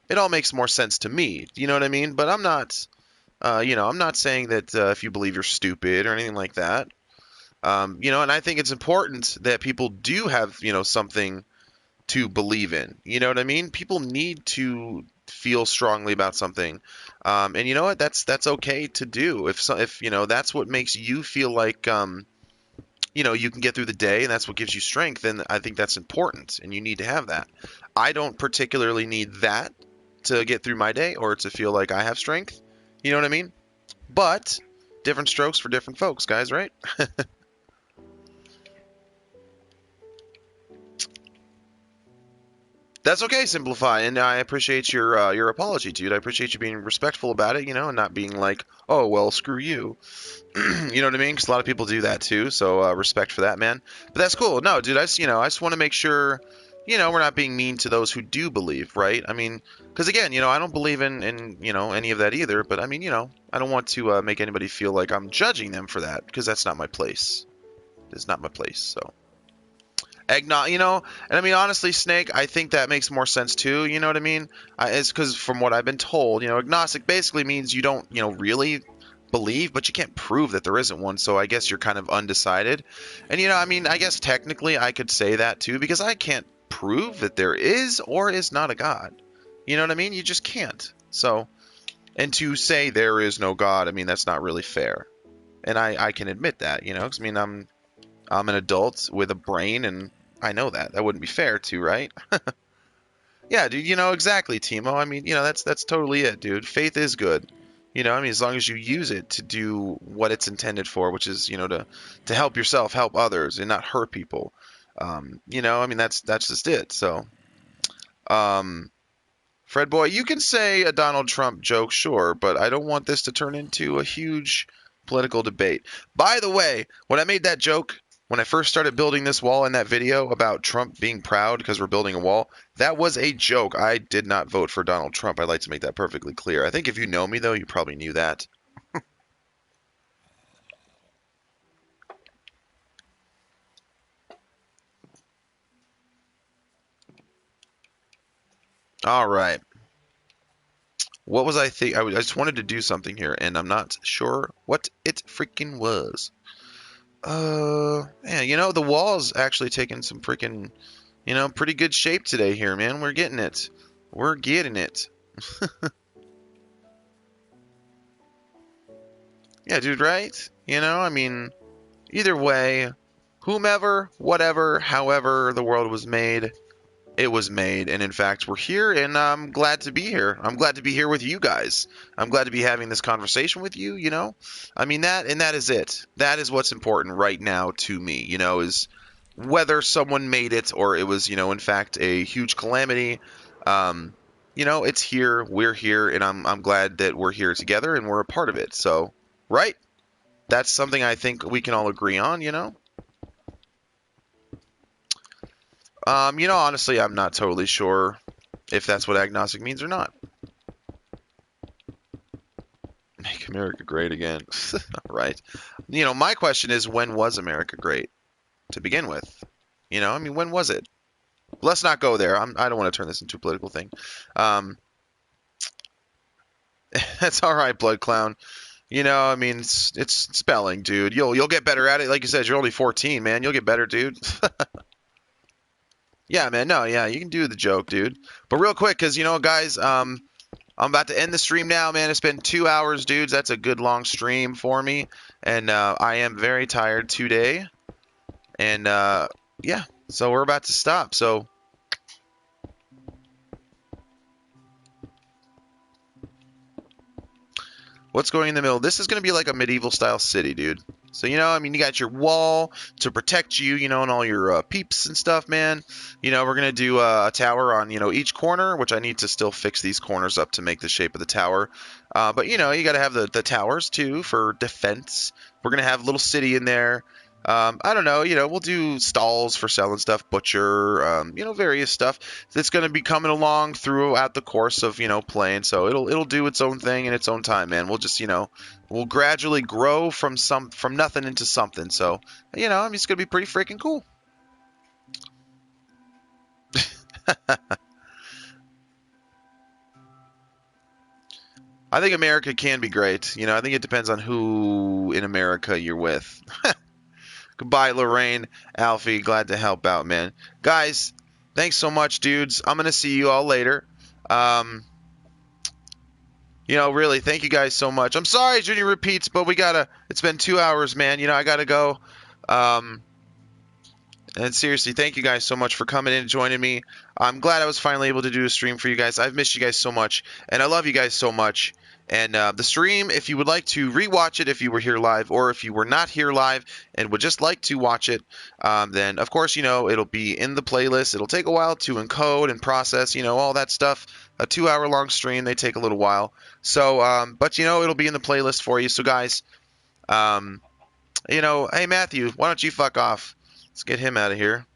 It all makes more sense to me. You know what I mean? But I'm not, I'm not saying that if you believe you're stupid or anything like that. And I think it's important that people do have, something to believe in. You know what I mean? People need to feel strongly about something, and you know what? That's okay to do. If that's what makes you feel like you can get through the day, and that's what gives you strength, then I think that's important, and you need to have that. I don't particularly need that to get through my day or to feel like I have strength. You know what I mean? But different strokes for different folks, guys, right? That's okay, Simplify, and I appreciate your apology, dude. I appreciate you being respectful about it, and not being like, oh well, screw you. You know what I mean? Because a lot of people do that too. So respect for that, man. But that's cool. No, dude, I just want to make sure, we're not being mean to those who do believe, right? I mean, because again, I don't believe in any of that either. But I mean, I don't want to make anybody feel like I'm judging them for that because that's not my place. It's not my place. So. Eggnog, and I mean, honestly, Snake, I think that makes more sense too, you know what I mean? It's because from what I've been told, agnostic basically means you don't, really believe, but you can't prove that there isn't one, so I guess you're kind of undecided. And, I mean, I guess technically I could say that too, because I can't prove that there is or is not a God. You know what I mean? You just can't. So, and to say there is no God, I mean, that's not really fair. And I can admit that, because I mean, I'm an adult with a brain, and I know that. That wouldn't be fair to, right? Yeah, dude, exactly, Timo. I mean, that's totally it, dude. Faith is good. I mean, as long as you use it to do what it's intended for, which is, to help yourself, help others, and not hurt people. I mean, that's just it. So, um, Fred boy, you can say a Donald Trump joke, sure, but I don't want this to turn into a huge political debate. By the way, when I made that joke, when I first started building this wall in that video about Trump being proud because we're building a wall, that was a joke. I did not vote for Donald Trump. I'd like to make that perfectly clear. I think if you know me, though, you probably knew that. All right. What was I think? I just wanted to do something here, and I'm not sure what it freaking was. Man, the wall's actually taking some freaking, pretty good shape today here, man. We're getting it. We're getting it. Yeah, dude, right? I mean, either way, whomever, whatever, however the world was made, it was made. And in fact, we're here, and I'm glad to be here. I'm glad to be here with you guys. I'm glad to be having this conversation with you, I mean, that is it. That is what's important right now to me, is whether someone made it or it was, in fact, a huge calamity. Um, it's here, we're here, and I'm glad that we're here together and we're a part of it. So, right? That's something I think we can all agree on. Honestly, I'm not totally sure if that's what agnostic means or not. Make America great again. Right. My question is, when was America great to begin with? I mean, when was it? Let's not go there. I don't want to turn this into a political thing. Um, that's all right, Blood Clown. I mean, it's spelling, dude. You'll get better at it. Like you said, you're only 14, man. You'll get better, dude. Yeah, man. No, yeah, you can do the joke, dude. But real quick, because guys, I'm about to end the stream now, man. It's been 2 hours, dudes. That's a good long stream for me, and I am very tired today. And yeah, so we're about to stop. So what's going in the middle? This is going to be like a medieval style city, dude. So, I mean, you got your wall to protect you, and all your peeps and stuff, man. We're going to do a tower on, each corner, which I need to still fix these corners up to make the shape of the tower. But, you got to have the towers, too, for defense. We're going to have a little city in there. I don't know, we'll do stalls for selling stuff, butcher, various stuff that's going to be coming along throughout the course of, playing. So it'll do its own thing in its own time, man. We'll just, we'll gradually grow from nothing into something. So, I mean, it's going to be pretty freaking cool. I think America can be great. You know, I think it depends on who in America you're with. Goodbye, Lorraine, Alfie. Glad to help out, man. Guys, thanks so much, dudes. I'm going to see you all later. You know, really, thank you guys so much. I'm sorry, Junior repeats, but it's been 2 hours, man. You know, I gotta go. And seriously, thank you guys so much for coming in and joining me. I'm glad I was finally able to do a stream for you guys. I've missed you guys so much, and I love you guys so much. And the stream, if you would like to rewatch it if you were here live, or if you were not here live and would just like to watch it, then, of course, you know, it'll be in the playlist. It'll take a while to encode and process, you know, all that stuff. A 2-hour-long stream, they take a little while. So, but, you know, it'll be in the playlist for you. So, guys, you know, hey, Matthew, why don't you fuck off? Let's get him out of here.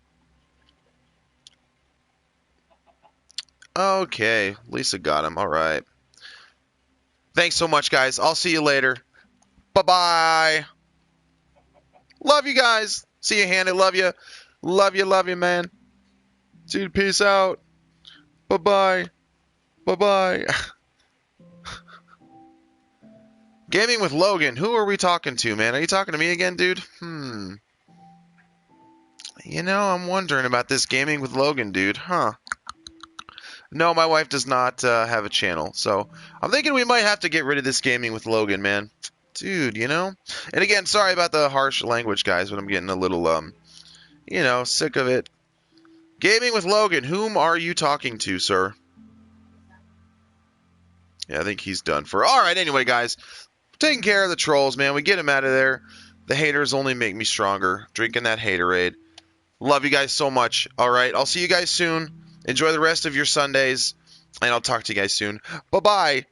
Okay, Lisa got him. All right. Thanks so much, guys. I'll see you later. Bye-bye. Love you guys. See you, Hannah. Love you. Love you, man. Dude, peace out. Bye-bye. Bye-bye. Gaming with Logan. Who are we talking to, man? Are you talking to me again, dude? You know, I'm wondering about this Gaming with Logan, dude. Huh. No, my wife does not have a channel, so I'm thinking we might have to get rid of this Gaming with Logan, man. Dude, you know? And again, sorry about the harsh language, guys, but I'm getting a little, you know, sick of it. Gaming with Logan, whom are you talking to, sir? Yeah, I think he's done for. All right, anyway, guys, taking care of the trolls, man. We get them out of there. The haters only make me stronger. Drinking that haterade. Love you guys so much. All right, I'll see you guys soon. Enjoy the rest of your Sundays, and I'll talk to you guys soon. Bye-bye.